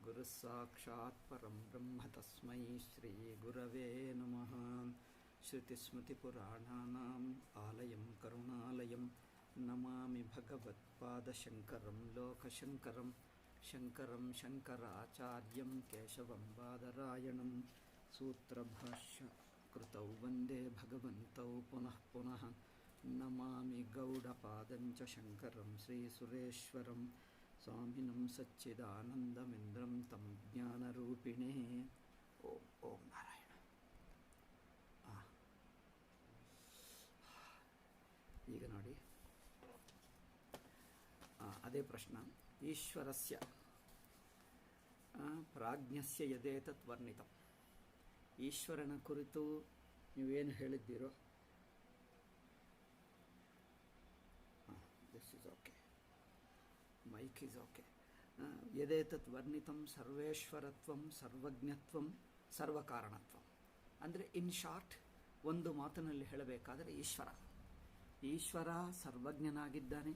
गुरुस्साक्षात् परं ब्रह्म तस्मै श्रीगुरवे नमः। श्रुतिस्मृतिपुराणानाम् आलयं करुणालयं नमामि भगवत्पादशङ्करं लोकशङ्करं शङ्करं शङ्कराचार्यं केशवं बादरायणं सूत्रभाष्यकृतौ वन्दे भगवन्तौ पुनः पुनः नमामि गौडपादं च शङ्करं श्रीसुरेश्वरं स्वामिनं सच्चिदानन्दमिन्द्रं तं ज्ञानरूपिणे। ಓಂ ಓಂ ನಾರಾಯಣ. ಈಗ ನೋಡಿ, ಅದೇ ಪ್ರಶ್ನೆ. ಈಶ್ವರಸ್ಯ ಪ್ರಾಜ್ಞಸ್ಯ ಯದೇತತ್ ವರ್ಣಿತಂ. ಈಶ್ವರನ ಕುರಿತು ನೀವೇನು ಹೇಳಿದ್ದೀರೋ, this is okay, mic is okay. ಯದೇತತ್ ವರ್ಣಿತಂ ಸರ್ವೇಶ್ವರತ್ವಂ ಸರ್ವಜ್ಞತ್ವಂ ಸರ್ವಕಾರಣತ್ವಂ. ಅಂದರೆ ಇನ್ ಶಾರ್ಟ್, ಒಂದು ಮಾತಿನಲ್ಲಿ ಹೇಳಬೇಕಾದರೆ ಈಶ್ವರ ಸರ್ವಜ್ಞನಾಗಿದ್ದಾನೆ,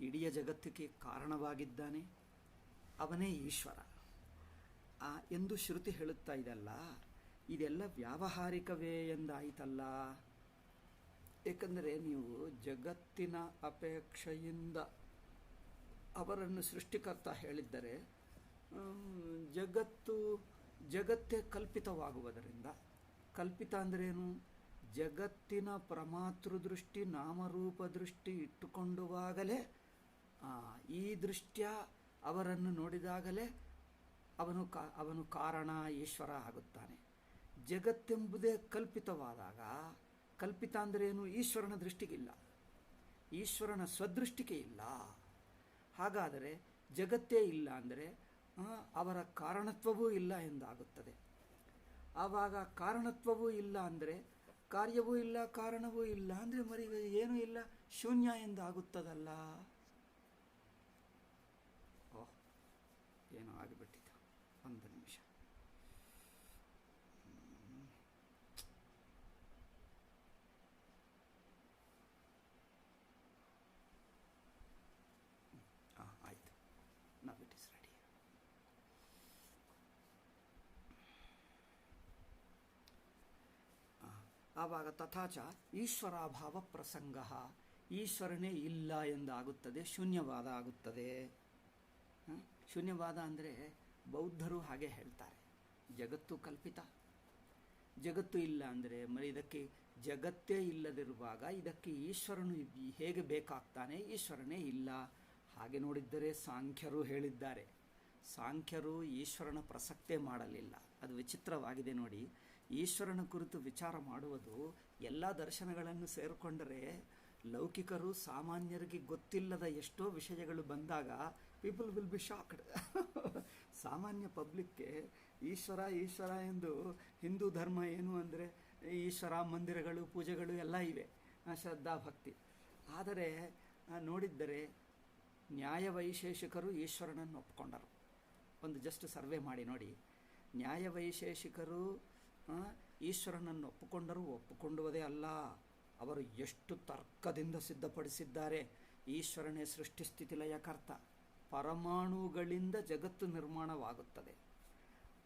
ಇಡೀ ಜಗತ್ತಿಗೆ ಕಾರಣವಾಗಿದ್ದಾನೆ, ಅವನೇ ಈಶ್ವರ ಎಂದು ಶ್ರುತಿ ಹೇಳುತ್ತಾ ಇದಲ್ಲ. ಇದೆಲ್ಲ ವ್ಯಾವಹಾರಿಕವೇ ಎಂದಾಯಿತಲ್ಲ. ಏಕೆಂದರೆ ನೀವು ಜಗತ್ತಿನ ಅಪೇಕ್ಷೆಯಿಂದ ಅವರನ್ನು ಸೃಷ್ಟಿಕರ್ತ ಹೇಳಿದ್ದರೆ, ಜಗತ್ತೇ ಕಲ್ಪಿತವಾಗುವುದರಿಂದ, ಕಲ್ಪಿತ ಅಂದ್ರೇನು? ಜಗತ್ತಿನ ಪ್ರಮಾತೃ ದೃಷ್ಟಿ ನಾಮರೂಪ ದೃಷ್ಟಿ ಇಟ್ಟುಕೊಂಡುವಾಗಲೇ, ಈ ದೃಷ್ಟ್ಯ ಅವರನ್ನು ನೋಡಿದಾಗಲೇ ಅವನು ಕಾರಣ ಈಶ್ವರ ಆಗುತ್ತಾನೆ. ಜಗತ್ತೆಂಬುದೇ ಕಲ್ಪಿತವಾದಾಗ, ಕಲ್ಪಿತ ಅಂದ್ರೇನು? ಈಶ್ವರನ ದೃಷ್ಟಿಗಿಲ್ಲ, ಈಶ್ವರನ ಸ್ವದೃಷ್ಟಿಗೆ ಇಲ್ಲ. ಹಾಗಾದರೆ ಜಗತ್ತೇ ಇಲ್ಲ ಅಂದರೆ ಅವರ ಕಾರಣತ್ವವೂ ಇಲ್ಲ ಎಂದಾಗುತ್ತದೆ. ಆವಾಗ ಕಾರಣತ್ವವೂ ಇಲ್ಲ ಅಂದರೆ ಕಾರ್ಯವೂ ಇಲ್ಲ, ಕಾರಣವೂ ಇಲ್ಲ ಅಂದರೆ ಮರಿ ಏನೂ ಇಲ್ಲ, ಶೂನ್ಯ ಎಂದಾಗುತ್ತದಲ್ಲ. ಓಹ್, ಏನೋ ಆಗಿಬಿಟ್ಟಿತು. ಒಂದು ನಿಮಿಷ. ಆಯಿತು, ನೌ ಇಟ್ ಇಸ್ ರೆಡಿ. ಆವಾಗ ತಥಾಚ ಈಶ್ವರಾಭಾವ ಪ್ರಸಂಗ, ಈಶ್ವರನೇ ಇಲ್ಲ ಎಂದಾಗುತ್ತದೆ, ಶೂನ್ಯವಾದ ಆಗುತ್ತದೆ. ಶೂನ್ಯವಾದ ಅಂದರೆ ಬೌದ್ಧರು ಹಾಗೆ ಹೇಳ್ತಾರೆ, ಜಗತ್ತು ಕಲ್ಪಿತ, ಜಗತ್ತು ಇಲ್ಲ ಅಂದರೆ మరి ಇದಕ್ಕೆ ಜಗತ್ತೇ ಇಲ್ಲದಿರುವಾಗ ಇದಕ್ಕೆ ಈಶ್ವರನು ಹೇಗೆ ಬೇಕಾಗ್ತಾನೆ? ಈಶ್ವರನೇ ಇಲ್ಲ. ಹಾಗೆ ನೋಡಿದ್ದರೆ ಸಾಂಖ್ಯರು ಹೇಳಿದ್ದಾರೆ. ಸಾಂಖ್ಯರು ಈಶ್ವರನ ಪ್ರಸಕ್ತೆ ಮಾಡಲಿಲ್ಲ. ಅದು ವಿಚಿತ್ರವಾಗಿದೆ ನೋಡಿ. ಈಶ್ವರನ ಕುರಿತು ವಿಚಾರ ಮಾಡುವುದು ಎಲ್ಲ ದರ್ಶನಗಳನ್ನು ಸೇರಿಕೊಂಡರೆ, ಲೌಕಿಕರು ಸಾಮಾನ್ಯರಿಗೆ ಗೊತ್ತಿಲ್ಲದ ಎಷ್ಟೋ ವಿಷಯಗಳು ಬಂದಾಗ ಪೀಪಲ್ ವಿಲ್ ಬಿ ಶಾಕ್ಡ್. ಸಾಮಾನ್ಯ ಪಬ್ಲಿಕ್ಗೆ ಈಶ್ವರ ಎಂದು ಹಿಂದೂ ಧರ್ಮ ಏನು ಅಂದರೆ ಈಶ್ವರ ಮಂದಿರಗಳು, ಪೂಜೆಗಳು ಎಲ್ಲ ಇವೆ, ಶ್ರದ್ಧಾ ಭಕ್ತಿ. ಆದರೆ ನೋಡಿದ್ದರೆ ನ್ಯಾಯವೈಶೇಷಿಕರು ಈಶ್ವರನನ್ನು ಒಪ್ಪಿಕೊಂಡರು. ಒಂದು ಜಸ್ಟ್ ಸರ್ವೆ ಮಾಡಿ ನೋಡಿ. ನ್ಯಾಯವೈಶೇಷಿಕರು ಈಶ್ವರನನ್ನು ಒಪ್ಪಿಕೊಂಡುವುದೇ ಅಲ್ಲ, ಅವರು ಎಷ್ಟು ತರ್ಕದಿಂದ ಸಿದ್ಧಪಡಿಸಿದ್ದಾರೆ. ಈಶ್ವರನೇ ಸೃಷ್ಟಿ ಲಯ ಕರ್ತ. ಪರಮಾಣುಗಳಿಂದ ಜಗತ್ತು ನಿರ್ಮಾಣವಾಗುತ್ತದೆ.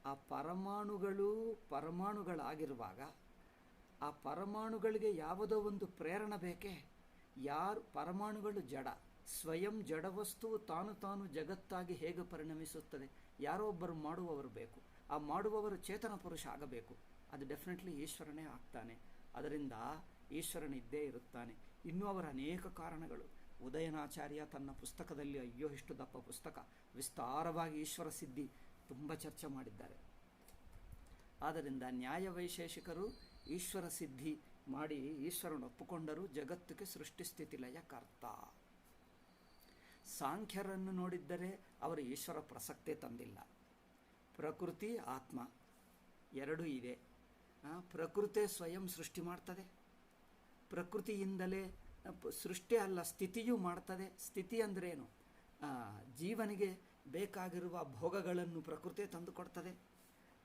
ಆ ಪರಮಾಣುಗಳಾಗಿರುವಾಗ ಆ ಪರಮಾಣುಗಳಿಗೆ ಯಾವುದೋ ಒಂದು ಪ್ರೇರಣೆ ಬೇಕೇ? ಪರಮಾಣುಗಳು ಜಡ, ಸ್ವಯಂ ಜಡವಸ್ತುವು ತಾನು ಜಗತ್ತಾಗಿ ಹೇಗೆ ಪರಿಣಮಿಸುತ್ತದೆ? ಯಾರೋ ಒಬ್ಬರು ಮಾಡುವವರು ಬೇಕು. ಆ ಮಾಡುವವರು ಚೇತನ ಪುರುಷ ಆಗಬೇಕು. ಅದು ಡೆಫಿನೆಟ್ಲಿ ಈಶ್ವರನೇ ಆಗ್ತಾನೆ. ಅದರಿಂದ ಈಶ್ವರನಿದ್ದೇ ಇರುತ್ತಾನೆ. ಇನ್ನೂ ಅವರ ಅನೇಕ ಕಾರಣಗಳು. ಉದಯನಾಚಾರ್ಯ ತನ್ನ ಪುಸ್ತಕದಲ್ಲಿ, ಅಯ್ಯೋ ಎಷ್ಟು ದಪ್ಪ ಪುಸ್ತಕ, ವಿಸ್ತಾರವಾಗಿ ಈಶ್ವರ ಸಿದ್ಧಿ ತುಂಬ ಚರ್ಚೆ ಮಾಡಿದ್ದಾರೆ. ಆದ್ದರಿಂದ ನ್ಯಾಯವೈಶೇಷಿಕರು ಈಶ್ವರ ಸಿದ್ಧಿ ಮಾಡಿ ಈಶ್ವರನ ಒಪ್ಪಿಕೊಂಡರು, ಜಗತ್ತಿಗೆ ಸೃಷ್ಟಿ ಲಯ ಕರ್ತ. ಸಾಂಖ್ಯರನ್ನು ನೋಡಿದ್ದರೆ ಅವರು ಈಶ್ವರ ಪ್ರಸಕ್ತೆ ತಂದಿಲ್ಲ. ಪ್ರಕೃತಿ ಆತ್ಮ ಎರಡೂ ಇದೆ. ಪ್ರಕೃತಿ ಸ್ವಯಂ ಸೃಷ್ಟಿ ಮಾಡ್ತದೆ, ಪ್ರಕೃತಿಯಿಂದಲೇ ಸೃಷ್ಟಿ ಅಲ್ಲ ಸ್ಥಿತಿಯೂ ಮಾಡ್ತದೆ. ಸ್ಥಿತಿ ಅಂದ್ರೇನು? ಜೀವನಿಗೆ ಬೇಕಾಗಿರುವ ಭೋಗಗಳನ್ನು ಪ್ರಕೃತಿ ತಂದುಕೊಡ್ತದೆ.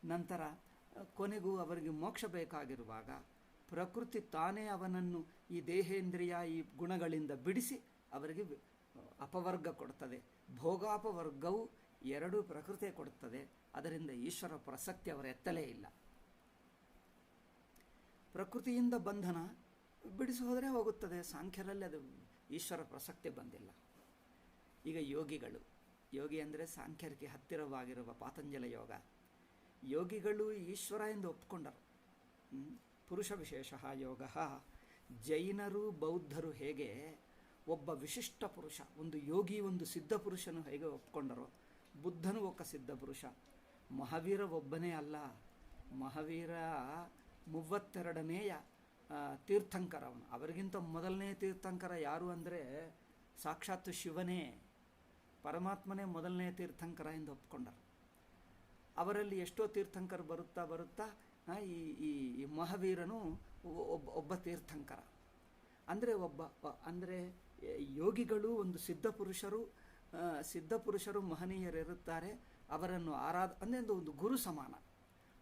ನಂತರ ಕೊನೆಗೂ ಅವರಿಗೆ ಮೋಕ್ಷ ಬೇಕಾಗಿರುವಾಗ ಪ್ರಕೃತಿ ತಾನೇ ಅವನನ್ನು ಈ ದೇಹೇಂದ್ರಿಯ ಈ ಗುಣಗಳಿಂದ ಬಿಡಿಸಿ ಅವರಿಗೆ ಅಪವರ್ಗ ಕೊಡ್ತದೆ. ಭೋಗಾಪವರ್ಗವು ಎರಡೂ ಪ್ರಕೃತಿ ಕೊಡುತ್ತದೆ. ಅದರಿಂದ ಈಶ್ವರ ಪ್ರಸಕ್ತಿ ಅವರ ಎತ್ತಲೇ ಇಲ್ಲ. ಪ್ರಕೃತಿಯಿಂದ ಬಂಧನ ಬಿಡಿಸಿ ಹೋದರೆ ಹೋಗುತ್ತದೆ. ಸಾಂಖ್ಯರಲ್ಲಿ ಅದು ಈಶ್ವರ ಪ್ರಸಕ್ತಿ ಬಂದಿಲ್ಲ. ಈಗ ಯೋಗಿಗಳು, ಯೋಗಿ ಅಂದರೆ ಸಾಂಖ್ಯರಿಗೆ ಹತ್ತಿರವಾಗಿರುವ ಪಾತಂಜಲ ಯೋಗ, ಯೋಗಿಗಳು ಈಶ್ವರ ಎಂದು ಒಪ್ಪಿಕೊಂಡರು. ಪುರುಷ ವಿಶೇಷ ಯೋಗ. ಜೈನರು ಬೌದ್ಧರು ಹೇಗೆ ಒಬ್ಬ ವಿಶಿಷ್ಟ ಪುರುಷ, ಒಂದು ಯೋಗಿ, ಒಂದು ಸಿದ್ಧ ಪುರುಷನು ಹೇಗೆ ಒಪ್ಪಿಕೊಂಡರೋ, ಬುದ್ಧನು ಒಬ್ಬ ಸಿದ್ಧ ಪುರುಷ. ಮಹಾವೀರ ಒಬ್ಬನೇ ಅಲ್ಲ, ಮಹಾವೀರ 32ನೇಯ ತೀರ್ಥಂಕರ. ಅವನು ಅವರಿಗಿಂತ ಮೊದಲನೇ ತೀರ್ಥಂಕರ ಯಾರು ಅಂದರೆ ಸಾಕ್ಷಾತ್ ಶಿವನೇ, ಪರಮಾತ್ಮನೇ ಮೊದಲನೇ ತೀರ್ಥಂಕರ ಎಂದು ಒಪ್ಪಿಕೊಂಡರು. ಅವರಲ್ಲಿ ಎಷ್ಟೋ ತೀರ್ಥಂಕರು ಬರುತ್ತಾ ಈ ಮಹಾವೀರನು ಒಬ್ಬ ತೀರ್ಥಂಕರ. ಅಂದರೆ ಯೋಗಿಗಳು ಒಂದು ಸಿದ್ಧ ಪುರುಷರು ಮಹನೀಯರಿರುತ್ತಾರೆ. ಅವರನ್ನು ಅಂದರೆ ಒಂದು ಗುರು ಸಮಾನ.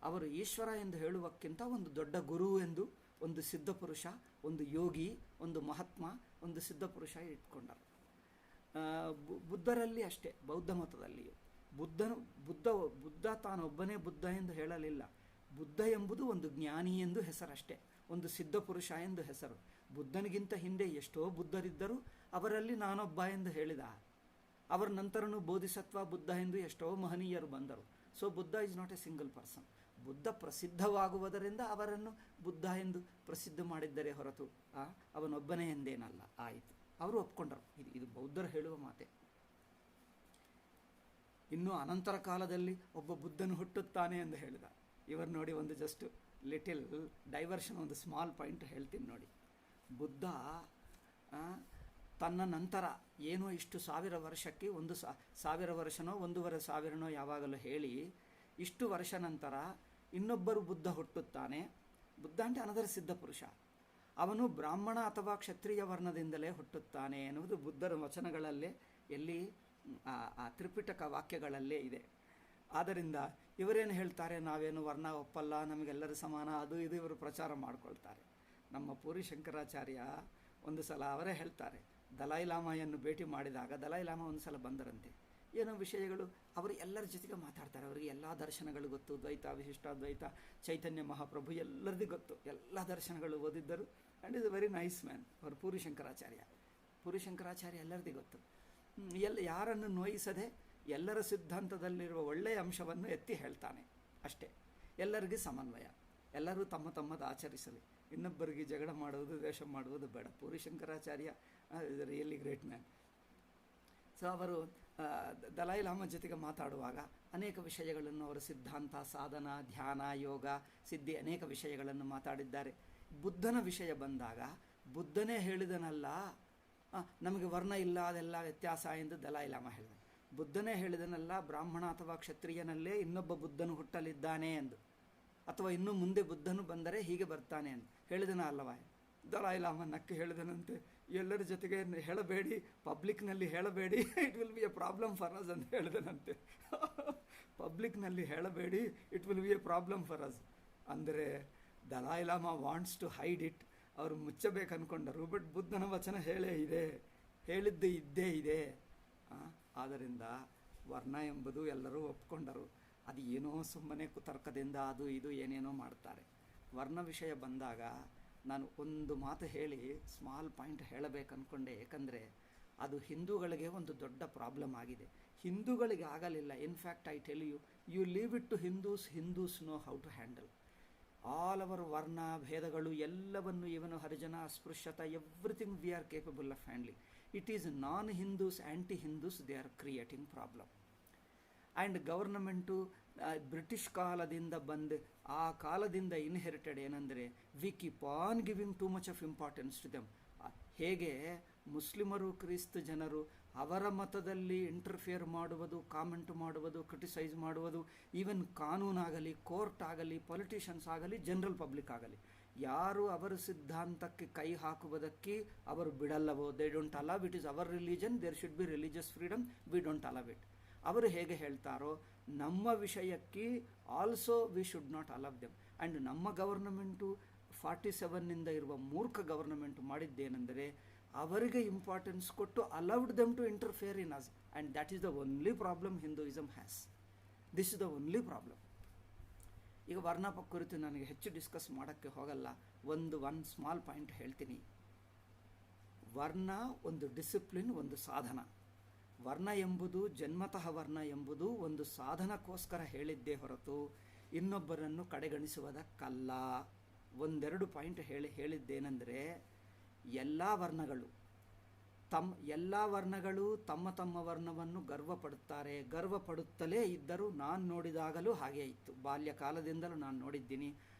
ಅವರು ಈಶ್ವರ ಎಂದು ಹೇಳುವಕ್ಕಿಂತ ಒಂದು ದೊಡ್ಡ ಗುರು ಎಂದು ಒಂದು ಸಿದ್ಧ ಪುರುಷ, ಒಂದು ಯೋಗಿ, ಒಂದು ಮಹಾತ್ಮ, ಒಂದು ಸಿದ್ಧ ಪುರುಷ ಇಟ್ಕೊಂಡರು. ಬುದ್ಧರಲ್ಲಿ ಅಷ್ಟೇ, ಬೌದ್ಧ ಮತದಲ್ಲಿಯೂ ಬುದ್ಧ ತಾನೊಬ್ಬನೇ ಬುದ್ಧ ಎಂದು ಹೇಳಲಿಲ್ಲ. ಬುದ್ಧ ಎಂಬುದು ಒಂದು ಜ್ಞಾನಿ ಎಂದು ಹೆಸರಷ್ಟೇ, ಒಂದು ಸಿದ್ಧ ಪುರುಷ ಎಂದು ಹೆಸರು. ಬುದ್ಧನಿಗಿಂತ ಹಿಂದೆ ಎಷ್ಟೋ ಬುದ್ಧರಿದ್ದರು, ಅವರಲ್ಲಿ ನಾನೊಬ್ಬ ಎಂದು ಹೇಳಿದ. ಅವರ ನಂತರನೂ ಬೋಧಿಸತ್ವ ಬುದ್ಧ ಎಂದು ಎಷ್ಟೋ ಮಹನೀಯರು ಬಂದರು. So Buddha is not a single person. Buddha ಪ್ರಸಿದ್ಧವಾಗುವುದರಿಂದ ಅವರನ್ನು ಬುದ್ಧ ಎಂದು ಪ್ರಸಿದ್ಧ ಮಾಡಿದ್ದರೆ ಹೊರತು ಅವನೊಬ್ಬನೇ ಎಂದೇನಲ್ಲ. ಆಯಿತು, ಅವರು ಒಪ್ಕೊಂಡರು. ಇದು ಬೌದ್ಧರು ಹೇಳುವ ಮಾತೆ. ಇನ್ನು ಅನಂತರ ಕಾಲದಲ್ಲಿ ಒಬ್ಬ ಬುದ್ಧನು ಹುಟ್ಟುತ್ತಾನೆ ಎಂದು ಹೇಳಿದ. ಇವರು ನೋಡಿ, ಒಂದು ಜಸ್ಟ್ ಲಿಟಿಲ್ ಡೈವರ್ಷನ್, ಒಂದು ಸ್ಮಾಲ್ ಪಾಯಿಂಟ್ ಹೇಳ್ತೀನಿ ನೋಡಿ. ಬುದ್ಧ ತನ್ನ ನಂತರ ಏನೋ ಇಷ್ಟು 1000 ವರ್ಷಕ್ಕೆ 1000 ವರ್ಷನೋ 1500 ಯಾವಾಗಲೂ ಹೇಳಿ, ಇಷ್ಟು ವರ್ಷ ನಂತರ ಇನ್ನೊಬ್ಬರು ಬುದ್ಧ ಹುಟ್ಟುತ್ತಾನೆ. ಬುದ್ಧ అంటే ಅನದರ್ ಸಿದ್ಧ ಪುರುಷ. ಅವನು ಬ್ರಾಹ್ಮಣ ಅಥವಾ ಕ್ಷತ್ರಿಯ ವರ್ಣದಿಂದಲೇ ಹುಟ್ಟುತ್ತಾನೆ ಎನ್ನುವುದು ಬುದ್ಧರ ವಚನಗಳಲ್ಲೇ, ಎಲ್ಲಿ ಆ ತ್ರಿಪಿಟಕ ವಾಕ್ಯಗಳಲ್ಲೇ ಇದೆ. ಆದ್ದರಿಂದ ಇವರೇನು ಹೇಳ್ತಾರೆ, ನಾವೇನು ವರ್ಣ ಒಪ್ಪಲ್ಲ, ನಮಗೆಲ್ಲರೂ ಸಮಾನ, ಅದು ಇದು ಇವರು ಪ್ರಚಾರ ಮಾಡ್ಕೊಳ್ತಾರೆ. ನಮ್ಮ ಪೂರಿ ಶಂಕರಾಚಾರ್ಯ ಒಂದು ಸಲ ಅವರೇ ಹೇಳ್ತಾರೆ, ದಲೈ ಲಾಮಾಯನ್ನು ಭೇಟಿ ಮಾಡಿದಾಗ ದಲೈ ಲಾಮಾ ಒಂದು ಸಲ ಬಂದರಂತೆ. ಏನೋ ವಿಷಯಗಳು ಅವರು ಎಲ್ಲರ ಜೊತೆಗೆ ಮಾತಾಡ್ತಾರೆ. ಅವರಿಗೆ ಎಲ್ಲ ದರ್ಶನಗಳು ಗೊತ್ತು, ದ್ವೈತ, ವಿಶಿಷ್ಟಾದ್ವೈತ, ಚೈತನ್ಯ ಮಹಾಪ್ರಭು ಎಲ್ಲರದ್ದು ಗೊತ್ತು, ಎಲ್ಲ ದರ್ಶನಗಳು ಓದಿದ್ದರು. And is a very nice man ಅವರು ಪೂರಿ ಶಂಕರಾಚಾರ್ಯ ಎಲ್ಲರದ್ದು ಗೊತ್ತು. ಯಾರನ್ನು ನೋಯಿಸದೆ ಎಲ್ಲರ ಸಿದ್ಧಾಂತದಲ್ಲಿರುವ ಒಳ್ಳೆಯ ಅಂಶವನ್ನು ಎತ್ತಿ ಹೇಳ್ತಾನೆ ಅಷ್ಟೇ. ಎಲ್ಲರಿಗೂ ಸಮನ್ವಯ, ಎಲ್ಲರೂ ತಮ್ಮದು ಆಚರಿಸಲಿ, ಇನ್ನೊಬ್ಬರಿಗೆ ಜಗಳ ಮಾಡುವುದು, ದ್ವೇಷ ಮಾಡುವುದು ಬೇಡ. Puri Shankaracharya is really great man. So ಅವರು ದಲೈ ಲಾಮಾ ಜೊತೆಗೆ ಮಾತಾಡುವಾಗ ಅನೇಕ ವಿಷಯಗಳನ್ನು, ಅವರ ಸಿದ್ಧಾಂತ, ಸಾಧನ, ಧ್ಯಾನ, ಯೋಗ, ಸಿದ್ಧಿ, ಅನೇಕ ವಿಷಯಗಳನ್ನು ಮಾತಾಡಿದ್ದಾರೆ. ಬುದ್ಧನ ವಿಷಯ ಬಂದಾಗ ಬುದ್ಧನೇ ಹೇಳಿದನಲ್ಲ, ನಮಗೆ ವರ್ಣ ಇಲ್ಲ, ಅದೆಲ್ಲ ವ್ಯತ್ಯಾಸ ಎಂದು ದಲೈ ಲಾಮಾ ಹೇಳಿದ. ಬುದ್ಧನೇ ಹೇಳಿದನಲ್ಲ, ಬ್ರಾಹ್ಮಣ ಅಥವಾ ಕ್ಷತ್ರಿಯನಲ್ಲೇ ಇನ್ನೊಬ್ಬ ಬುದ್ಧನು ಹುಟ್ಟಲಿದ್ದಾನೆ ಎಂದು, ಅಥವಾ ಇನ್ನು ಮುಂದೆ ಬುದ್ಧನು ಬಂದರೆ ಹೀಗೆ ಬರ್ತಾನೆ ಎಂದು ಹೇಳಿದನ ಅಲ್ಲವಾ? ದಲೈ ಲಾಮಾ ನಕ್ಕೆ ಹೇಳಿದನಂತೆ, ಎಲ್ಲರ ಜೊತೆಗೆ ಹೇಳಬೇಡಿ, ಪಬ್ಲಿಕ್ನಲ್ಲಿ ಹೇಳಬೇಡಿ, it will be a problem for us ಅಂತ ಹೇಳಿದನಂತೆ. ಪಬ್ಲಿಕ್ನಲ್ಲಿ ಹೇಳಬೇಡಿ, it will be a problem for us ಅಂದರೆ Dalai Lama wants to hide it. ಅವರು ಮುಚ್ಚಬೇಕು ಅಂದ್ಕೊಂಡರು. ಬಟ್ ಬುದ್ಧನ ವಚನ ಹೇಳಿದ್ದು ಇದ್ದೇ ಇದೆ. ಆದ್ದರಿಂದ ವರ್ಣ ಎಂಬುದು ಎಲ್ಲರೂ ಒಪ್ಕೊಂಡರು. ಅದು ಏನೋ ಸುಮ್ಮನೆ ಕುತರ್ಕದಿಂದ ಅದು ಇದು ಏನೇನೋ ಮಾಡ್ತಾರೆ. ವರ್ಣ ವಿಷಯ ಬಂದಾಗ ನಾನು ಒಂದು ಮಾತು ಹೇಳಿ ಸ್ಮಾಲ್ ಪಾಯಿಂಟ್ ಹೇಳಬೇಕು ಅಂದ್ಕೊಂಡೆ. ಏಕೆಂದರೆ ಅದು ಹಿಂದೂಗಳಿಗೆ ಒಂದು ದೊಡ್ಡ ಪ್ರಾಬ್ಲಮ್ ಆಗಿದೆ. ಹಿಂದೂಗಳಿಗೆ ಆಗಲಿಲ್ಲ. In fact I tell you leave it to Hindus know how to handle all our ವರ್ಣ ಭೇದಗಳು ಎಲ್ಲವನ್ನು, ಇವನು ಹರಿಜನ, ಅಸ್ಪೃಶ್ಯತ, everything we are capable of handling. It is non Hindus, anti Hindus, they are creating problem. And government British ಕಾಲದಿಂದ ಆ ಕಾಲದಿಂದ ಇನ್ಹೆರಿಟೆಡ್ ಏನಂದರೆ, we keep on giving too much of importance to them. ಹೇಗೆ ಮುಸ್ಲಿಮರು, ಕ್ರಿಸ್ತ ಜನರು ಅವರ ಮತದಲ್ಲಿ ಇಂಟರ್ಫಿಯರ್ ಮಾಡುವುದು, ಕಾಮೆಂಟ್ ಮಾಡುವುದು, ಕ್ರಿಟಿಸೈಸ್ ಮಾಡುವುದು, ಈವನ್ ಕಾನೂನಾಗಲಿ, ಕೋರ್ಟ್ ಆಗಲಿ, ಪೊಲಿಟಿಷಿಯನ್ಸ್ ಆಗಲಿ, ಜನರಲ್ ಪಬ್ಲಿಕ್ ಆಗಲಿ, ಯಾರು ಅವರ ಸಿದ್ಧಾಂತಕ್ಕೆ ಕೈ ಹಾಕುವುದಕ್ಕೆ ಅವರು ಬಿಡಲ್ಲವೋ, they don't allow. It is our religion, there should be religious freedom, we don't allow it. ಅವರು ಹೇಗೆ ಹೇಳ್ತಾರೋ ನಮ್ಮ ವಿಷಯಕ್ಕೆ also we should not allow them. And ನಮ್ಮ ಗವರ್ನಮೆಂಟು 47ನಿಂದ ಇರುವ ಮೂರ್ಖ ಗವರ್ನಮೆಂಟ್ ಮಾಡಿದ್ದೇನೆಂದರೆ, ಅವರಿಗೆ ಇಂಪಾರ್ಟೆನ್ಸ್ ಕೊಟ್ಟು allowed them to interfere in us and that is the only problem Hinduism has. This is the only problem. ಈಗ ವರ್ಣ ಕುರಿತು ನನಗೆ ಹೆಚ್ಚು ಡಿಸ್ಕಸ್ ಮಾಡೋಕ್ಕೆ ಹೋಗಲ್ಲ. ಒನ್ ಸ್ಮಾಲ್ ಪಾಯಿಂಟ್ ಹೇಳ್ತೀನಿ. ವರ್ಣ ಒಂದು ಡಿಸಿಪ್ಲಿನ್, ಒಂದು ಸಾಧನ. ವರ್ಣ ಎಂಬುದು, ಜನ್ಮತಃ ವರ್ಣ ಎಂಬುದು ಒಂದು ಸಾಧನಕ್ಕೋಸ್ಕರ ಹೇಳಿದ್ದೇ ಹೊರತು ಇನ್ನೊಬ್ಬರನ್ನು ಕಡೆಗಣಿಸುವುದಕ್ಕಲ್ಲ. ಒಂದೆರಡು ಪಾಯಿಂಟ್ ಹೇಳಿದ್ದೇನೆಂದರೆ, ಎಲ್ಲ ವರ್ಣಗಳು ತಮ್ಮ ತಮ್ಮ ವರ್ಣವನ್ನು ಗರ್ವಪಡುತ್ತಾರೆ. ಗರ್ವಪಡುತ್ತಲೇ ಇದ್ದರೂ ನಾನು ನೋಡಿದಾಗಲೂ ಹಾಗೇ ಇತ್ತು. ಬಾಲ್ಯಕಾಲದಿಂದಲೂ ನಾನು ನೋಡಿದ್ದೀನಿ.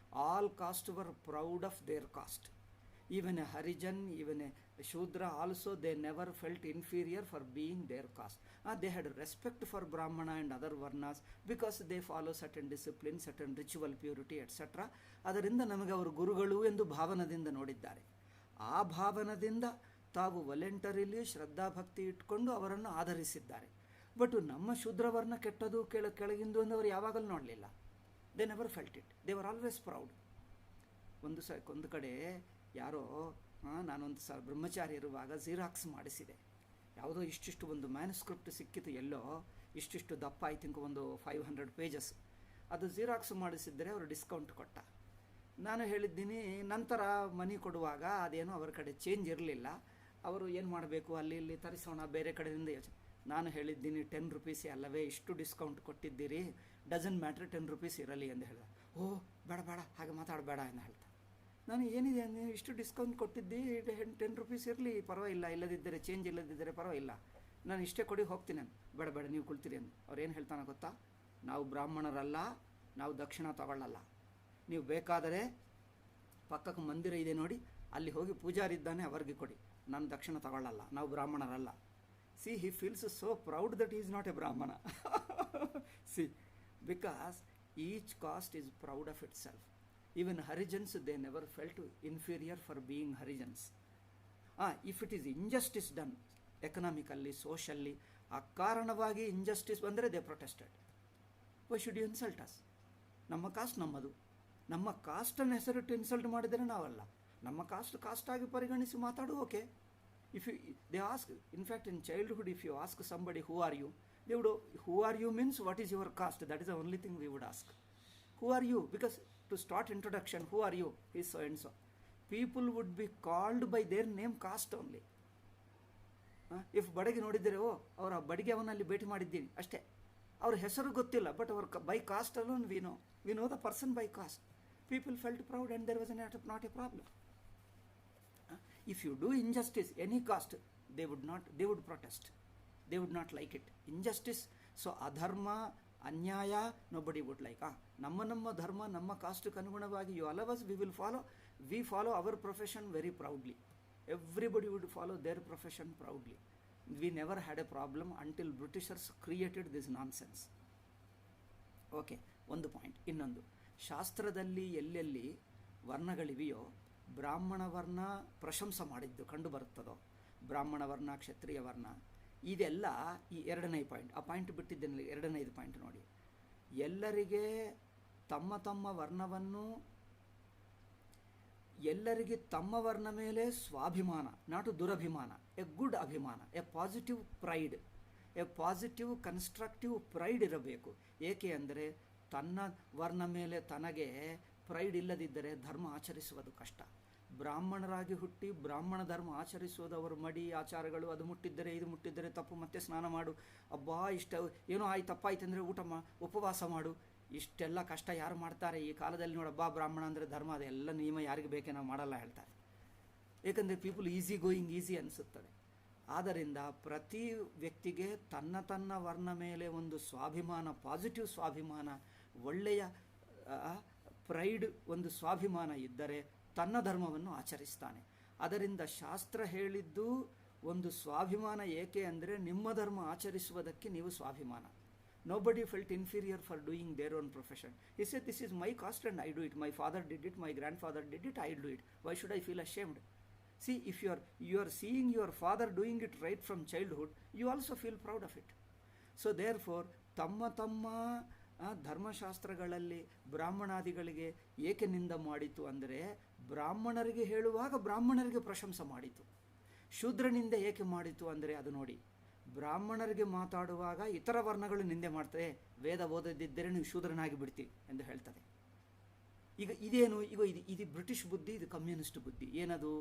All caste were proud of their caste. Even a Harijan, even a Shudra also, they never felt inferior for being their caste. They had respect for Brahmin and other varnas because they follow certain discipline, certain ritual purity etcetera. ಅದರಿಂದ ನಮಗೆ ಅವರು ಗುರುಗಳು ಎಂದು ಭಾವನದಿಂದ ನೋಡಿದ್ದಾರೆ. ಆ ಭಾವನದಿಂದ ತಾವು voluntarily ಶ್ರದ್ಧಾಭಕ್ತಿ ಇಟ್ಕೊಂಡು ಅವರನ್ನು ಆಧರಿಸಿದ್ದಾರೆ. ಬಟ್ ನಮ್ಮ ಶೂದ್ರವರ್ಣ ಕೆಟ್ಟದು, ಕೆಳಗಿಂದು ಎಂದು ಅವರು ಯಾವಾಗಲೂ ನೋಡಲಿಲ್ಲ. They never felt it. They were always proud. ಒಂದು ಕಡೆ ಯಾರೋ, ನಾನೊಂದು ಬ್ರಹ್ಮಚಾರಿ ಇರುವಾಗ ಝೀರಾಕ್ಸ್ ಮಾಡಿಸಿದೆ. ಯಾವುದೋ ಇಷ್ಟಿಷ್ಟು ಒಂದು ಮ್ಯಾನುಸ್ಕ್ರಿಪ್ಟ್ ಸಿಕ್ಕಿತು, ಎಲ್ಲೋ ಇಷ್ಟಿಷ್ಟು ದಪ್ಪ, ಐ ಥಿಂಕ್ ಒಂದು 500 ಪೇಜಸ್. ಅದು ಝೀರಾಕ್ಸ್ ಮಾಡಿಸಿದ್ದರೆ ಅವರು ಡಿಸ್ಕೌಂಟ್ ಕೊಟ್ಟ. ನಾನು ಹೇಳಿದ್ದೀನಿ, ನಂತರ ಮನಿ ಕೊಡುವಾಗ ಅದೇನೋ ಅವರ ಕಡೆ ಚೇಂಜ್ ಇರಲಿಲ್ಲ. ಅವರು ಏನು ಮಾಡಬೇಕು, ಅಲ್ಲಿ ಇಲ್ಲಿ ತರಿಸೋಣ, ಬೇರೆ ಕಡೆಯಿಂದ ಯೋಚನೆ. ನಾನು ಹೇಳಿದ್ದೀನಿ, 10 ರೂಪೀಸೇ ಅಲ್ಲವೇ, ಇಷ್ಟು ಡಿಸ್ಕೌಂಟ್ ಕೊಟ್ಟಿದ್ದೀರಿ, ಡಸಂಟ್ ಮ್ಯಾಟ್ರ್, 10 ರೂಪೀಸ್ ಇರಲಿ ಎಂದು ಹೇಳಿದ. ಬೇಡ ಹಾಗೆ ಮಾತಾಡಬೇಡ ಎಂದು ಹೇಳ್ತಾ. ನಾನು ಏನಿದೆ ನೀವು ಇಷ್ಟು ಡಿಸ್ಕೌಂಟ್ ಕೊಟ್ಟಿದ್ದಿ, 10 ರೂಪೀಸ್ ಇರಲಿ ಪರವಾಗಿಲ್ಲ, ಇಲ್ಲದಿದ್ದರೆ ಚೇಂಜ್ ಇಲ್ಲದಿದ್ದರೆ ಪರವಾಗಿಲ್ಲ, ನಾನು ಇಷ್ಟೇ ಕೊಡಿ ಹೋಗ್ತೀನಿ ಅಂತ. ಬೇಡ ನೀವು ಕುಳ್ತೀರಿ ಅಂತ. ಅವ್ರು ಏನು ಹೇಳ್ತಾನೆ ಗೊತ್ತಾ? ನಾವು ಬ್ರಾಹ್ಮಣರಲ್ಲ, ನಾವು ದಕ್ಷಿಣ ತಗೊಳ್ಳಲ್ಲ. ನೀವು ಬೇಕಾದರೆ ಪಕ್ಕಕ್ಕೆ ಮಂದಿರ ಇದೆ ನೋಡಿ, ಅಲ್ಲಿ ಹೋಗಿ ಪೂಜಾರಿ ಇದ್ದಾನೆ, ಅವರಿಗೆ ಕೊಡಿ, ನಾನು ದಕ್ಷಿಣ ತಗೊಳ್ಳಲ್ಲ, ನಾವು ಬ್ರಾಹ್ಮಣರಲ್ಲ. See, he feels so proud that is not a Brahmin. See, because each caste is proud of itself. Even Harijans, they never felt inferior for being Harijans. If it is injustice done economically, socially, ಅಕಾರಣವಾಗಿ injustice ಬಂದರೆ they protested. Why should you insult us? ನಮ್ಮ caste ನಮ್ಮದು. ನಮ್ಮ ಕಾಸ್ಟನ್ನು ಹೆಸರಿಟ್ಟು insult ಮಾಡಿದರೆ ನಾವಲ್ಲ. ನಮ್ಮ cost ಆಗಿ ಪರಿಗಣಿಸಿ ಮಾತಾಡು, okay. If you they ask, in fact in childhood, if you ask somebody who are you, they would, who are you means what is your caste. That is the only thing we would ask. Who are you? Because to start introduction, who are you? He is so and so. People would be called by their name, caste only. If ಬಡಗಿ ನೋಡಿದರೆ, ಅವರ ಬಡಿಗೆ ಅವನಲ್ಲಿ ಭೇಟಿ ಮಾಡಿದ್ದೀನಿ ಅಷ್ಟೇ, ಅವ್ರ ಹೆಸರು ಗೊತ್ತಿಲ್ಲ, ಬಟ್ ಅವ್ರ by cost alone we know the person by cost. People felt proud and there was not a problem. If you do injustice, any caste, they would protest. They would not like it. Injustice, so adharma, ಅನ್ಯಾಯ, nobody would like. ನಮ್ಮ ಧರ್ಮ, ನಮ್ಮ ಕಾಸ್ಟ್ಗೆ ಅನುಗುಣವಾಗಿ you allow us, we follow our profession very proudly. Everybody would follow their profession proudly. We never had a problem until Britishers created this nonsense. Okay, ಒಂದು point. ಇನ್ನೊಂದು, ಶಾಸ್ತ್ರದಲ್ಲಿ ಎಲ್ಲೆಲ್ಲಿ ವರ್ಣಗಳಿವೆಯೋ ಬ್ರಾಹ್ಮಣ ವರ್ಣ ಪ್ರಶಂಸೆ ಮಾಡಿದ್ದು ಕಂಡು ಬರುತ್ತದೋ, ಬ್ರಾಹ್ಮಣ ವರ್ಣ, ಕ್ಷತ್ರಿಯ ವರ್ಣ, ಇದೆಲ್ಲ ಈ 2ನೇ ಪಾಯಿಂಟ್. ಆ ಪಾಯಿಂಟ್ ಬಿಟ್ಟಿದ್ದೇನೆ, 2ನೇದು ಪಾಯಿಂಟ್ ನೋಡಿ. ಎಲ್ಲರಿಗೆ ತಮ್ಮ ವರ್ಣವನ್ನು, ಎಲ್ಲರಿಗೆ ತಮ್ಮ ವರ್ಣ ಮೇಲೆ ಸ್ವಾಭಿಮಾನ, ನಾಟು ದುರಭಿಮಾನ, ಎ ಗುಡ್ ಅಭಿಮಾನ, A positive pride, A positive constructive pride ಇರಬೇಕು. ಏಕೆ ಅಂದರೆ ತನ್ನ ವರ್ಣ ಮೇಲೆ ತನಗೆ ಪ್ರೈಡ್ ಇಲ್ಲದಿದ್ದರೆ ಧರ್ಮ ಆಚರಿಸುವುದು ಕಷ್ಟ. ಬ್ರಾಹ್ಮಣರಾಗಿ ಹುಟ್ಟಿ ಬ್ರಾಹ್ಮಣ ಧರ್ಮ ಆಚರಿಸುವುದವರು ಮಡಿ ಆಚಾರಗಳು, ಅದು ಮುಟ್ಟಿದ್ದರೆ ಇದು ಮುಟ್ಟಿದ್ದರೆ ತಪ್ಪು, ಮತ್ತೆ ಸ್ನಾನ ಮಾಡು, ಅಬ್ಬಾ ಇಷ್ಟ ಏನೋ ತಪ್ಪಾಯ್ತು ಅಂದರೆ ಉಪವಾಸ ಮಾಡು, ಇಷ್ಟೆಲ್ಲ ಕಷ್ಟ ಯಾರು ಮಾಡ್ತಾರೆ ಈ ಕಾಲದಲ್ಲಿ? ನೋಡಬ್ಬಾ, ಬ್ರಾಹ್ಮಣ ಅಂದರೆ ಧರ್ಮ, ಅದೆಲ್ಲ ನಿಯಮ ಯಾರಿಗೆ ಬೇಕೇ, ನಾವು ಮಾಡಲ್ಲ ಹೇಳ್ತಾರೆ. ಏಕೆಂದರೆ ಪೀಪಲ್ ಈಸಿ ಅನಿಸುತ್ತದೆ. ಆದ್ದರಿಂದ ಪ್ರತಿ ವ್ಯಕ್ತಿಗೆ ತನ್ನ ವರ್ಣ ಮೇಲೆ ಒಂದು ಸ್ವಾಭಿಮಾನ, ಪಾಸಿಟಿವ್ ಸ್ವಾಭಿಮಾನ, ಒಳ್ಳೆಯ ಪ್ರೈಡ್, ಒಂದು ಸ್ವಾಭಿಮಾನ ಇದ್ದರೆ ತನ್ನ ಧರ್ಮವನ್ನು ಆಚರಿಸ್ತಾನೆ. ಅದರಿಂದ ಶಾಸ್ತ್ರ ಹೇಳಿದ್ದು ಒಂದು ಸ್ವಾಭಿಮಾನ. ಏಕೆ ಅಂದರೆ ನಿಮ್ಮ ಧರ್ಮ ಆಚರಿಸುವುದಕ್ಕೆ ನೀವು ಸ್ವಾಭಿಮಾನ. Nobody felt inferior for doing their own profession. He said, this is my caste and I do it. My father did it, my grandfather did it, I do it. Why should I feel ashamed? See, if you are seeing your father doing it right from childhood, you also feel proud of it. So therefore, ತಮ್ಮ ಧರ್ಮಶಾಸ್ತ್ರಗಳಲ್ಲಿ ಬ್ರಾಹ್ಮಣಾದಿಗಳಿಗೆ ಏಕೆ ನಿಂದ ಮಾಡಿತು ಅಂದರೆ, ಬ್ರಾಹ್ಮಣರಿಗೆ ಹೇಳುವಾಗ ಬ್ರಾಹ್ಮಣರಿಗೆ ಪ್ರಶಂಸೆ ಮಾಡಿತು. ಶೂದ್ರನಿಂದ ಏಕೆ ಮಾಡಿತು ಅಂದರೆ, ಅದು ನೋಡಿ, ಬ್ರಾಹ್ಮಣರಿಗೆ ಮಾತಾಡುವಾಗ ಇತರ ವರ್ಣಗಳು ನಿಂದೆ ಮಾಡ್ತದೆ, ವೇದ ಓದದಿದ್ದರೆ ನೀವು ಶೂದ್ರನಾಗಿ ಬಿಡ್ತೀವಿ ಎಂದು ಹೇಳ್ತದೆ. ಈಗ ಇದೇನು, ಈಗ ಇದು ಬ್ರಿಟಿಷ್ ಬುದ್ಧಿ, ಇದು ಕಮ್ಯುನಿಸ್ಟ್ ಬುದ್ಧಿ. ಏನದು?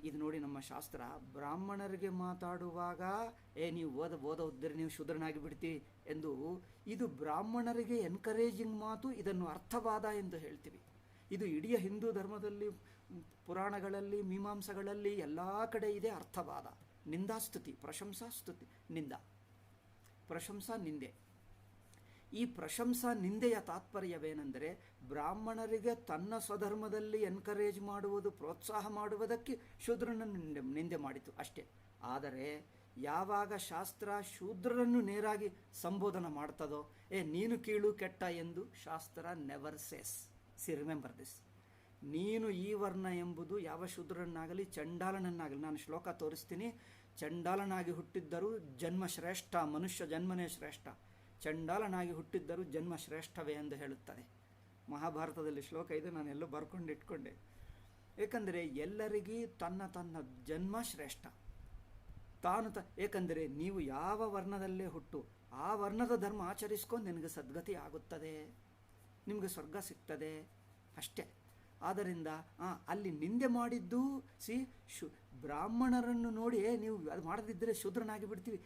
ಇದು ನೋಡಿ, ನಮ್ಮ ಶಾಸ್ತ್ರ ಬ್ರಾಹ್ಮಣರಿಗೆ ಮಾತಾಡುವಾಗ ನೀವು ಓದೋದಿದ್ದರೆ ನೀವು ಶೂದ್ರನಾಗಿ ಬಿಡ್ತೀವಿ ಎಂದು, ಇದು ಬ್ರಾಹ್ಮಣರಿಗೆ ಎನ್ಕರೇಜಿಂಗ್ ಮಾತು. ಇದನ್ನು ಅರ್ಥವಾದ ಎಂದು ಹೇಳ್ತೀವಿ. ಇದು ಇಡೀ ಹಿಂದೂ ಧರ್ಮದಲ್ಲಿ, ಪುರಾಣಗಳಲ್ಲಿ, ಮೀಮಾಂಸಗಳಲ್ಲಿ ಎಲ್ಲ ಕಡೆ ಇದೆ ಅರ್ಥವಾದ. ನಿಂದಾಸ್ತುತಿ, ಪ್ರಶಂಸಾ ಸ್ತುತಿ, ನಿಂದ, ಪ್ರಶಂಸಾ ನಿಂದೆ. ಈ ಪ್ರಶಂಸಾ ನಿಂದೆಯ ತಾತ್ಪರ್ಯವೇನೆಂದರೆ, ಬ್ರಾಹ್ಮಣರಿಗೆ ತನ್ನ ಸ್ವಧರ್ಮದಲ್ಲಿ ಎನ್ಕರೇಜ್ ಮಾಡುವುದು, ಪ್ರೋತ್ಸಾಹ ಮಾಡುವುದಕ್ಕೆ ಶೂದ್ರನನ್ನು ನಿಂದೆ ಮಾಡಿತು ಅಷ್ಟೇ. ಆದರೆ ಯಾವಾಗ ಶಾಸ್ತ್ರ ಶೂದ್ರರನ್ನು ನೇರಾಗಿ ಸಂಬೋಧನ ಮಾಡ್ತದೋ, ನೀನು ಕೀಳು ಕೆಟ್ಟ ಎಂದು ಶಾಸ್ತ್ರ ನೆವರ್ ಸೇಸ್. Remember this. ನೀನು ಈ ವರ್ಣ ಎಂಬುದು ಯಾವ ಶೂದ್ರನನ್ನಾಗಲಿ ಚಂಡಾಲನನ್ನಾಗಲಿ, ನಾನು ಶ್ಲೋಕ ತೋರಿಸ್ತೀನಿ. ಚಂಡಾಲನಾಗಿ ಹುಟ್ಟಿದ್ದರೂ ಜನ್ಮ ಶ್ರೇಷ್ಠ, ಮನುಷ್ಯ ಜನ್ಮನೇ ಶ್ರೇಷ್ಠ. ಚಂಡಾಲನಾಗಿ ಹುಟ್ಟಿದ್ದರೂ ಜನ್ಮ ಶ್ರೇಷ್ಠವೇ ಎಂದು ಹೇಳುತ್ತದೆ. ಮಹಾಭಾರತದಲ್ಲಿ ಶ್ಲೋಕ ಇದೆ, ನಾನು ಎಲ್ಲೋ ಬರ್ಕೊಂಡಿಟ್ಕೊಂಡೆ. ಏಕೆಂದರೆ ಎಲ್ಲರಿಗೂ ತನ್ನ ತನ್ನ ಜನ್ಮ ಶ್ರೇಷ್ಠ. ಏಕೆಂದರೆ ನೀವು ಯಾವ ವರ್ಣದಲ್ಲೇ ಹುಟ್ಟು, ಆ ವರ್ಣದ ಧರ್ಮ ಆಚರಿಸ್ಕೊಂಡು ನಿನಗೆ ಸದ್ಗತಿ ಆಗುತ್ತದೆ, ನಿಮಗೆ ಸ್ವರ್ಗ ಸಿಗ್ತದೆ ಅಷ್ಟೇ. ಆದ್ದರಿಂದ ಅಲ್ಲಿ ನಿಂದೆ ಮಾಡಿದ್ದು ಬ್ರಾಹ್ಮಣರನ್ನು ನೋಡಿ ನೀವು ಅದು ಮಾಡದಿದ್ದರೆ ಶೂದ್ರನಾಗಿ ಬಿಡ್ತೀವಿ.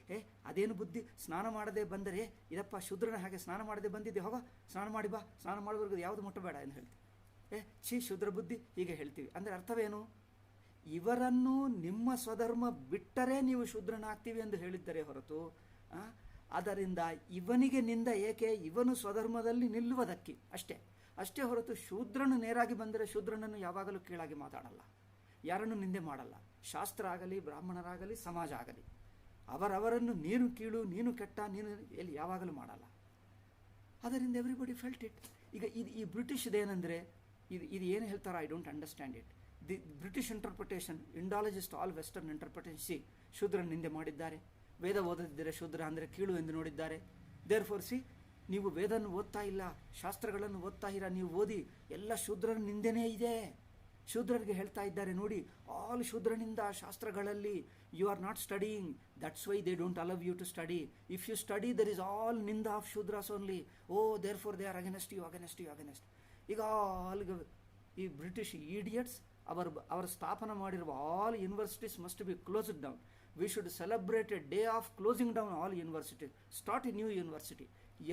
ಅದೇನು ಬುದ್ಧಿ, ಸ್ನಾನ ಮಾಡದೆ ಬಂದರೆ ಇದಪ್ಪ ಶೂದ್ರನ ಹಾಗೆ ಸ್ನಾನ ಮಾಡದೆ ಬಂದಿದ್ದೆ, ಹೋಗ ಸ್ನಾನ ಮಾಡಿ ಬಾ, ಸ್ನಾನ ಮಾಡುವವರೆಗೂ ಯಾವುದು ಮುಟ್ಟಬೇಡ ಎಂದು ಹೇಳ್ತೀವಿ. ಶೂದ್ರ ಬುದ್ಧಿ ಹೀಗೆ ಹೇಳ್ತೀವಿ. ಅಂದರೆ ಅರ್ಥವೇನು? ಇವರನ್ನು ನಿಮ್ಮ ಸ್ವಧರ್ಮ ಬಿಟ್ಟರೆ ನೀವು ಶೂದ್ರನಾಗ್ತೀವಿ ಎಂದು ಹೇಳಿದ್ದರೆ ಹೊರತು, ಅದರಿಂದ ಇವನಿಗೆ ನಿಂದ ಏಕೆ, ಇವನು ಸ್ವಧರ್ಮದಲ್ಲಿ ನಿಲ್ಲುವುದಕ್ಕೆ ಅಷ್ಟೇ ಹೊರತು ಶೂದ್ರನು ನೇರಾಗಿ ಬಂದರೆ ಶೂದ್ರನನ್ನು ಯಾವಾಗಲೂ ಕೀಳಾಗಿ ಮಾತಾಡಲ್ಲ, ಯಾರನ್ನು ನಿಂದೆ ಮಾಡಲ್ಲ. ಶಾಸ್ತ್ರ ಆಗಲಿ, ಬ್ರಾಹ್ಮಣರಾಗಲಿ, ಸಮಾಜ ಆಗಲಿ, ಅವರವರನ್ನು ನೀನು ಕೀಳು, ನೀನು ಕೆಟ್ಟ, ನೀನು ಎಲ್ಲಿ ಯಾವಾಗಲೂ ಮಾಡಲ್ಲ. ಅದರಿಂದ ಎವ್ರಿಬಡಿ ಫೆಲ್ಟ್ ಇಟ್. ಈಗ ಈ ಬ್ರಿಟಿಷ್ದೇನೆಂದರೆ, ಇದು ಏನು ಹೇಳ್ತಾರೋ I don't understand it. The British interpretation, Indologist all western interpretation. ಶೂದ್ರನ ನಿಂದೆ ಮಾಡಿದ್ದಾರೆ. ವೇದ ಓದದಿದ್ದರೆ ಶೂದ್ರ ಅಂದರೆ ಕೀಳು ಎಂದು ನೋಡಿದ್ದಾರೆ. ದೇರ್ಫೋರ್ ನೀವು ವೇದನ್ನು ಓದ್ತಾ ಇಲ್ಲ, ಶಾಸ್ತ್ರಗಳನ್ನು ಓದ್ತಾ ಇರ, ನೀವು ಓದಿ ಎಲ್ಲ ಶೂದ್ರನ ನಿಂದೆನೇ ಇದೆ. ಶೂದ್ರರಿಗೆ ಹೇಳ್ತಾ ಇದ್ದಾರೆ ನೋಡಿ, ಆಲ್ ಶೂದ್ರನಿಂದ ಶಾಸ್ತ್ರಗಳಲ್ಲಿ you are not studying, that's why they don't allow you to study. If you study there is all ನಿಂದ of Shudras only. Therefore they are against you, against you, against. ಈಗ ಈ ಬ್ರಿಟಿಷ್ ಈಡಿಯಟ್ಸ್ ಅವರು ಸ್ಥಾಪನೆ ಮಾಡಿರುವ all universities must be closed down. We should celebrate a day of closing down all universities. Start a new university.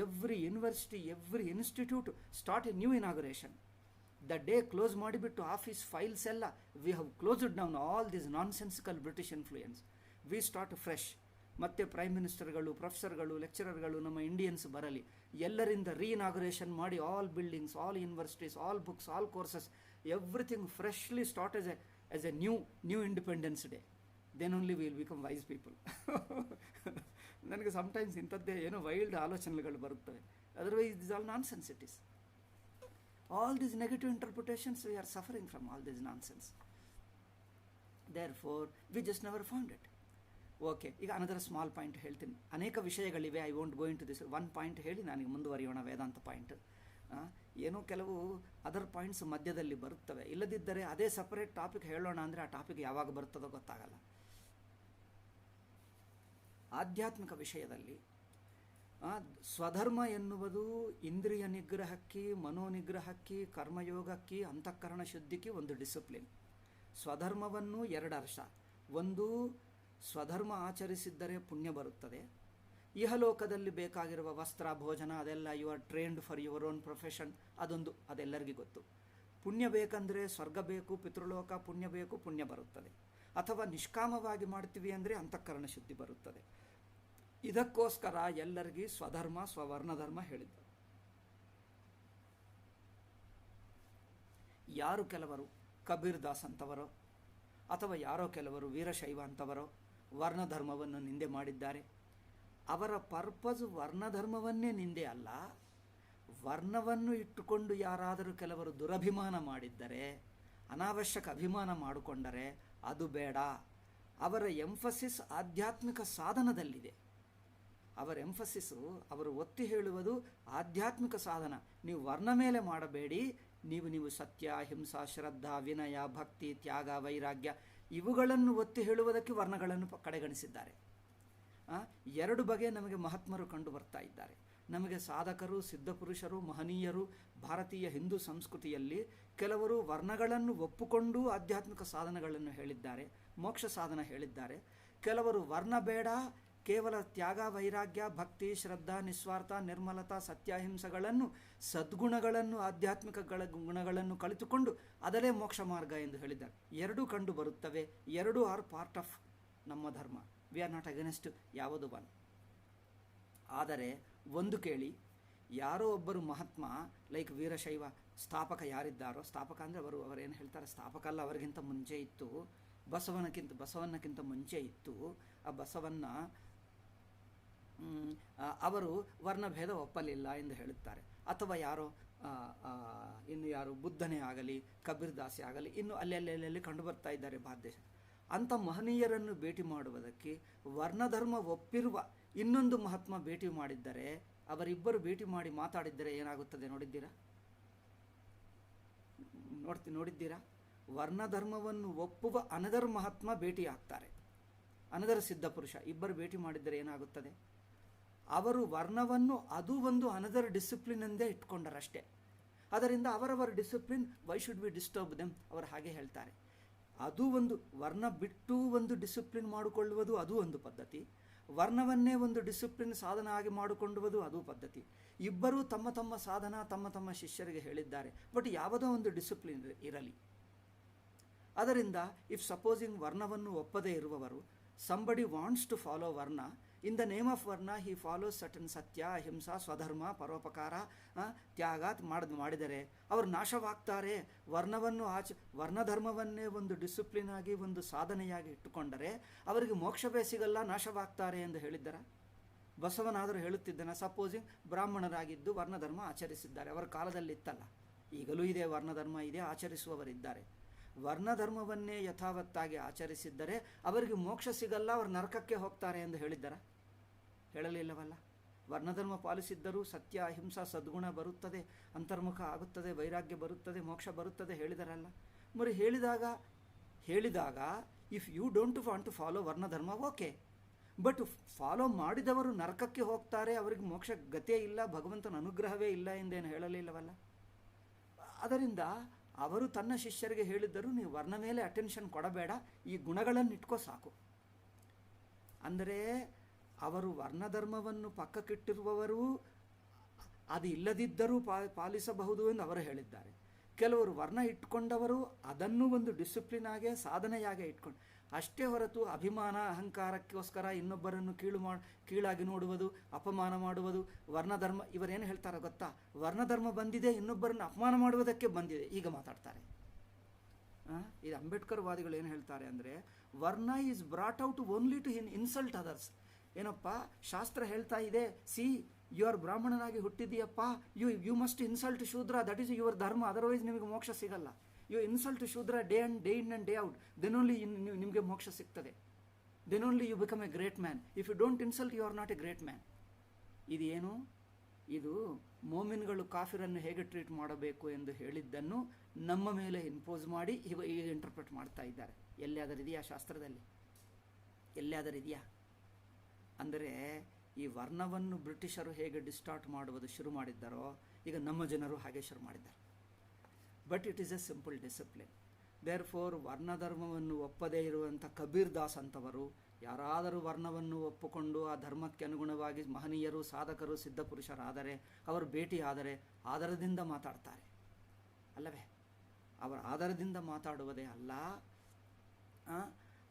Every university, every institute, start a new inauguration. The day close ಮಾಡಿಬಿಟ್ಟು office files ಎಲ್ಲ, we have closed down all this nonsensical British influence. We start fresh. ಮತ್ತೆ prime ಮಿನಿಸ್ಟರ್ಗಳು, ಪ್ರೊಫೆಸರ್ಗಳು, ಲೆಕ್ಚರರ್ಗಳು, ನಮ್ಮ Indians ಬರಲಿ, ಎಲ್ಲರಿಂದ reinauguration ಮಾಡಿ all buildings, all universities, all books, all courses, everything freshly start as a new Independence Day. Then only will become wise people. ನನಗೆ sometimes ಇಂಥದ್ದೇ ಏನೋ ವೈಲ್ಡ್ ಆಲೋಚನೆಗಳು ಬರುತ್ತವೆ. Otherwise this all nonsense it is. All these negative interpretations, we are suffering from all these nonsense. Therefore we just never found it. Okay, ಈಗ another small point ಹೇಳ್ತೀನಿ. ಅನೇಕ ವಿಷಯಗಳಿವೆ, I won't go into this. One point ಹೇಳಿ ನನಗೆ ಮುಂದುವರಿಯೋಣ ವೇದಾಂತ point. ಏನೋ ಕೆಲವು other points ಮಧ್ಯದಲ್ಲಿ ಬರುತ್ತವೆ. ಇಲ್ಲದಿದ್ದರೆ ಅದೇ ಸಪರೇಟ್ ಟಾಪಿಕ್ ಹೇಳೋಣ ಅಂದರೆ ಆ ಟಾಪಿಕ್ ಯಾವಾಗ ಬರ್ತದೋ ಗೊತ್ತಾಗಲ್ಲ. ಆಧ್ಯಾತ್ಮಿಕ ವಿಷಯದಲ್ಲಿ ಸ್ವಧರ್ಮ ಎನ್ನುವುದು ಇಂದ್ರಿಯ ನಿಗ್ರಹಕ್ಕೆ, ಮನೋನಿಗ್ರಹಕ್ಕೆ, ಕರ್ಮಯೋಗಕ್ಕೆ, ಅಂತಃಕರಣ ಶುದ್ಧಿಗೆ ಒಂದು ಡಿಸಿಪ್ಲಿನ್. ಸ್ವಧರ್ಮವನ್ನು ಎರಡು ಅರ್ಥ. ಒಂದು, ಸ್ವಧರ್ಮ ಆಚರಿಸಿದ್ದರೆ ಪುಣ್ಯ ಬರುತ್ತದೆ. ಇಹಲೋಕದಲ್ಲಿ ಬೇಕಾಗಿರುವ ವಸ್ತ್ರ, ಭೋಜನ ಅದೆಲ್ಲ you are trained for your own profession, ಅದೆಲ್ಲರಿಗೂ ಗೊತ್ತು. ಪುಣ್ಯ ಬೇಕಂದರೆ ಸ್ವರ್ಗ ಬೇಕು, ಪಿತೃಲೋಕ, ಪುಣ್ಯ ಬೇಕು, ಪುಣ್ಯ ಬರುತ್ತದೆ. ಅಥವಾ ನಿಷ್ಕಾಮವಾಗಿ ಮಾಡ್ತೀವಿ ಅಂದರೆ ಅಂತಃಕರಣ ಶುದ್ಧಿ ಬರುತ್ತದೆ. ಇದಕ್ಕೋಸ್ಕರ ಎಲ್ಲರಿಗೂ ಸ್ವಧರ್ಮ, ಸ್ವವರ್ಣಧರ್ಮ ಹೇಳಿದ್ದರು. ಯಾರು ಕೆಲವರು ಕಬೀರ್ ದಾಸ್ ಅಂತವರೋ ಅಥವಾ ಯಾರೋ ಕೆಲವರು ವೀರಶೈವ ಅಂತವರೋ ವರ್ಣಧರ್ಮವನ್ನು ನಿಂದೆ ಮಾಡಿದ್ದಾರೆ. ಅವರ ಪರ್ಪಸ್ ವರ್ಣಧರ್ಮವನ್ನೇ ನಿಂದೆ ಅಲ್ಲ. ವರ್ಣವನ್ನು ಇಟ್ಟುಕೊಂಡು ಯಾರಾದರೂ ಕೆಲವರು ದುರಭಿಮಾನ ಮಾಡಿದ್ದರೆ, ಅನಾವಶ್ಯಕ ಅಭಿಮಾನ ಮಾಡಿಕೊಂಡರೆ ಅದು ಬೇಡ. ಅವರ ಎಂಫಸಿಸ್ ಆಧ್ಯಾತ್ಮಿಕ ಸಾಧನದಲ್ಲಿದೆ. ಅವರ ಎಂಫಸಿಸು, ಅವರು ಒತ್ತಿ ಹೇಳುವುದು ಆಧ್ಯಾತ್ಮಿಕ ಸಾಧನ. ನೀವು ವರ್ಣ ಮೇಲೆ ಮಾಡಬೇಡಿ, ನೀವು ಸತ್ಯ, ಅಹಿಂಸಾ, ಶ್ರದ್ಧಾ, ವಿನಯ, ಭಕ್ತಿ, ತ್ಯಾಗ, ವೈರಾಗ್ಯ ಇವುಗಳನ್ನು ಒತ್ತಿ ಹೇಳುವುದಕ್ಕೆ ವರ್ಣಗಳನ್ನು ಕಡೆಗಣಿಸಿದ್ದಾರೆ. ಎರಡು ಬಗೆ ನಮಗೆ ಮಹಾತ್ಮರು ಕಂಡು ಬರ್ತಾ ಇದ್ದಾರೆ. ನಮಗೆ ಸಾಧಕರು, ಸಿದ್ಧಪುರುಷರು, ಮಹನೀಯರು ಭಾರತೀಯ ಹಿಂದೂ ಸಂಸ್ಕೃತಿಯಲ್ಲಿ ಕೆಲವರು ವರ್ಣಗಳನ್ನು ಒಪ್ಪುಕೊಂಡು ಆಧ್ಯಾತ್ಮಿಕ ಸಾಧನಗಳನ್ನು ಹೇಳಿದ್ದಾರೆ, ಮೋಕ್ಷ ಸಾಧನ ಹೇಳಿದ್ದಾರೆ. ಕೆಲವರು ವರ್ಣ ಬೇಡ, ಕೇವಲ ತ್ಯಾಗ, ವೈರಾಗ್ಯ, ಭಕ್ತಿ, ಶ್ರದ್ಧಾ, ನಿಸ್ವಾರ್ಥ, ನಿರ್ಮಲತಾ, ಸತ್ಯಾಹಿಂಸೆಗಳನ್ನು, ಸದ್ಗುಣಗಳನ್ನು, ಆಧ್ಯಾತ್ಮಿಕ ಗುಣಗಳನ್ನು ಕಲಿತುಕೊಂಡು ಅದರೇ ಮೋಕ್ಷ ಮಾರ್ಗ ಎಂದು ಹೇಳಿದ್ದಾರೆ. ಎರಡೂ ಕಂಡು ಬರುತ್ತವೆ. ಎರಡೂ ಆರ್ ಪಾರ್ಟ್ ಆಫ್ ನಮ್ಮ ಧರ್ಮ. ವಿ ಆರ್ ನಾಟ್ ಅಗೇನೆಸ್ಟ್ ಯಾವುದು ಒನ್. ಆದರೆ ಒಂದು ಕೇಳಿ, ಯಾರೋ ಒಬ್ಬರು ಮಹಾತ್ಮ ಲೈಕ್ ವೀರಶೈವ ಸ್ಥಾಪಕ ಯಾರಿದ್ದಾರೋ, ಸ್ಥಾಪಕ ಅಂದರೆ ಅವರೇನು ಹೇಳ್ತಾರೆ, ಸ್ಥಾಪಕ ಅಲ್ಲ, ಅವರಿಗಿಂತ ಮುಂಚೆ ಇತ್ತು, ಬಸವಣ್ಣಕ್ಕಿಂತ ಮುಂಚೆ ಇತ್ತು. ಆ ಬಸವಣ್ಣ ಅವರು ವರ್ಣಭೇದ ಒಪ್ಪಲಿಲ್ಲ ಎಂದು ಹೇಳುತ್ತಾರೆ. ಅಥವಾ ಯಾರೋ ಇನ್ನು ಯಾರು ಬುದ್ಧನೇ ಆಗಲಿ, ಕಬೀರ್ ದಾಸೇ ಆಗಲಿ, ಇನ್ನು ಅಲ್ಲೆಲ್ಲಿ ಕಂಡು ಬರ್ತಾ ಇದ್ದಾರೆ ಭಾರತ. ಅಂಥ ಮಹನೀಯರನ್ನು ಭೇಟಿ ಮಾಡುವುದಕ್ಕೆ ವರ್ಣಧರ್ಮ ಒಪ್ಪಿರುವ ಇನ್ನೊಂದು ಮಹಾತ್ಮ ಭೇಟಿ ಮಾಡಿದ್ದರೆ, ಅವರಿಬ್ಬರು ಭೇಟಿ ಮಾಡಿ ಮಾತಾಡಿದ್ದರೆ ಏನಾಗುತ್ತದೆ ನೋಡಿದ್ದೀರಾ? ವರ್ಣಧರ್ಮವನ್ನು ಒಪ್ಪುವ ಅನದರ್ ಮಹಾತ್ಮ ಭೇಟಿ ಆಗ್ತಾರೆ, ಅನದರ್ ಸಿದ್ಧಪುರುಷ ಇಬ್ಬರು ಭೇಟಿ ಮಾಡಿದ್ದರೆ ಏನಾಗುತ್ತದೆ? ಅವರು ವರ್ಣವನ್ನು ಅದು ಒಂದು ಅನದರ್ ಡಿಸಿಪ್ಲಿನ್ ಎಂದೇ ಇಟ್ಕೊಂಡರಷ್ಟೇ. ಅದರಿಂದ ಅವರವರ discipline, Y should V disturb them, ಅವರು ಹಾಗೆ ಹೇಳ್ತಾರೆ. ಅದು ಒಂದು ವರ್ಣ ಬಿಟ್ಟು ಒಂದು ಡಿಸಿಪ್ಲಿನ್ ಮಾಡಿಕೊಳ್ಳುವುದು, ಅದು ಒಂದು ಪದ್ಧತಿ. ವರ್ಣವನ್ನೇ ಒಂದು ಡಿಸಿಪ್ಲಿನ್ ಸಾಧನ ಆಗಿ ಮಾಡಿಕೊಳ್ಳುವುದು, ಅದು ಪದ್ಧತಿ. ಇಬ್ಬರೂ ತಮ್ಮ ತಮ್ಮ ಸಾಧನ ತಮ್ಮ ತಮ್ಮ ಶಿಷ್ಯರಿಗೆ ಹೇಳಿದ್ದಾರೆ. ಬಟ್ ಯಾವುದೋ ಒಂದು ಡಿಸಿಪ್ಲಿನ್ ಇರಲಿ. ಅದರಿಂದ ಇಫ್ ಸಪೋಸಿಂಗ್ ವರ್ಣವನ್ನು ಒಪ್ಪದೇ ಇರುವವರು, ಸಂಬಡಿ ವಾಂಟ್ಸ್ ಟು ಫಾಲೋ ವರ್ಣ, ಇನ್ ದ ನೇಮ್ ಆಫ್ ವರ್ಣ ಹಿ ಫಾಲೋಸ್ ಸರ್ಟನ್ ಸತ್ಯ, ಅಹಿಂಸಾ, ಸ್ವಧರ್ಮ, ಪರೋಪಕಾರ, ತ್ಯಾಗ ಮಾಡಿದರೆ ಅವರು ನಾಶವಾಗ್ತಾರೆ. ವರ್ಣಧರ್ಮವನ್ನೇ ಒಂದು ಡಿಸಿಪ್ಲಿನ್ ಆಗಿ ಒಂದು ಸಾಧನೆಯಾಗಿ ಇಟ್ಟುಕೊಂಡರೆ ಅವರಿಗೆ ಮೋಕ್ಷವೇ ಸಿಗಲ್ಲ, ನಾಶವಾಗ್ತಾರೆ ಎಂದು ಹೇಳಿದ್ದರ? ಬಸವನಾದರೂ ಹೇಳುತ್ತಿದ್ದಾನೆ, ಸಪೋಸಿಂಗ್ ಬ್ರಾಹ್ಮಣರಾಗಿದ್ದು ವರ್ಣಧರ್ಮ ಆಚರಿಸಿದ್ದಾರೆ, ಅವರ ಕಾಲದಲ್ಲಿ ಇತ್ತಲ್ಲ, ಈಗಲೂ ಇದೆ, ವರ್ಣಧರ್ಮ ಇದೆ, ಆಚರಿಸುವವರಿದ್ದಾರೆ. ವರ್ಣಧರ್ಮವನ್ನೇ ಯಥಾವತ್ತಾಗಿ ಆಚರಿಸಿದ್ದರೆ ಅವರಿಗೆ ಮೋಕ್ಷ ಸಿಗಲ್ಲ, ಅವರು ನರಕಕ್ಕೆ ಹೋಗ್ತಾರೆ ಎಂದು ಹೇಳಿದ್ದರ? ಹೇಳಲಿಲ್ಲವಲ್ಲ. ವರ್ಣಧರ್ಮ ಪಾಲಿಸಿದ್ದರೂ ಸತ್ಯ, ಅಹಿಂಸಾ, ಸದ್ಗುಣ ಬರುತ್ತದೆ, ಅಂತರ್ಮುಖ ಆಗುತ್ತದೆ, ವೈರಾಗ್ಯ ಬರುತ್ತದೆ, ಮೋಕ್ಷ ಬರುತ್ತದೆ ಹೇಳಿದರಲ್ಲ. మరి ಹೇಳಿದಾಗ if you don't want to follow ವರ್ಣಧರ್ಮ, ಓಕೆ, ಬಟ್ ಫಾಲೋ ಮಾಡಿದವರು ನರಕಕ್ಕೆ ಹೋಗ್ತಾರೆ, ಅವರಿಗೆ ಮೋಕ್ಷ ಗತಿಯೇ ಇಲ್ಲ, ಭಗವಂತನ ಅನುಗ್ರಹವೇ ಇಲ್ಲ ಎಂದೇನು ಹೇಳಲಿಲ್ಲವಲ್ಲ. ಅದರಿಂದ ಅವರು ತನ್ನ ಶಿಷ್ಯರಿಗೆ ಹೇಳಿದ್ದರು, ನೀವು ವರ್ಣ ಮೇಲೆ ಅಟೆನ್ಷನ್ ಕೊಡಬೇಡ, ಈ ಗುಣಗಳನ್ನು ಇಟ್ಕೋ ಸಾಕು. ಅಂದರೆ ಅವರು ವರ್ಣಧರ್ಮವನ್ನು ಪಕ್ಕಕ್ಕಿಟ್ಟಿರುವವರು ಅದು ಇಲ್ಲದಿದ್ದರೂ ಪಾಲಿಸಬಹುದು ಎಂದು ಅವರು ಹೇಳಿದ್ದಾರೆ. ಕೆಲವರು ವರ್ಣ ಇಟ್ಕೊಂಡವರು ಅದನ್ನು ಒಂದು ಡಿಸಿಪ್ಲಿನ್ ಆಗಿ ಸಾಧನೆಯಾಗೆ ಇಟ್ಕೊಂಡು ಅಷ್ಟೇ ಹೊರತು ಅಭಿಮಾನ, ಅಹಂಕಾರಕ್ಕೋಸ್ಕರ ಇನ್ನೊಬ್ಬರನ್ನು ಕೀಳಾಗಿ ನೋಡುವುದು, ಅಪಮಾನ ಮಾಡುವುದು. ವರ್ಣಧರ್ಮ ಇವರೇನು ಹೇಳ್ತಾರೆ ಗೊತ್ತಾ? ವರ್ಣಧರ್ಮ ಬಂದಿದೆ, ಇನ್ನೊಬ್ಬರನ್ನು ಅಪಮಾನ ಮಾಡುವುದಕ್ಕೆ ಬಂದಿದೆ, ಈಗ ಮಾತಾಡ್ತಾರೆ. ಇದು ಅಂಬೇಡ್ಕರ್ ವಾದಿಗಳು ಏನು ಹೇಳ್ತಾರೆ ಅಂದರೆ, varna is brought out only to insult others. ಏನಪ್ಪ ಶಾಸ್ತ್ರ ಹೇಳ್ತಾ ಇದೆ, ಸಿ ಯು ಆರ್ ಬ್ರಾಹ್ಮಣನಾಗಿ ಹುಟ್ಟಿದೀಯಪ್ಪ, you must insult Shudra, that is your dharma, otherwise ನಿಮಗೆ ಮೋಕ್ಷ ಸಿಗಲ್ಲ. You insult Shudra day in and day out, then only ನಿಮಗೆ ಮೋಕ್ಷ ಸಿಗ್ತದೆ. Then only you become a great man. If you don't insult you are not a great man. ಇದೇನು? ಇದು ಮೋಮಿನ್ಗಳು ಕಾಫಿರನ್ನು ಹೇಗೆ treat ಮಾಡಬೇಕು ಎಂದು ಹೇಳಿದ್ದನ್ನು ನಮ್ಮ ಮೇಲೆ ಇಂಪೋಸ್ ಮಾಡಿ ಈಗ ಇಂಟರ್ಪ್ರೆಟ್ ಮಾಡ್ತಾ ಇದ್ದಾರೆ. ಎಲ್ಲಿಯಾದರಿದೆಯಾ ಶಾಸ್ತ್ರದಲ್ಲಿ? ಎಲ್ಲಿಯಾದರಿದೆಯಾ? ಅಂದರೆ ಈ ವರ್ಣವನ್ನು ಬ್ರಿಟಿಷರು ಹೇಗೆ ಡಿಸ್ಟಾರ್ಟ್ ಮಾಡುವುದು ಶುರು ಮಾಡಿದ್ದಾರೋ, ಈಗ ನಮ್ಮ ಜನರು ಹಾಗೆ ಶುರು ಮಾಡಿದ್ದಾರೆ. But it is a simple discipline. Therefore ವರ್ಣಧರ್ಮವನ್ನು ಒಪ್ಪದೇ ಇರುವಂಥ ಕಬೀರ್ ದಾಸ್ ಅಂತವರು ಯಾರಾದರೂ ವರ್ಣವನ್ನು ಒಪ್ಪಿಕೊಂಡು ಆ ಧರ್ಮಕ್ಕೆ ಅನುಗುಣವಾಗಿ ಮಹನೀಯರು, ಸಾಧಕರು, ಸಿದ್ಧಪುರುಷರಾದರೆ, ಅವರು ಭೇಟಿ ಆದರೆ ಆಧಾರದಿಂದ ಮಾತಾಡ್ತಾರೆ ಅಲ್ಲವೇ? ಅವರ ಆಧಾರದಿಂದ ಮಾತಾಡುವುದೇ ಅಲ್ಲ.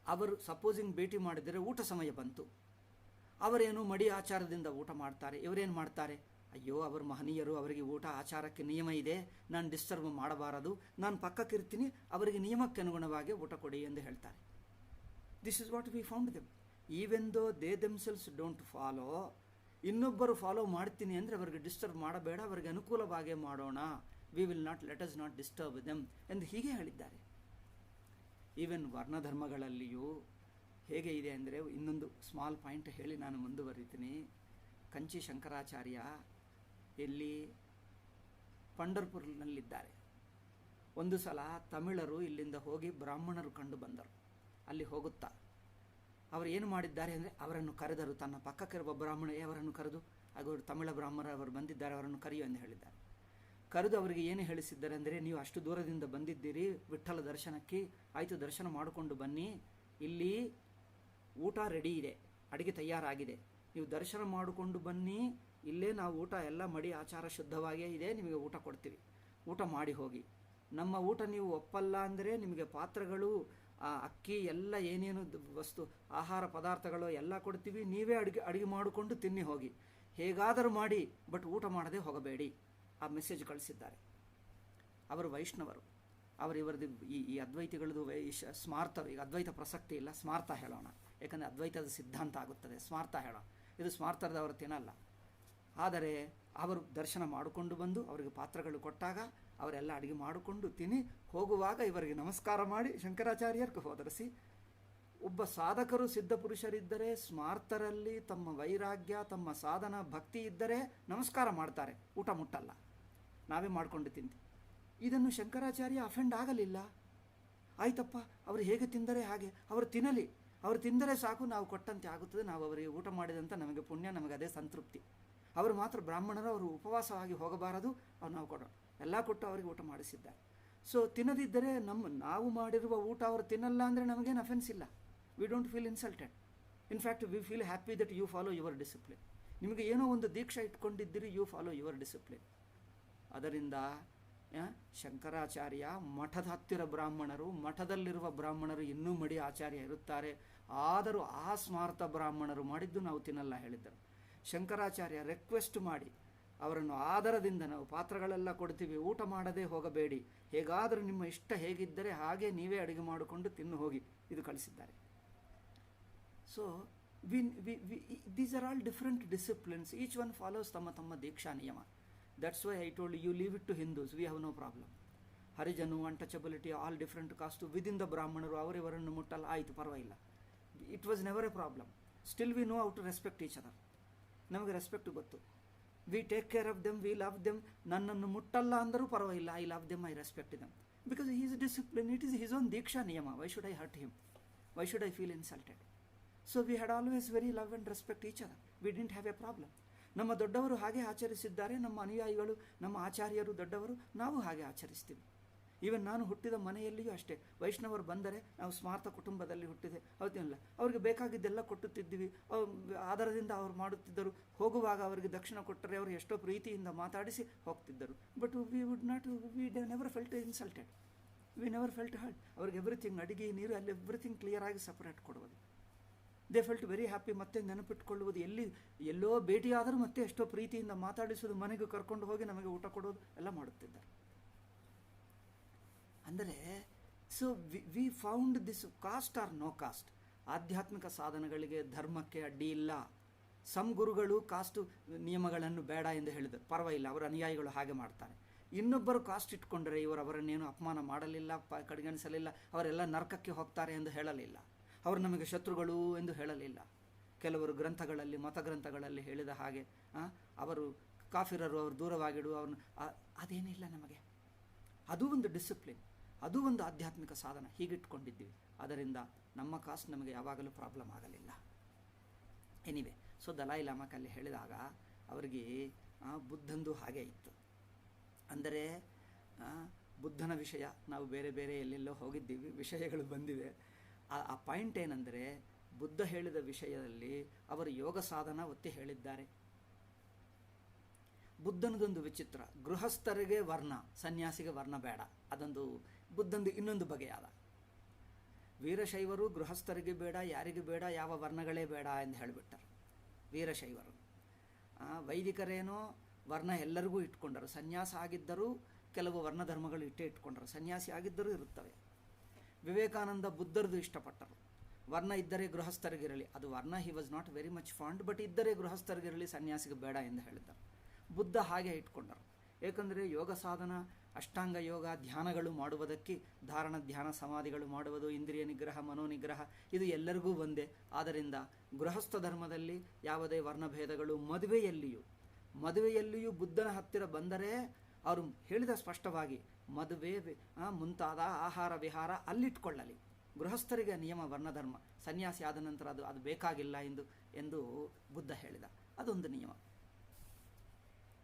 ಅವರು ಸಪೋಸಿಂಗ್ ಭೇಟಿ ಮಾಡಿದರೆ ಊಟ ಸಮಯ ಬಂತು, ಅವರೇನು ಮಡಿ ಆಚಾರದಿಂದ ಊಟ ಮಾಡ್ತಾರೆ. ಇವರೇನು ಮಾಡ್ತಾರೆ? ಅಯ್ಯೋ ಅವರು ಮಹನೀಯರು, ಅವರಿಗೆ ಊಟ ಆಚಾರಕ್ಕೆ ನಿಯಮ ಇದೆ, ನಾನು ಡಿಸ್ಟರ್ಬ್ ಮಾಡಬಾರದು, ನಾನು ಪಕ್ಕಕ್ಕಿರ್ತೀನಿ, ಅವರಿಗೆ ನಿಯಮಕ್ಕೆ ಅನುಗುಣವಾಗಿ ಊಟ ಕೊಡಿ ಎಂದು ಹೇಳ್ತಾರೆ. This is what we found them. Even though they themselves don't follow, ಇನ್ನೊಬ್ಬರು ಫಾಲೋ ಮಾಡ್ತೀನಿ ಅಂದರೆ ಅವರಿಗೆ ಡಿಸ್ಟರ್ಬ್ ಮಾಡಬೇಡ, ಅವರಿಗೆ ಅನುಕೂಲವಾಗೇ ಮಾಡೋಣ, we will not, let us not disturb them ಎಂದು ಹೀಗೆ ಹೇಳಿದ್ದಾರೆ. ಈವನ್ ವರ್ಣಧರ್ಮಗಳಲ್ಲಿಯೂ ಹೇಗೆ ಇದೆ ಅಂದರೆ, ಇನ್ನೊಂದು ಸ್ಮಾಲ್ ಪಾಯಿಂಟ್ ಹೇಳಿ ನಾನು ಮುಂದುವರಿತೀನಿ. ಕಂಚಿ ಶಂಕರಾಚಾರ್ಯ ಇಲ್ಲಿ ಪಂಡರ್ಪುರ್ನಲ್ಲಿದ್ದಾರೆ. ಒಂದು ಸಲ ತಮಿಳರು ಇಲ್ಲಿಂದ ಹೋಗಿ ಬ್ರಾಹ್ಮಣರು ಕಂಡು ಬಂದರು. ಅಲ್ಲಿ ಹೋಗುತ್ತಾ ಅವರು ಏನು ಮಾಡಿದ್ದಾರೆ ಅಂದರೆ ಅವರನ್ನು ಕರೆದರು. ತನ್ನ ಪಕ್ಕಕ್ಕಿರುವ ಬ್ರಾಹ್ಮಣ ಅವರನ್ನು ಕರೆದು, ಅವರು ತಮಿಳ ಬ್ರಾಹ್ಮಣರು ಅವರು ಬಂದಿದ್ದಾರೆ, ಅವರನ್ನು ಕರೆಯು ಎಂದು ಹೇಳಿದ್ದಾರೆ. ಕರೆದು ಅವರಿಗೆ ಏನು ಹೇಳಿಸಿದ್ದಾರೆ ಅಂದರೆ, ನೀವು ಅಷ್ಟು ದೂರದಿಂದ ಬಂದಿದ್ದೀರಿ ವಿಠ್ಠಲ ದರ್ಶನಕ್ಕೆ, ಆಯಿತು ದರ್ಶನ ಮಾಡಿಕೊಂಡು ಬನ್ನಿ, ಇಲ್ಲಿ ಊಟ ರೆಡಿ ಇದೆ, ಅಡುಗೆ ತಯಾರಾಗಿದೆ, ನೀವು ದರ್ಶನ ಮಾಡಿಕೊಂಡು ಬನ್ನಿ, ಇಲ್ಲೇ ನಾವು ಊಟ ಎಲ್ಲ ಮಡಿ ಆಚಾರ ಶುದ್ಧವಾಗಿಯೇ ಇದೆ, ನಿಮಗೆ ಊಟ ಕೊಡ್ತೀವಿ, ಊಟ ಮಾಡಿ ಹೋಗಿ. ನಮ್ಮ ಊಟ ನೀವು ಒಪ್ಪಲ್ಲ ಅಂದರೆ ನಿಮಗೆ ಪಾತ್ರೆಗಳು, ಅಕ್ಕಿ ಎಲ್ಲ ಏನೇನು ವಸ್ತು ಆಹಾರ ಪದಾರ್ಥಗಳು ಎಲ್ಲ ಕೊಡ್ತೀವಿ, ನೀವೇ ಅಡುಗೆ ಮಾಡಿಕೊಂಡು ತಿನ್ನಿ ಹೋಗಿ, ಹೇಗಾದರೂ ಮಾಡಿ, ಬಟ್ ಊಟ ಮಾಡದೆ ಹೋಗಬೇಡಿ. ಆ ಮೆಸೇಜ್ ಕಳಿಸಿದ್ದಾರೆ. ಅವರು ವೈಷ್ಣವರು, ಇವರದ್ದು ಈ ಅದ್ವೈತಿಗಳದ್ದು ಸ್ಮಾರ್ತರು. ಈಗ ಅದ್ವೈತ ಪ್ರಸಕ್ತಿ ಇಲ್ಲ, ಸ್ಮಾರ್ಥ ಹೇಳೋಣ, ಯಾಕಂದರೆ ಅದ್ವೈತದ ಸಿದ್ಧಾಂತ ಆಗುತ್ತದೆ. ಸ್ಮಾರ್ಥ ಹೇಳೋಣ, ಇದು ಸ್ಮಾರ್ತರದವರು ತಿನ್ನಲ್ಲ. ಆದರೆ ಅವರು ದರ್ಶನ ಮಾಡಿಕೊಂಡು ಬಂದು ಅವರಿಗೆ ಪಾತ್ರಗಳು ಕೊಟ್ಟಾಗ ಅವರೆಲ್ಲ ಅಡುಗೆ ಮಾಡಿಕೊಂಡು ತಿನ್ನಿ ಹೋಗುವಾಗ ಇವರಿಗೆ ನಮಸ್ಕಾರ ಮಾಡಿ ಶಂಕರಾಚಾರ್ಯರ್ಗೆ ಹೋದರಿಸಿ. ಒಬ್ಬ ಸಾಧಕರು ಸಿದ್ಧಪುರುಷರಿದ್ದರೆ ಸ್ಮಾರ್ತರಲ್ಲಿ ತಮ್ಮ ವೈರಾಗ್ಯ, ತಮ್ಮ ಸಾಧನ ಭಕ್ತಿ ಇದ್ದರೆ ನಮಸ್ಕಾರ ಮಾಡ್ತಾರೆ, ಊಟ ಮುಟ್ಟಲ್ಲ, ನಾವೇ ಮಾಡಿಕೊಂಡು ತಿಂತೀವಿ. ಇದನ್ನು ಶಂಕರಾಚಾರ್ಯ ಅಫೆಂಡ್ ಆಗಲಿಲ್ಲ. ಆಯ್ತಪ್ಪ, ಅವರು ಹೇಗೆ ತಿಂದರೆ ಹಾಗೆ, ಅವರು ತಿನ್ನಲಿ, ಅವರು ತಿಂದರೆ ಸಾಕು, ನಾವು ಕೊಟ್ಟಂತೆ ಆಗುತ್ತದೆ, ನಾವು ಅವರಿಗೆ ಊಟ ಮಾಡಿದಂಥ ನಮಗೆ ಪುಣ್ಯ, ನಮಗೆ ಅದೇ ಸಂತೃಪ್ತಿ. ಅವರು ಮಾತ್ರ ಬ್ರಾಹ್ಮಣರು, ಅವರು ಉಪವಾಸವಾಗಿ ಹೋಗಬಾರದು, ಅವ್ರು ನಾವು ಕೊಡೋಣ, ಎಲ್ಲ ಕೊಟ್ಟು ಅವರಿಗೆ ಊಟ ಮಾಡಿಸಿದ್ದಾರೆ. ಸೊ ತಿನ್ನದಿದ್ದರೆ ನಾವು ಮಾಡಿರುವ ಊಟ ಅವರು ತಿನ್ನಲ್ಲ ಅಂದರೆ ನಮಗೇನು ಅಫೆನ್ಸ್ ಇಲ್ಲ. We don't feel insulted. In fact we feel happy that you follow your discipline. ನಿಮಗೆ ಏನೋ ಒಂದು ದೀಕ್ಷೆ ಇಟ್ಕೊಂಡಿದ್ದೀರಿ, ಯು ಫಾಲೋ ಯುವರ್ ಡಿಸಿಪ್ಲಿನ್. ಅದರಿಂದ ಶಂಕರಾಚಾರ್ಯ ಮಠದ ಹತ್ತಿರ ಬ್ರಾಹ್ಮಣರು, ಮಠದಲ್ಲಿರುವ ಬ್ರಾಹ್ಮಣರು ಇನ್ನೂ ಮಡಿ ಆಚಾರ್ಯ ಇರುತ್ತಾರೆ, ಆದರೂ ಆ ಸ್ಮಾರ್ಥ ಬ್ರಾಹ್ಮಣರು ಮಾಡಿದ್ದು ನಾವು ತಿನ್ನಲ್ಲ ಹೇಳಿದ್ದರು. ಶಂಕರಾಚಾರ್ಯ ರಿಕ್ವೆಸ್ಟ್ ಮಾಡಿ ಅವರನ್ನು ಆದರದಿಂದ, ನಾವು ಪಾತ್ರಗಳೆಲ್ಲ ಕೊಡ್ತೀವಿ, ಊಟ ಮಾಡದೇ ಹೋಗಬೇಡಿ, ಹೇಗಾದರೂ ನಿಮ್ಮ ಇಷ್ಟ ಹೇಗಿದ್ದರೆ ಹಾಗೆ ನೀವೇ ಅಡುಗೆ ಮಾಡಿಕೊಂಡು ತಿನ್ನು ಹೋಗಿ, ಇದು ಕಳಿಸಿದ್ದಾರೆ. So these are all different disciplines, each one follows ತಮ್ಮ ತಮ್ಮ ದೀಕ್ಷಾ ನಿಯಮ. That's why I told you leave it to Hindus, we have no problem. Harijan, untouchability, all different caste, within the ಬ್ರಾಹ್ಮಣರು ಅವರಿವರನ್ನು ಮುಟ್ಟಲ್ಲ, ಆಯಿತು ಪರವಾಗಿಲ್ಲ. It was never a problem. Still we know how to respect each other. ನಮಗೆ respect ಗೊತ್ತು. We take care of them, we love them. ನನ್ನನ್ನು ಮುಟ್ಟಲ್ಲ ಅಂದರೂ ಪರವಾಗಿಲ್ಲ, I love them, I respect them, because he is discipline, it is his own ದೀಕ್ಷಾ ನಿಯಮ. Why should I hurt him? Why should I feel insulted? So we had always very love and respect each other. We didn't have a problem. ನಮ್ಮ ದೊಡ್ಡವರು ಹಾಗೆ ಆಚರಿಸಿದ್ದಾರೆ, ನಮ್ಮ ಅನುಯಾಯಿಗಳು, ನಮ್ಮ ಆಚಾರ್ಯರು ದೊಡ್ಡವರು, ನಾವು ಹಾಗೆ ಆಚರಿಸ್ತೀವಿ. ಈವನ್ ನಾನು ಹುಟ್ಟಿದ ಮನೆಯಲ್ಲಿಯೂ ಅಷ್ಟೇ, ವೈಷ್ಣವರು ಬಂದರೆ ನಾವು ಸ್ಮಾರ್ಥ ಕುಟುಂಬದಲ್ಲಿ ಹುಟ್ಟಿದೆ, ಹೌದಿಲ್ಲ, ಅವ್ರಿಗೆ ಬೇಕಾಗಿದ್ದೆಲ್ಲ ಕೊಟ್ಟುತ್ತಿದ್ದೀವಿ, ಆಧಾರದಿಂದ ಅವ್ರು ಮಾಡುತ್ತಿದ್ದರು. ಹೋಗುವಾಗ ಅವರಿಗೆ ದಕ್ಷಿಣ ಕೊಟ್ಟರೆ ಅವರು ಎಷ್ಟೋ ಪ್ರೀತಿಯಿಂದ ಮಾತಾಡಿಸಿ ಹೋಗ್ತಿದ್ದರು. But we never felt insulted, we never felt hurt. ಅವ್ರಿಗೆ ಎವ್ರಿಥಿಂಗ್, ಅಡಿಗೆ, ನೀರು, ಅಲ್ಲಿ ಎವ್ರಿಥಿಂಗ್ ಕ್ಲಿಯರ್ ಆಗಿ ಸಪರೇಟ್ ಕೊಡುವುದು. They felt very happy. ಮತ್ತೆ ನೆನಪಿಟ್ಕೊಳ್ಳುವುದು, ಎಲ್ಲೋ ಭೇಟಿಯಾದರೂ ಮತ್ತೆ ಎಷ್ಟೋ ಪ್ರೀತಿಯಿಂದ ಮಾತಾಡಿಸೋದು, ಮನೆಗೆ ಕರ್ಕೊಂಡು ಹೋಗಿ ನಮಗೆ ಊಟ ಕೊಡೋದು ಎಲ್ಲ ಮಾಡುತ್ತಿದ್ದಾರೆ. ಅಂದರೆ so we found this caste or no caste. ಆಧ್ಯಾತ್ಮಿಕ ಸಾಧನಗಳಿಗೆ ಧರ್ಮಕ್ಕೆ ಅಡ್ಡಿ ಇಲ್ಲ. ಸಮ್ ಗುರುಗಳು ಕಾಸ್ಟು ನಿಯಮಗಳನ್ನು ಬೇಡ ಎಂದು ಹೇಳಿದರು, ಪರವಾಗಿಲ್ಲ, ಅವರ ಅನುಯಾಯಿಗಳು ಹಾಗೆ ಮಾಡ್ತಾರೆ. ಇನ್ನೊಬ್ಬರು ಕಾಸ್ಟ್ ಇಟ್ಕೊಂಡರೆ ಅವರನ್ನೇನು ಅಪಮಾನ ಮಾಡಲಿಲ್ಲ, ಕಡೆಗಣಿಸಲಿಲ್ಲ, ಅವರೆಲ್ಲ ನರಕಕ್ಕೆ ಹೋಗ್ತಾರೆ ಎಂದು ಹೇಳಲಿಲ್ಲ, ಅವರು ನಮಗೆ ಶತ್ರುಗಳು ಎಂದು ಹೇಳಲಿಲ್ಲ. ಕೆಲವರು ಗ್ರಂಥಗಳಲ್ಲಿ, ಮತಗ್ರಂಥಗಳಲ್ಲಿ ಹೇಳಿದ ಹಾಗೆ ಅವರು ಕಾಫಿರರು, ಅವರು ದೂರವಾಗಿಡು, ಅವ್ರನ್ನ ಅದೇನಿಲ್ಲ ನಮಗೆ. ಅದು ಒಂದು ಡಿಸಿಪ್ಲಿನ್, ಅದು ಒಂದು ಆಧ್ಯಾತ್ಮಿಕ ಸಾಧನ, ಹೀಗಿಟ್ಕೊಂಡಿದ್ದೀವಿ. ಅದರಿಂದ ನಮ್ಮ ಕಾಸ್ಟ್ ನಮಗೆ ಯಾವಾಗಲೂ ಪ್ರಾಬ್ಲಮ್ ಆಗಲಿಲ್ಲ. ಎನಿವೆ, ಸೊ ದಲಾಯಿ ಲಾಮಕಲ್ಲಿ ಹೇಳಿದಾಗ ಅವರಿಗೆ ಬುದ್ಧಂದು ಹಾಗೆ ಇತ್ತು. ಅಂದರೆ ಬುದ್ಧನ ವಿಷಯ ನಾವು ಬೇರೆ ಬೇರೆ ಎಲ್ಲೆಲ್ಲೋ ಹೋಗಿದ್ದೀವಿ, ವಿಷಯಗಳು ಬಂದಿವೆ. ಆ ಪಾಯಿಂಟ್ ಏನಂದರೆ, ಬುದ್ಧ ಹೇಳಿದ ವಿಷಯದಲ್ಲಿ ಅವರು ಯೋಗ ಸಾಧನ ಒತ್ತಿ ಹೇಳಿದ್ದಾರೆ. ಬುದ್ಧನದೊಂದು ವಿಚಿತ್ರ, ಗೃಹಸ್ಥರಿಗೆ ವರ್ಣ, ಸನ್ಯಾಸಿಗೆ ವರ್ಣ ಬೇಡ. ಅದೊಂದು ಬುದ್ಧಂದು ಇನ್ನೊಂದು ಬಗೆಯಾದ. ವೀರಶೈವರು ಗೃಹಸ್ಥರಿಗೆ ಬೇಡ, ಯಾರಿಗೆ ಬೇಡ, ಯಾವ ವರ್ಣಗಳೇ ಬೇಡ ಎಂದು ಹೇಳಿಬಿಟ್ಟರು ವೀರಶೈವರು. ವೈದಿಕರೇನೋ ವರ್ಣ ಎಲ್ಲರಿಗೂ ಇಟ್ಕೊಂಡರು, ಸನ್ಯಾಸ ಆಗಿದ್ದರೂ ಕೆಲವು ವರ್ಣಧರ್ಮಗಳು ಇಟ್ಕೊಂಡರು, ಸನ್ಯಾಸಿ ಆಗಿದ್ದರೂ ಇರುತ್ತವೆ. ವಿವೇಕಾನಂದ ಬುದ್ಧರದು ಇಷ್ಟಪಟ್ಟರು, ವರ್ಣ ಇದ್ದರೆ ಗೃಹಸ್ಥರಿಗಿರಲಿ. ಅದು ವರ್ಣ he was not very much fond, but ಇದ್ದರೆ ಗೃಹಸ್ಥರಿಗಿರಲಿ, ಸನ್ಯಾಸಿಗೆ ಬೇಡ ಎಂದು ಹೇಳಿದರು. ಬುದ್ಧ ಹಾಗೆ ಇಟ್ಕೊಂಡರು. ಏಕೆಂದರೆ ಯೋಗ ಸಾಧನ, ಅಷ್ಟಾಂಗ ಯೋಗ, ಧ್ಯಾನಗಳು ಮಾಡುವುದಕ್ಕೆ, ಧಾರಣ, ಧ್ಯಾನ, ಸಮಾಧಿಗಳು ಮಾಡುವುದು, ಇಂದ್ರಿಯ ನಿಗ್ರಹ, ಮನೋನಿಗ್ರಹ, ಇದು ಎಲ್ಲರಿಗೂ ಒಂದೇ. ಆದ್ದರಿಂದ ಗೃಹಸ್ಥ ಧರ್ಮದಲ್ಲಿ ಯಾವುದೇ ವರ್ಣಭೇದಗಳು, ಮದುವೆಯಲ್ಲಿಯೂ ಬುದ್ಧನ ಹತ್ತಿರ ಬಂದರೆ ಅವರು ಹೇಳಿದ ಸ್ಪಷ್ಟವಾಗಿ, ಮದುವೆ ಮುಂತಾದ ಆಹಾರ ವಿಹಾರ ಅಲ್ಲಿಟ್ಕೊಳ್ಳಲಿ, ಗೃಹಸ್ಥರಿಗೆ ನಿಯಮ ವರ್ಣಧರ್ಮ, ಸನ್ಯಾಸಿ ಆದ ನಂತರ ಅದು ಬೇಕಾಗಿಲ್ಲ ಎಂದು ಬುದ್ಧ ಹೇಳಿದ. ಅದೊಂದು ನಿಯಮ.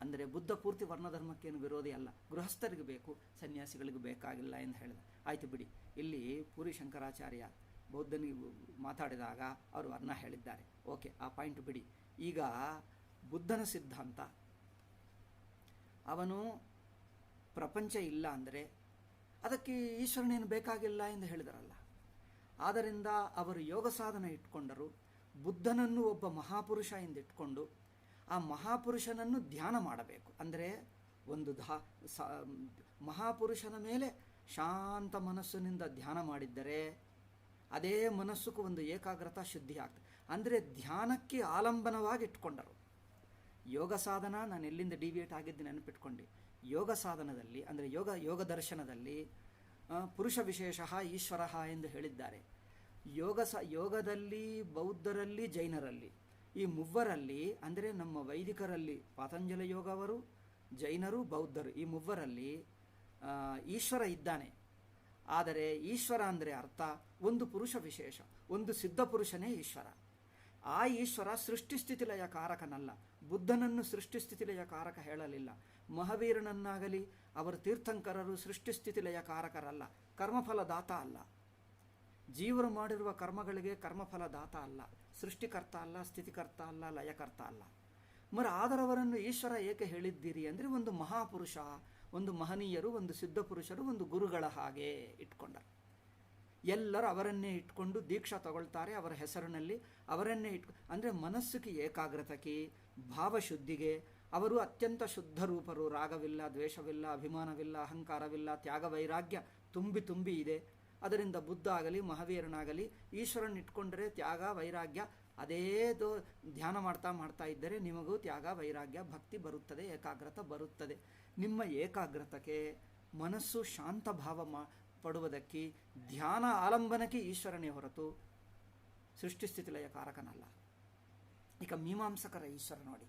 ಅಂದರೆ ಬುದ್ಧ ಪೂರ್ತಿ ವರ್ಣಧರ್ಮಕ್ಕೇನು ವಿರೋಧಿ ಅಲ್ಲ, ಗೃಹಸ್ಥರಿಗೆ ಬೇಕು, ಸನ್ಯಾಸಿಗಳಿಗೂ ಬೇಕಾಗಿಲ್ಲ ಎಂದು ಹೇಳಿದ. ಆಯಿತು ಬಿಡಿ. ಇಲ್ಲಿ ಪೂರಿ ಶಂಕರಾಚಾರ್ಯ ಬೌದ್ಧನಿಗೆ ಮಾತಾಡಿದಾಗ ಅವರು ವರ್ಣ ಹೇಳಿದ್ದಾರೆ. ಓಕೆ, ಆ ಪಾಯಿಂಟ್ ಬಿಡಿ. ಈಗ ಬುದ್ಧನ ಸಿದ್ಧಾಂತ, ಅವನು ಪ್ರಪಂಚ ಇಲ್ಲ ಅಂದರೆ ಅದಕ್ಕೆ ಈಶ್ವರನೇನು ಬೇಕಾಗಿಲ್ಲ ಎಂದು ಹೇಳಿದರಲ್ಲ. ಆದ್ದರಿಂದ ಅವರು ಯೋಗ ಸಾಧನ ಇಟ್ಕೊಂಡರು. ಬುದ್ಧನನ್ನು ಒಬ್ಬ ಮಹಾಪುರುಷ ಎಂದಿಟ್ಕೊಂಡು ಆ ಮಹಾಪುರುಷನನ್ನು ಧ್ಯಾನ ಮಾಡಬೇಕು. ಅಂದರೆ ಒಂದು ಮಹಾಪುರುಷನ ಮೇಲೆ ಶಾಂತ ಮನಸ್ಸಿನಿಂದ ಧ್ಯಾನ ಮಾಡಿದ್ದರೆ ಅದೇ ಮನಸ್ಸುಗೂ ಒಂದು ಏಕಾಗ್ರತಾ ಶುದ್ಧಿ ಆಗ್ತದೆ. ಅಂದರೆ ಧ್ಯಾನಕ್ಕೆ ಆಲಂಬನವಾಗಿ ಇಟ್ಕೊಂಡರು. ಯೋಗ ಸಾಧನ, ನಾನು ಎಲ್ಲಿಂದ ಡಿವಿಯೇಟ್ ಆಗಿದ್ದು ನೆನಪಿಟ್ಕೊಂಡು, ಯೋಗ ಸಾಧನದಲ್ಲಿ ಅಂದರೆ ಯೋಗ ದರ್ಶನದಲ್ಲಿ ಪುರುಷ ವಿಶೇಷ ಈಶ್ವರ ಎಂದು ಹೇಳಿದ್ದಾರೆ. ಯೋಗದಲ್ಲಿ ಬೌದ್ಧರಲ್ಲಿ ಜೈನರಲ್ಲಿ ಈ ಮೂವರಲ್ಲಿ, ಅಂದರೆ ನಮ್ಮ ವೈದಿಕರಲ್ಲಿ ಪಾತಂಜಲ ಯೋಗವರು, ಜೈನರು, ಬೌದ್ಧರು, ಈ ಮೂವರಲ್ಲಿ ಈಶ್ವರ ಇದ್ದಾನೆ. ಆದರೆ ಈಶ್ವರ ಅಂದರೆ ಅರ್ಥ ಒಂದು ಪುರುಷ ವಿಶೇಷ, ಒಂದು ಸಿದ್ಧ ಪುರುಷನೇ ಈಶ್ವರ. ಆ ಈಶ್ವರ ಸೃಷ್ಟಿಸ್ಥಿತಿಲಯ ಕಾರಕನಲ್ಲ. ಬುದ್ಧನನ್ನು ಸೃಷ್ಟಿಸ್ಥಿತಿಲಯ ಕಾರಕ ಹೇಳಲಿಲ್ಲ. ಮಹಾವೀರನನ್ನಾಗಲಿ ಅವರ ತೀರ್ಥಂಕರರು ಸೃಷ್ಟಿಸ್ಥಿತಿಲಯ ಕಾರಕರಲ್ಲ, ಕರ್ಮಫಲದಾತ ಅಲ್ಲ. ಜೀವರು ಮಾಡಿರುವ ಕರ್ಮಗಳಿಗೆ ಕರ್ಮಫಲದಾತ ಅಲ್ಲ, ಸೃಷ್ಟಿಕರ್ತ ಅಲ್ಲ, ಸ್ಥಿತಿಕರ್ತ ಅಲ್ಲ, ಲಯಕರ್ತ ಅಲ್ಲ. ಆದರವರನ್ನು ಈಶ್ವರ ಏಕೆ ಹೇಳಿದ್ದೀರಿ ಅಂದರೆ ಒಂದು ಮಹಾಪುರುಷ, ಒಂದು ಮಹನೀಯರು, ಒಂದು ಸಿದ್ಧ ಪುರುಷರು, ಒಂದು ಗುರುಗಳ ಹಾಗೆ ಇಟ್ಕೊಂಡರು. ಎಲ್ಲರೂ ಅವರನ್ನೇ ಇಟ್ಕೊಂಡು ದೀಕ್ಷಾ ತಗೊಳ್ತಾರೆ. ಅವರ ಹೆಸರಿನಲ್ಲಿ ಅವರನ್ನೇ ಅಂದರೆ ಮನಸ್ಸಿಗೆ ಏಕಾಗ್ರತೆಗೆ, ಭಾವಶುದ್ಧಿಗೆ ಅವರು ಅತ್ಯಂತ ಶುದ್ಧ ರೂಪರು. ರಾಗವಿಲ್ಲ, ದ್ವೇಷವಿಲ್ಲ, ಅಭಿಮಾನವಿಲ್ಲ, ಅಹಂಕಾರವಿಲ್ಲ, ತ್ಯಾಗ ವೈರಾಗ್ಯ ತುಂಬಿ ಇದೆ. ಅದರಿಂದ ಬುದ್ಧ ಆಗಲಿ ಮಹಾವೀರನಾಗಲಿ ಈಶ್ವರನ ಇಟ್ಕೊಂಡ್ರೆ ತ್ಯಾಗ ವೈರಾಗ್ಯ ಅದೇ ಧ್ಯಾನ ಮಾಡ್ತಾ ಇದ್ದರೆ ನಿಮಗೂ ತ್ಯಾಗ ವೈರಾಗ್ಯ ಭಕ್ತಿ ಬರುತ್ತದೆ, ಏಕಾಗ್ರತೆ ಬರುತ್ತದೆ. ನಿಮ್ಮ ಏಕಾಗ್ರತೆಗೆ, ಮನಸ್ಸು ಶಾಂತ ಭಾವ ಪಡುವುದಕ್ಕೆ ಧ್ಯಾನ ಆಲಂಬನಕ್ಕೆ ಈಶ್ವರನೇ ಹೊರತು ಸೃಷ್ಟಿಸ್ಥಿತಿಲಯ ಕಾರಕನಲ್ಲ. ಈಗ ಮೀಮಾಂಸಕರ ಈಶ್ವರ ನೋಡಿ,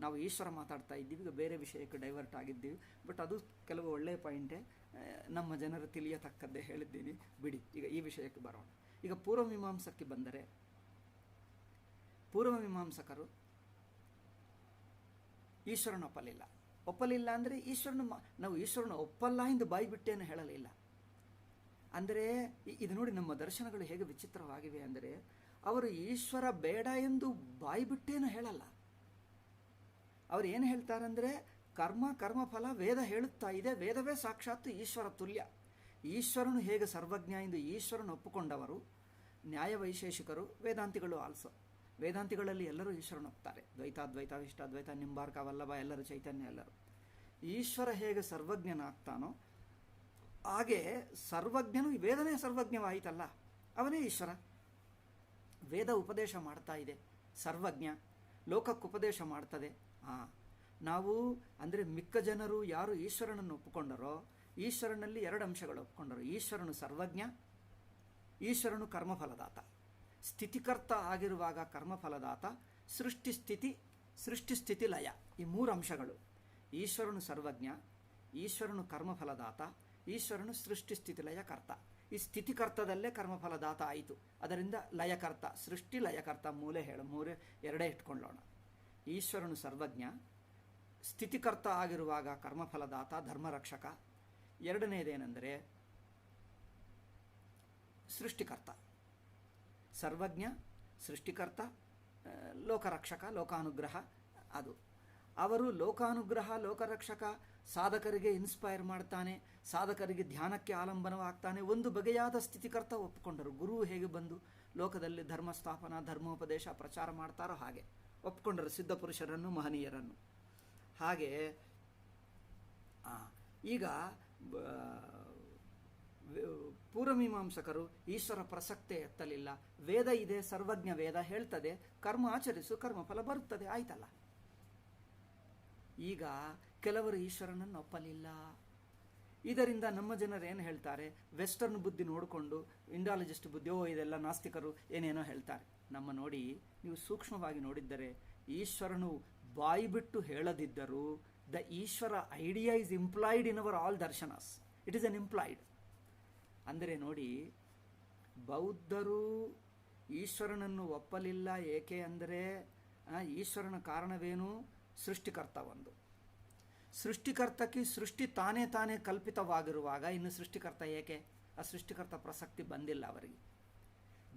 ನಾವು ಈಶ್ವರ ಮಾತಾಡ್ತಾ ಇದ್ದೀವಿ, ಈಗ ಬೇರೆ ವಿಷಯಕ್ಕೆ ಡೈವರ್ಟ್ ಆಗಿದ್ದೀವಿ. ಬಟ್ ಅದು ಕೆಲವು ಒಳ್ಳೆಯ ಪಾಯಿಂಟೇ, ನಮ್ಮ ಜನರು ತಿಳಿಯತಕ್ಕದ್ದೇ ಹೇಳಿದ್ದೀನಿ, ಬಿಡಿ. ಈಗ ಈ ವಿಷಯಕ್ಕೆ ಬರೋಣ. ಈಗ ಪೂರ್ವಮೀಮಾಂಸಕ್ಕೆ ಬಂದರೆ, ಪೂರ್ವಮೀಮಾಂಸಕರು ಈಶ್ವರನ ಒಪ್ಪಲಿಲ್ಲ ಅಂದರೆ ನಾವು ಈಶ್ವರನ ಒಪ್ಪಲ್ಲ ಎಂದು ಬಾಯಿಬಿಟ್ಟೇನು ಹೇಳಲಿಲ್ಲ. ಅಂದರೆ ಇದು ನೋಡಿ, ನಮ್ಮ ದರ್ಶನಗಳು ಹೇಗೆ ವಿಚಿತ್ರವಾಗಿವೆ ಅಂದರೆ, ಅವರು ಈಶ್ವರ ಬೇಡ ಎಂದು ಬಾಯಿಬಿಟ್ಟೇನು ಹೇಳಲ್ಲ. ಅವರು ಏನು ಹೇಳ್ತಾರಂದರೆ, ಕರ್ಮಫಲ ವೇದ ಹೇಳುತ್ತಾ ಇದೆ, ವೇದವೇ ಸಾಕ್ಷಾತ್ ಈಶ್ವರ ತುಲ್ಯ. ಈಶ್ವರನು ಹೇಗೆ ಸರ್ವಜ್ಞ ಎಂದು ಈಶ್ವರನ ಒಪ್ಪಿಕೊಂಡವರು ನ್ಯಾಯವೈಶೇಷಿಕರು, ವೇದಾಂತಿಗಳು ಆಲ್ಸೋ. ವೇದಾಂತಿಗಳಲ್ಲಿ ಎಲ್ಲರೂ ಈಶ್ವರನ ಒಪ್ತಾರೆ. ದ್ವೈತ, ಅದ್ವೈತ, ವಿಷ್ಟಾದ್ವೈತ, ನಿಂಬಾರ್ಕ, ವಲ್ಲಭ, ಎಲ್ಲರೂ ಚೈತನ್ಯ, ಎಲ್ಲರೂ. ಈಶ್ವರ ಹೇಗೆ ಸರ್ವಜ್ಞನಾಗ್ತಾನೋ ಹಾಗೆ ಸರ್ವಜ್ಞನು, ವೇದನೇ ಸರ್ವಜ್ಞವಾಯಿತಲ್ಲ, ಅವನೇ ಈಶ್ವರ. ವೇದ ಉಪದೇಶ ಮಾಡ್ತಾ ಇದೆ, ಸರ್ವಜ್ಞ. ಲೋಕಕ್ಕೆ ಉಪದೇಶ ಮಾಡ್ತದೆ. ನಾವು ಅಂದರೆ ಮಿಕ್ಕ ಜನರು ಯಾರು ಈಶ್ವರನನ್ನು ಒಪ್ಪಿಕೊಂಡರೋ, ಈಶ್ವರನಲ್ಲಿ ಎರಡು ಅಂಶಗಳು ಒಪ್ಪಿಕೊಂಡರು. ಈಶ್ವರನು ಸರ್ವಜ್ಞ, ಈಶ್ವರನು ಕರ್ಮಫಲದಾತ. ಸ್ಥಿತಿಕರ್ತ ಆಗಿರುವಾಗ ಕರ್ಮಫಲದಾತ, ಸೃಷ್ಟಿಸ್ಥಿತಿ ಲಯ, ಈ ಮೂರು ಅಂಶಗಳು. ಈಶ್ವರನು ಸರ್ವಜ್ಞ, ಈಶ್ವರನು ಕರ್ಮಫಲದಾತ, ಈಶ್ವರನು ಸೃಷ್ಟಿಸ್ಥಿತಿ ಲಯಕರ್ತ. ಈ ಸ್ಥಿತಿಕರ್ತದಲ್ಲೇ ಕರ್ಮಫಲದಾತ ಆಯಿತು. ಅದರಿಂದ ಲಯಕರ್ತ, ಸೃಷ್ಟಿ ಲಯಕರ್ತ ಮೂಲೆ ಎರಡೇ ಇಟ್ಕೊಳ್ಳೋಣ. ಈಶ್ವರನು ಸರ್ವಜ್ಞ, ಸ್ಥಿತಿಕರ್ತ ಆಗಿರುವಾಗ ಕರ್ಮಫಲದಾತ, ಧರ್ಮರಕ್ಷಕ. ಎರಡನೇದೇನೆಂದರೆ ಸೃಷ್ಟಿಕರ್ತ. ಸರ್ವಜ್ಞ, ಸೃಷ್ಟಿಕರ್ತ, ಲೋಕರಕ್ಷಕ, ಲೋಕಾನುಗ್ರಹ. ಅದು ಅವರು ಲೋಕಾನುಗ್ರಹ, ಲೋಕರಕ್ಷಕ, ಸಾಧಕರಿಗೆ ಇನ್ಸ್ಪೈರ್ ಮಾಡ್ತಾನೆ, ಸಾಧಕರಿಗೆ ಧ್ಯಾನಕ್ಕೆ ಆಲಂಬನವಾಗ್ತಾನೆ. ಒಂದು ಬಗೆಯಾದ ಸ್ಥಿತಿಕರ್ತ ಒಪ್ಪಿಕೊಂಡರು. ಗುರು ಹೇಗೆ ಬಂದು ಲೋಕದಲ್ಲಿ ಧರ್ಮ ಸ್ಥಾಪನಾ, ಧರ್ಮೋಪದೇಶ, ಪ್ರಚಾರ ಮಾಡ್ತಾರೋ ಹಾಗೆ ಒಪ್ಪಿಕೊಂಡರು ಸಿದ್ಧ ಪುರುಷರನ್ನು, ಮಹನೀಯರನ್ನು. ಹಾಗೆ ಈಗ ಪೂರ್ವಮೀಮಾಂಸಕರು ಈಶ್ವರ ಪ್ರಸಕ್ತೆ ಎತ್ತಲಿಲ್ಲ. ವೇದ ಇದೆ, ಸರ್ವಜ್ಞ ವೇದ ಹೇಳ್ತದೆ, ಕರ್ಮ ಆಚರಿಸು, ಕರ್ಮಫಲ ಬರುತ್ತದೆ, ಆಯ್ತಲ್ಲ. ಈಗ ಕೆಲವರು ಈಶ್ವರನನ್ನು ಒಪ್ಪಲಿಲ್ಲ. ಇದರಿಂದ ನಮ್ಮ ಜನರು ಏನು ಹೇಳ್ತಾರೆ, ವೆಸ್ಟರ್ನ್ ಬುದ್ಧಿ ನೋಡಿಕೊಂಡು, ಇಂಡಾಲಜಿಸ್ಟ್ ಬುದ್ಧಿ, ಇದೆಲ್ಲ ನಾಸ್ತಿಕರು ಏನೇನೋ ಹೇಳ್ತಾರೆ. ನಮ್ಮ ನೋಡಿ, ನೀವು ಸೂಕ್ಷ್ಮವಾಗಿ ನೋಡಿದ್ದರೆ ಈಶ್ವರನು ಬಾಯಿ ಬಿಟ್ಟು ಹೇಳದಿದ್ದರೂ the Ishwara idea is implied in our all darshanas. It is an implied. ಅಂದರೆ ನೋಡಿ, ಬೌದ್ಧರು ಈಶ್ವರನನ್ನು ಒಪ್ಪಲಿಲ್ಲ. ಏಕೆ ಅಂದರೆ ಈಶ್ವರನ ಕಾರಣವೇನು? ಸೃಷ್ಟಿಕರ್ತ ಒಂದು. ಸೃಷ್ಟಿಕರ್ತಕ್ಕೆ ಸೃಷ್ಟಿ ತಾನೇ ತಾನೇ ಕಲ್ಪಿತವಾಗಿರುವಾಗ ಇನ್ನು ಸೃಷ್ಟಿಕರ್ತ ಏಕೆ? ಆ ಸೃಷ್ಟಿಕರ್ತ ಪ್ರಸಕ್ತಿ ಬಂದಿಲ್ಲ ಅವರಿಗೆ.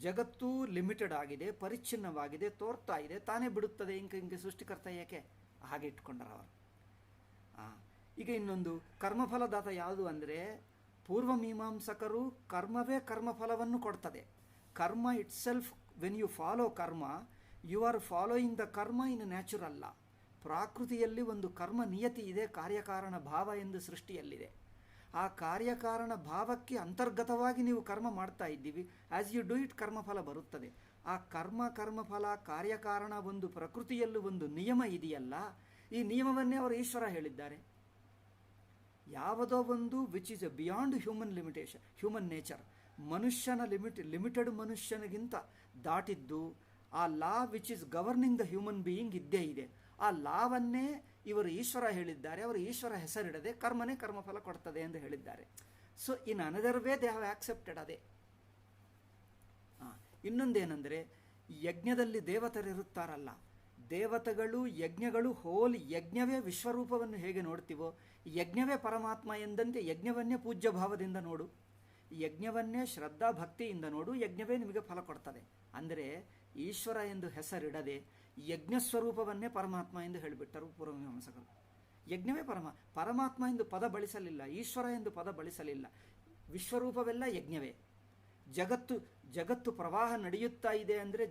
ಜಗತ್ತು ಲಿಮಿಟೆಡ್ ಆಗಿದೆ, ಪರಿಚ್ಛಿನ್ನವಾಗಿದೆ, ತೋರ್ತಾ ಇದೆ, ತಾನೇ ಬಿಡುತ್ತದೆ. ಇಂಕೆ ಸೃಷ್ಟಿಕರ್ತ ಏಕೆ? ಹಾಗೆ ಇಟ್ಕೊಂಡರು ಅವರು. ಈಗ ಇನ್ನೊಂದು ಕರ್ಮಫಲದಾತ ಯಾವುದು ಅಂದರೆ, ಪೂರ್ವಮೀಮಾಂಸಕರು ಕರ್ಮವೇ ಕರ್ಮಫಲವನ್ನು ಕೊಡ್ತದೆ. Karma itself, when you follow karma, you are following the karma in ನ್ಯಾಚುರಲ್ಲ. ಪ್ರಾಕೃತಿಯಲ್ಲಿ ಒಂದು ಕರ್ಮ ನಿಯತಿ ಇದೆ, ಕಾರ್ಯಕಾರಣ ಭಾವ ಎಂದು ಸೃಷ್ಟಿಯಲ್ಲಿದೆ. ಆ ಕಾರ್ಯಕಾರಣ ಭಾವಕ್ಕೆ ಅಂತರ್ಗತವಾಗಿ ನೀವು ಕರ್ಮ ಮಾಡ್ತಾ ಇದ್ದೀವಿ. ಆ್ಯಸ್ ಯು ಡೂ ಇಟ್ ಕರ್ಮಫಲ ಬರುತ್ತದೆ. ಆ ಕರ್ಮಫಲ ಕಾರ್ಯಕಾರಣ ಒಂದು ಪ್ರಕೃತಿಯಲ್ಲೂ ಒಂದು ನಿಯಮ ಇದೆಯಲ್ಲ, ಈ ನಿಯಮವನ್ನೇ ಅವರು ಈಶ್ವರ ಹೇಳಿದ್ದಾರೆ. ಯಾವುದೋ ಒಂದು which is A beyond human limitation, human nature, ಮನುಷ್ಯನ ಲಿಮಿಟೆಡ್ ಮನುಷ್ಯನಿಗಿಂತ ದಾಟಿದ್ದು ಆ law which is governing the human being ಇದ್ದೇ ಇದೆ. ಆ ಲಾವನ್ನೇ ಇವರು ಈಶ್ವರ ಹೇಳಿದ್ದಾರೆ. ಅವರು ಈಶ್ವರ ಹೆಸರಿಡದೆ ಕರ್ಮನೇ ಕರ್ಮಫಲ ಕೊಡ್ತದೆ ಎಂದು ಹೇಳಿದ್ದಾರೆ. So in another way they have accepted ಅದೇ. ಇನ್ನೊಂದೇನೆಂದರೆ, ಯಜ್ಞದಲ್ಲಿ ದೇವತರಿರುತ್ತಾರಲ್ಲ, ದೇವತೆಗಳು ಯಜ್ಞಗಳು ಹೋಲ್ ಯಜ್ಞವೇ ವಿಶ್ವರೂಪವನ್ನು ಹೇಗೆ ನೋಡ್ತೀವೋ, ಯಜ್ಞವೇ ಪರಮಾತ್ಮ ಎಂದಂತೆ ಯಜ್ಞವನ್ನೇ ಪೂಜ್ಯ ಭಾವದಿಂದ ನೋಡು, ಯಜ್ಞವನ್ನೇ ಶ್ರದ್ಧಾ ಭಕ್ತಿಯಿಂದ ನೋಡು, ಯಜ್ಞವೇ ನಿಮಗೆ ಫಲ ಕೊಡ್ತದೆ. ಅಂದರೆ ಈಶ್ವರ ಎಂದು ಹೆಸರಿಡದೆ ಯಜ್ಞಸ್ವರೂಪವನ್ನೇ ಪರಮಾತ್ಮ ಎಂದು ಹೇಳಿಬಿಟ್ಟರು ಪೂರ್ವಮೀಮಾಂಸಕರು. ಯಜ್ಞವೇ ಪರಮಾತ್ಮ ಎಂದು ಪದ ಬಳಸಲಿಲ್ಲ, ಈಶ್ವರ ಎಂದು ಪದ ಬಳಸಲಿಲ್ಲ. ವಿಶ್ವರೂಪವೆಲ್ಲ ಯಜ್ಞವೇ. ಜಗತ್ತು ಪ್ರವಾಹ ನಡೆಯುತ್ತಾ ಇದೆ ಅಂದರೆ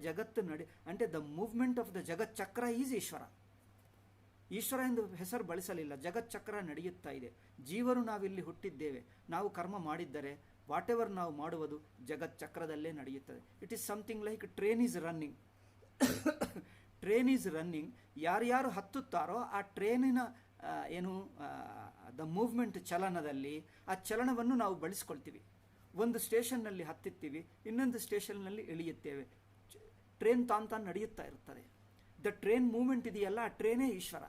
ಅಂದರೆ ದ ಮೂವ್ಮೆಂಟ್ ಆಫ್ ದ ಜಗತ್ ಚಕ್ರ ಈಸ್ ಈಶ್ವರ. ಈಶ್ವರ ಎಂದು ಹೆಸರು ಬಳಸಲಿಲ್ಲ, ಜಗತ್ ಚಕ್ರ ನಡೆಯುತ್ತಾ ಇದೆ. ಜೀವರು ನಾವಿಲ್ಲಿ ಹುಟ್ಟಿದ್ದೇವೆ, ನಾವು ಕರ್ಮ ಮಾಡಿದ್ದರೆ ವಾಟ್ ಎವರ್ ನಾವು ಮಾಡುವುದು ಜಗತ್ ಚಕ್ರದಲ್ಲೇ ನಡೆಯುತ್ತದೆ. It is something like train is running. Train is running. ಯಾರ್ಯಾರು ಹತ್ತುತ್ತಾರೋ ಆ ಟ್ರೈನಿನ ದ ಮೂವ್ಮೆಂಟ್ ಚಲನದಲ್ಲಿ ಆ ಚಲನವನ್ನು ನಾವು ಬಳಸ್ಕೊಳ್ತೀವಿ. ಒಂದು ಸ್ಟೇಷನ್ನಲ್ಲಿ ಹತ್ತುತ್ತೀವಿ, ಇನ್ನೊಂದು ಸ್ಟೇಷನ್ನಲ್ಲಿ ಇಳಿಯುತ್ತೇವೆ. ಟ್ರೈನ್ ತಾನು ನಡೆಯುತ್ತಾ ಇರ್ತದೆ. ದ ಟ್ರೈನ್ ಮೂವ್ಮೆಂಟ್ ಇದೆಯಲ್ಲ, ಆ ಟ್ರೈನೇ ಈಶ್ವರ.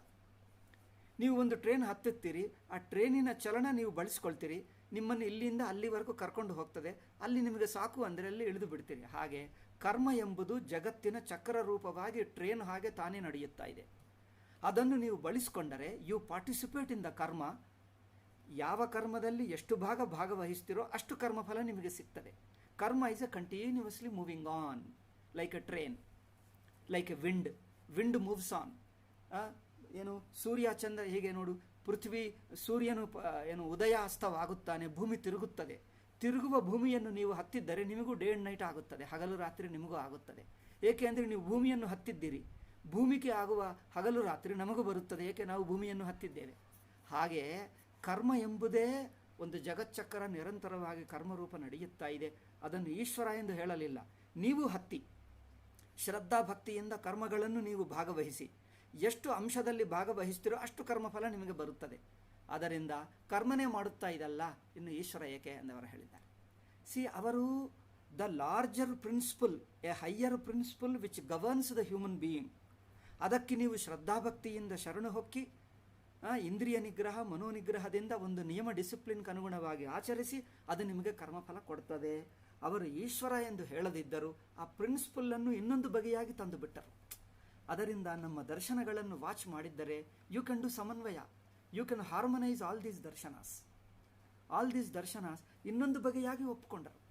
ನೀವು ಒಂದು ಟ್ರೈನ್ ಹತ್ತುತ್ತೀರಿ, ಆ ಟ್ರೈನಿನ ಚಲನ ನೀವು ಬಳಸ್ಕೊಳ್ತೀರಿ, ನಿಮ್ಮನ್ನು ಇಲ್ಲಿಂದ ಅಲ್ಲಿವರೆಗೂ ಕರ್ಕೊಂಡು ಹೋಗ್ತದೆ. ಅಲ್ಲಿ ನಿಮಗೆ ಸಾಕು ಅಂದರೆ ಅಲ್ಲಿ ಇಳಿದು ಬಿಡ್ತೀರಿ. ಹಾಗೆ ಕರ್ಮ ಎಂಬುದು ಜಗತ್ತಿನ ಚಕ್ರ ರೂಪವಾಗಿ ಟ್ರೈನ್ ಹಾಗೆ ತಾನೇ ನಡೆಯುತ್ತಾ ಇದೆ. ಅದನ್ನು ನೀವು ಬಳಸಿಕೊಂಡರೆ ಯು ಪಾರ್ಟಿಸಿಪೇಟ್ ಇನ್ ದ ಕರ್ಮ. ಯಾವ ಕರ್ಮದಲ್ಲಿ ಎಷ್ಟು ಭಾಗವಹಿಸ್ತೀರೋ ಅಷ್ಟು ಕರ್ಮಫಲ ನಿಮಗೆ ಸಿಗ್ತದೆ. Karma is a continuously moving on like a train, like a wind moves on. ಸೂರ್ಯ ಚಂದ್ರ ಹೀಗೆ ನೋಡು, ಪೃಥ್ವಿ ಸೂರ್ಯನು ಉದಯ ಅಸ್ತವಾಗುತ್ತಾನೆ, ಭೂಮಿ ತಿರುಗುತ್ತದೆ. ತಿರುಗುವ ಭೂಮಿಯನ್ನು ನೀವು ಹತ್ತಿದ್ದರೆ ನಿಮಗೂ ಡೇ ಅಂಡ್ ನೈಟ್ ಆಗುತ್ತದೆ, ಹಗಲು ರಾತ್ರಿ ನಿಮಗೂ ಆಗುತ್ತದೆ. ಏಕೆ ಅಂದರೆ ನೀವು ಭೂಮಿಯನ್ನು ಹತ್ತಿದ್ದೀರಿ, ಭೂಮಿಗೆ ಆಗುವ ಹಗಲು ರಾತ್ರಿ ನಮಗೂ ಬರುತ್ತದೆ, ಏಕೆ ನಾವು ಭೂಮಿಯನ್ನು ಹತ್ತಿದ್ದೇವೆ. ಹಾಗೆ ಕರ್ಮ ಎಂಬುದೇ ಒಂದು ಜಗಚ್ಚಕ್ರ, ನಿರಂತರವಾಗಿ ಕರ್ಮರೂಪ ನಡೆಯುತ್ತಾ ಇದೆ. ಅದನ್ನು ಈಶ್ವರ ಎಂದು ಹೇಳಲಿಲ್ಲ. ನೀವು ಹತ್ತಿ ಶ್ರದ್ಧಾ ಭಕ್ತಿಯಿಂದ ಕರ್ಮಗಳನ್ನು ನೀವು ಭಾಗವಹಿಸಿ, ಎಷ್ಟು ಅಂಶದಲ್ಲಿ ಭಾಗವಹಿಸ್ತೀರೋ ಅಷ್ಟು ಕರ್ಮಫಲ ನಿಮಗೆ ಬರುತ್ತದೆ. ಆದ್ದರಿಂದ ಕರ್ಮನೇ ಮಾಡುತ್ತಾ ಇದಲ್ಲ, ಇನ್ನು ಈಶ್ವರ ಏಕೆ ಎಂದವರು ಹೇಳಿದ್ದಾರೆ. ಅವರು the larger principle, a higher principle which governs the human being, ಅದಕ್ಕೆ ನೀವು ಶ್ರದ್ಧಾಭಕ್ತಿಯಿಂದ ಶರಣು ಹೊಕ್ಕಿ ಇಂದ್ರಿಯ ನಿಗ್ರಹ ಮನೋನಿಗ್ರಹದಿಂದ ಒಂದು ನಿಯಮ ಡಿಸಿಪ್ಲಿನ್ಗೆ ಅನುಗುಣವಾಗಿ ಆಚರಿಸಿ ಅದು ನಿಮಗೆ ಕರ್ಮಫಲ ಕೊಡ್ತದೆ. ಅವರು ಈಶ್ವರ ಎಂದು ಹೇಳದಿದ್ದರು, ಆ ಪ್ರಿನ್ಸಿಪಲ್ಲನ್ನು ಇನ್ನೊಂದು ಬಗೆಯಾಗಿ ತಂದು ಬಿಟ್ಟರು. ಅದರಿಂದ ನಮ್ಮ ದರ್ಶನಗಳನ್ನು ವಾಚ್ ಮಾಡಿದ್ದರೆ ಯು ಕ್ಯಾನ್ ಡು ಸಮನ್ವಯ, ಯು ಕ್ಯಾನ್ ಹಾರ್ಮನೈಸ್ ಆಲ್ ದೀಸ್ ದರ್ಶನಾಸ್ ಇನ್ನೊಂದು ಬಗೆಯಾಗಿ ಒಪ್ಪಿಕೊಂಡರು.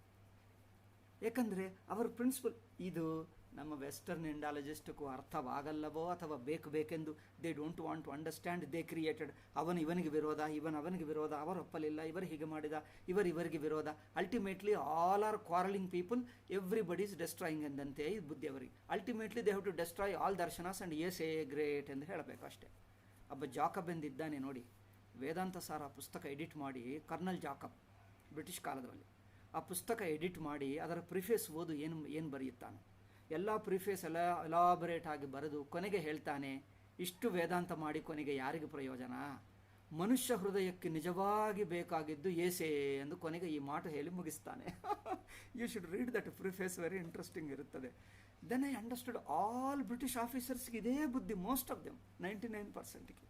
ಏಕೆಂದರೆ ಅವರ ಪ್ರಿನ್ಸಿಪಲ್ ಇದು ನಮ್ಮ ವೆಸ್ಟರ್ನ್ ಇಂಡಾಲಜಿಸ್ಟ್ಗೂ ಅರ್ಥವಾಗಲ್ಲವೋ ಅಥವಾ ಬೇಕೆಂದು they don't want to understand. They created ಅವನಿಗೆ ವಿರೋಧ, ಅವನಿಗೆ ವಿರೋಧ, ಅವರು ಒಪ್ಪಲಿಲ್ಲ, ಇವರು ಹೀಗೆ ಮಾಡಿದ, ಇವರಿಗೆ ವಿರೋಧ. Ultimately all are quarrelling people, everybody is destroying ಎಂದಂತೆ ಈ ಬುದ್ಧಿ ಅವರಿಗೆ. Ultimately they have to destroy all darshanas and as a great ಎಂದು ಹೇಳಬೇಕು ಅಷ್ಟೇ. ಒಬ್ಬ ಜಾಕಬ್ ಎಂದಿದ್ದಾನೆ ನೋಡಿ, ವೇದಾಂತ ಸಾರ ಪುಸ್ತಕ ಎಡಿಟ್ ಮಾಡಿ, ಕರ್ನಲ್ ಜಾಕಬ್, ಬ್ರಿಟಿಷ್ ಕಾಲದಲ್ಲಿ ಆ ಪುಸ್ತಕ ಎಡಿಟ್ ಮಾಡಿ ಅದರ ಪ್ರಿಫೇಸ್ ಓದು ಏನು ಬರೆಯುತ್ತಾನೆ. ಎಲ್ಲ ಪ್ರಿಫೇಸ್ ಎಲಾಬರೇಟ್ ಆಗಿ ಬರೆದು ಕೊನೆಗೆ ಹೇಳ್ತಾನೆ, ಇಷ್ಟು ವೇದಾಂತ ಮಾಡಿ ಕೊನೆಗೆ ಯಾರಿಗೆ ಪ್ರಯೋಜನ? ಮನುಷ್ಯ ಹೃದಯಕ್ಕೆ ನಿಜವಾಗಿ ಬೇಕಾಗಿದ್ದು ಏಸೇ ಎಂದು ಕೊನೆಗೆ ಈ ಮಾತು ಹೇಳಿ ಮುಗಿಸ್ತಾನೆ. You should read that preface, very interesting ಇರುತ್ತದೆ. Then I understood all British ಆಫೀಸರ್ಸ್ಗೆ ಇದೇ ಬುದ್ಧಿ, ಮೋಸ್ಟ್ ಆಫ್ ದೆಮ್ 99%.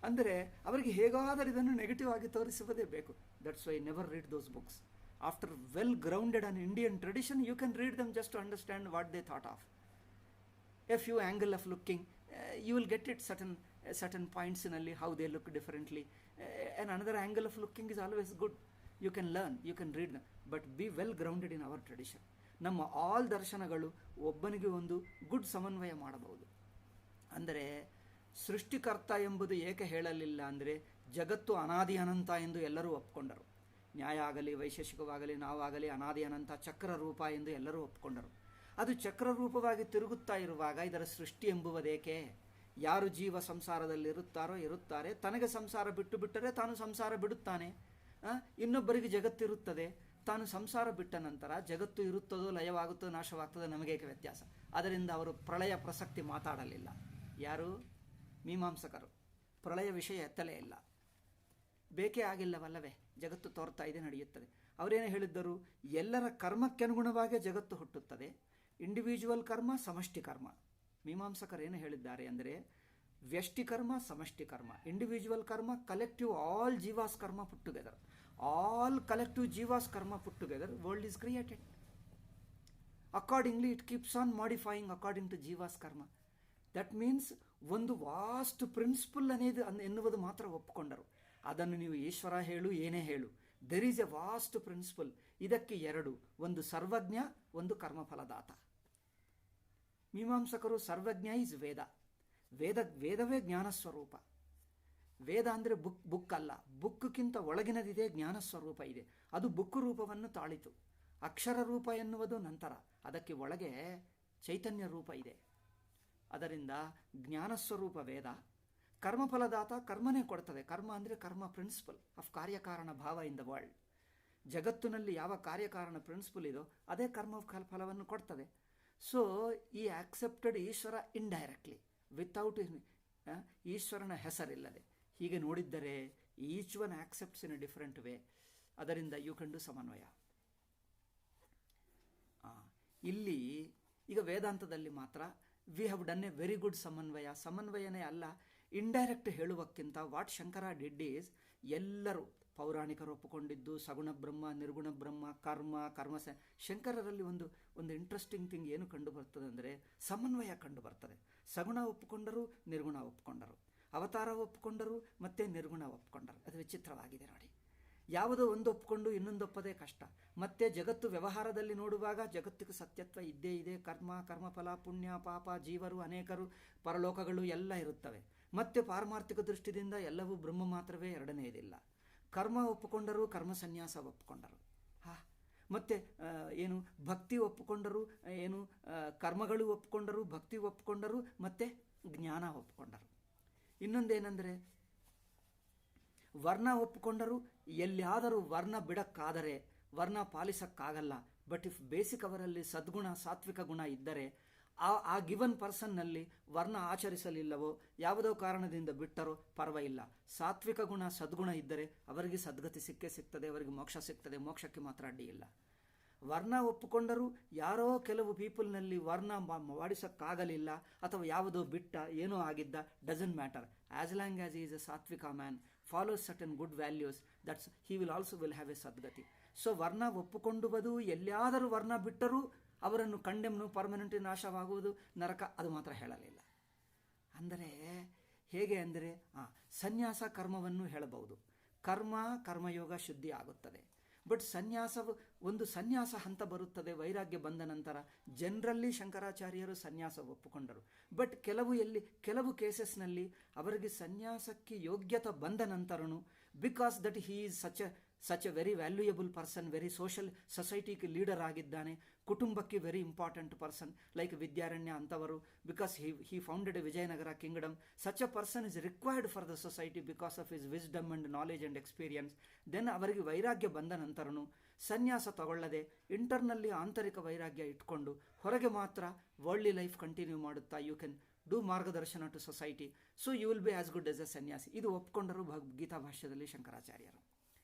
ಅಂದರೆ ಅವರಿಗೆ ಹೇಗಾದರೂ ಇದನ್ನು ನೆಗೆಟಿವ್ ಆಗಿ ತೋರಿಸುವುದೇ ಬೇಕು. That's why never read those books. after well grounded on Indian tradition, you can read them just to understand what they thought of. A few angle of looking, you will get it certain points in how they look differently, and another angle of looking is always good. You can learn, you can read them, but be well grounded in our tradition. ನಮ್ಮ all ದರ್ಶನಗಳು ಒಬ್ಬನಿಗೆ ಒಂದು good ಸಮನ್ವಯ ಮಾಡಬಹುದು. ಅಂದರೆ ಸೃಷ್ಟಿಕರ್ತ ಎಂಬುದು ಏಕೆ ಹೇಳಲಿಲ್ಲ ಅಂದರೆ ಜಗತ್ತು ಅನಾದಿ ಅನಂತ ಎಂದು ಎಲ್ಲರೂ ಒಪ್ಕೊಂಡರು. ನ್ಯಾಯ ಆಗಲಿ ವೈಶೇಷಿಕವಾಗಲಿ ನಾವಾಗಲಿ ಅನಾದಿ ಅನಂತ ಚಕ್ರ ರೂಪ ಎಂದು ಎಲ್ಲರೂ ಒಪ್ಕೊಂಡರು. ಅದು ಚಕ್ರರೂಪವಾಗಿ ತಿರುಗುತ್ತಾ ಇರುವಾಗ ಇದರ ಸೃಷ್ಟಿ ಎಂಬುವುದೇಕೆ? ಯಾರು ಜೀವ ಸಂಸಾರದಲ್ಲಿ ಇರುತ್ತಾರೆ, ತನಗೆ ಸಂಸಾರ ಬಿಟ್ಟರೆ ತಾನು ಸಂಸಾರ ಬಿಡುತ್ತಾನೆ. ಇನ್ನೊಬ್ಬರಿಗೆ ಜಗತ್ತಿರುತ್ತದೆ, ತಾನು ಸಂಸಾರ ಬಿಟ್ಟ ನಂತರ ಜಗತ್ತು ಇರುತ್ತದೋ ಲಯವಾಗುತ್ತದೋ ನಾಶವಾಗ್ತದೋ ನಮಗೇಕೆ ವ್ಯತ್ಯಾಸ? ಅದರಿಂದ ಅವರು ಪ್ರಳಯ ಪ್ರಸಕ್ತಿ ಮಾತಾಡಲಿಲ್ಲ. ಯಾರು? ಮೀಮಾಂಸಕರು. ಪ್ರಳಯ ವಿಷಯ ಎತ್ತಲೇ ಇಲ್ಲ, ಬೇಕೇ ಆಗಿಲ್ಲವಲ್ಲವೇ? ಜಗತ್ತು ತೋರ್ತಾ ಇದೆ, ನಡೆಯುತ್ತದೆ. ಅವರೇನು ಹೇಳಿದ್ದರು? ಎಲ್ಲರ ಕರ್ಮಕ್ಕನುಗುಣವಾಗಿ ಜಗತ್ತು ಹುಟ್ಟುತ್ತದೆ. ಇಂಡಿವಿಜುವಲ್ ಕರ್ಮ, ಸಮಷ್ಟಿ ಕರ್ಮ. ಮೀಮಾಂಸಕರು ಏನು ಹೇಳಿದ್ದಾರೆ ಅಂದರೆ ವ್ಯಷ್ಟಿ ಕರ್ಮ, ಸಮಷ್ಟಿ ಕರ್ಮ. ಇಂಡಿವಿಜುವಲ್ ಕರ್ಮ, collective all jivas karma put together. All collective jivas karma put together world is created. Accordingly it keeps on modifying according to jivas karma. That means ಒಂದು ವಾಸ್ಟ್ ಪ್ರಿನ್ಸಿಪಲ್ ಎನ್ನುವುದು ಮಾತ್ರ ಒಪ್ಪಿಕೊಂಡರು. ಅದನ್ನು ನೀವು ಈಶ್ವರ ಹೇಳು, ಏನೇ ಹೇಳು, there is a vast principle. ಇದಕ್ಕೆ ಎರಡು, ಒಂದು ಸರ್ವಜ್ಞ, ಒಂದು ಕರ್ಮಫಲದಾತ. ಮೀಮಾಂಸಕರು ಸರ್ವಜ್ಞ ಈಸ್ ವೇದವೇ ಜ್ಞಾನ ಸ್ವರೂಪ. ವೇದ ಅಂದರೆ ಬುಕ್ ಅಲ್ಲ, ಬುಕ್ಕಿಂತ ಒಳಗಿನದಿದೆ, ಜ್ಞಾನ ಸ್ವರೂಪ ಇದೆ. ಅದು ಬುಕ್ ರೂಪವನ್ನು ತಾಳಿತು. ಅಕ್ಷರ ರೂಪ ಎನ್ನುವುದು ನಂತರ, ಅದಕ್ಕೆ ಒಳಗೆ ಚೈತನ್ಯ ರೂಪ ಇದೆ. ಅದರಿಂದ ಜ್ಞಾನಸ್ವರೂಪ ವೇದ. ಕರ್ಮಫಲದಾತ ಕರ್ಮನೇ ಕೊಡ್ತದೆ. ಕರ್ಮ ಅಂದರೆ ಕರ್ಮ ಪ್ರಿನ್ಸಿಪಲ್ ಆಫ್ ಕಾರ್ಯಕಾರಣ ಭಾವ ಇನ್ ದ ವರ್ಲ್ಡ್. ಜಗತ್ತಿನಲ್ಲಿ ಯಾವ ಕಾರ್ಯಕಾರಣ ಪ್ರಿನ್ಸಿಪಲ್ ಇದೋ ಅದೇ ಕರ್ಮ ಫಲವನ್ನು ಕೊಡ್ತದೆ. ಸೊ ಈ ಆಕ್ಸೆಪ್ಟೆಡ್ ಈಶ್ವರ ಇಂಡೈರೆಕ್ಟ್ಲಿ, ವಿತೌಟ್ ಈಶ್ವರನ ಹೆಸರಿಲ್ಲದೆ. ಹೀಗೆ ನೋಡಿದ್ದರೆ each one accepts in a different way. ಅದರಿಂದ ಯು ಕ್ಯಾನ್ ಡು ಸಮನ್ವಯ. ಇಲ್ಲಿ ಈಗ ವೇದಾಂತದಲ್ಲಿ ಮಾತ್ರ we have done a very good ಸಮನ್ವಯ. ಸಮನ್ವಯನೇ ಅಲ್ಲ, ಇಂಡೈರೆಕ್ಟ್ ಹೇಳುವಕ್ಕಿಂತ ವಾಟ್ ಶಂಕರ ಡಿಡ್ ಈಸ್, ಎಲ್ಲರೂ ಪೌರಾಣಿಕರು ಒಪ್ಪಿಕೊಂಡಿದ್ದು ಸಗುಣ ಬ್ರಹ್ಮ, ನಿರ್ಗುಣ ಬ್ರಹ್ಮ, ಕರ್ಮ ಶಂಕರರಲ್ಲಿ ಒಂದು ಇಂಟ್ರೆಸ್ಟಿಂಗ್ ಥಿಂಗ್ ಏನು ಕಂಡು ಬರ್ತದೆ ಅಂದರೆ ಸಮನ್ವಯ ಕಂಡು ಬರ್ತದೆ. ಸಗುಣ ಒಪ್ಪಿಕೊಂಡರು, ನಿರ್ಗುಣ ಒಪ್ಪಿಕೊಂಡರು, ಅವತಾರ ಒಪ್ಪಿಕೊಂಡರು, ಮತ್ತೆ ನಿರ್ಗುಣ ಒಪ್ಪಿಕೊಂಡರು. ಅದು ವಿಚಿತ್ರವಾಗಿದೆ ನೋಡಿ. ಯಾವುದೋ ಒಂದು ಒಪ್ಪಿಕೊಂಡು ಇನ್ನೊಂದೊಪ್ಪದೇ ಕಷ್ಟ. ಮತ್ತೆ ಜಗತ್ತು ವ್ಯವಹಾರದಲ್ಲಿ ನೋಡುವಾಗ ಜಗತ್ತಿಗೆ ಸತ್ಯತ್ವ ಇದ್ದೇ ಇದೆ. ಕರ್ಮಫಲ, ಪುಣ್ಯ ಪಾಪ, ಜೀವರು ಅನೇಕರು, ಪರಲೋಕಗಳು ಎಲ್ಲ ಇರುತ್ತವೆ. ಮತ್ತೆ ಪಾರಮಾರ್ಥಿಕ ದೃಷ್ಟಿಯಿಂದ ಎಲ್ಲವೂ ಬ್ರಹ್ಮ ಮಾತ್ರವೇ, ಎರಡನೆಯದಿಲ್ಲ. ಕರ್ಮ ಒಪ್ಪಿಕೊಂಡರು, ಕರ್ಮ ಸನ್ಯಾಸ ಒಪ್ಪಿಕೊಂಡರು. ಮತ್ತೆ ಏನು ಭಕ್ತಿ ಒಪ್ಪಿಕೊಂಡರು, ಏನು ಕರ್ಮಗಳು ಒಪ್ಪಿಕೊಂಡರು, ಭಕ್ತಿ ಒಪ್ಪಿಕೊಂಡರು, ಮತ್ತೆ ಜ್ಞಾನ ಒಪ್ಪಿಕೊಂಡರು. ಇನ್ನೊಂದೇನೆಂದರೆ ವರ್ಣ ಒಪ್ಪಿಕೊಂಡರು. ಎಲ್ಲಿಯಾದರೂ ವರ್ಣ ಬಿಡಕ್ಕಾದರೆ, ವರ್ಣ ಪಾಲಿಸಕ್ಕಾಗಲ್ಲ, ಬಟ್ ಇಫ್ ಬೇಸಿಕ್ ಅವರಲ್ಲಿ ಸದ್ಗುಣ ಸಾತ್ವಿಕ ಗುಣ ಇದ್ದರೆ ಆ ಗಿವನ್ ಪರ್ಸನ್ನಲ್ಲಿ ವರ್ಣ ಆಚರಿಸಲಿಲ್ಲವೋ, ಯಾವುದೋ ಕಾರಣದಿಂದ ಬಿಟ್ಟರೋ ಪರವಾಗಿಲ್ಲ. ಸಾತ್ವಿಕ ಗುಣ ಸದ್ಗುಣ ಇದ್ದರೆ ಅವರಿಗೆ ಸದ್ಗತಿ ಸಿಗ್ತದೆ, ಅವರಿಗೆ ಮೋಕ್ಷ ಸಿಗ್ತದೆ. ಮೋಕ್ಷಕ್ಕೆ ಮಾತ್ರ ಅಡ್ಡಿ ಇಲ್ಲ. ವರ್ಣ ಒಪ್ಪಿಕೊಂಡರೂ ಯಾರೋ ಕೆಲವು ಪೀಪಲ್ನಲ್ಲಿ ವರ್ಣ ಮಾಡಿಸೋಕ್ಕಾಗಲಿಲ್ಲ, ಅಥವಾ ಯಾವುದೋ ಬಿಟ್ಟ, ಏನೋ ಆಗಿದ್ದ, doesn't matter. As long as is a sattvika man follows certain good values, that's he will also will have a sadgati. So ವರ್ಣ ಒಪ್ಪಿಕೊಂಡುವುದು, ಎಲ್ಲಿಯಾದರೂ ವರ್ಣ ಬಿಟ್ಟರೂ ಅವರನ್ನು ಕಂಡೆಮ್ನು, ಪರ್ಮನೆಂಟ್ಲಿ ನಾಶವಾಗುವುದು, ನರಕ, ಅದು ಮಾತ್ರ ಹೇಳಲಿಲ್ಲ. ಅಂದರೆ ಹೇಗೆ ಅಂದರೆ ಸನ್ಯಾಸ ಕರ್ಮವನ್ನು ಹೇಳಬಹುದು. ಕರ್ಮಯೋಗ ಶುದ್ಧಿ ಆಗುತ್ತದೆ. ಬಟ್ ಒಂದು ಸನ್ಯಾಸ ಹಂತ ಬರುತ್ತದೆ ವೈರಾಗ್ಯ ಬಂದ ನಂತರ. ಜನರಲ್ಲಿ ಶಂಕರಾಚಾರ್ಯರು ಸನ್ಯಾಸ ಒಪ್ಪಿಕೊಂಡರು. ಬಟ್ ಕೆಲವು ಕೇಸಸ್ನಲ್ಲಿ ಅವರಿಗೆ ಸನ್ಯಾಸಕ್ಕೆ ಯೋಗ್ಯತೆ ಬಂದ ನಂತರನು, because that he is such a very valuable person, very social ಸೊಸೈಟಿಗೆ ಲೀಡರ್ ಆಗಿದ್ದಾನೆ, ಕುಟುಂಬಕ್ಕೆ very important person like Vidyaranya ಅಂತವರು, because he founded a Vijayanagara kingdom. Such a person is required for the society because of his wisdom and knowledge and experience. Then ಅವರಿಗೆ ವೈರಾಗ್ಯ ಬಂದ ನಂತರನು ಸನ್ಯಾಸ ತಗೊಳ್ಳದೆ ಇಂಟರ್ನಲ್ಲಿ ಆಂತರಿಕ ವೈರಾಗ್ಯ ಇಟ್ಕೊಂಡು ಹೊರಗೆ ಮಾತ್ರ ವರ್ಲ್ಡ್ಲಿ ಲೈಫ್ ಕಂಟಿನ್ಯೂ ಮಾಡುತ್ತಾ ಯು ಕ್ಯಾನ್ ಡೂ ಮಾರ್ಗದರ್ಶನ to society. So you will be as good as a sanyasi. ಇದು ಒಪ್ಕೊಂಡರು ಗೀತಾ ಭಾಷ್ಯದಲ್ಲಿ ಶಂಕರಾಚಾರ್ಯರು.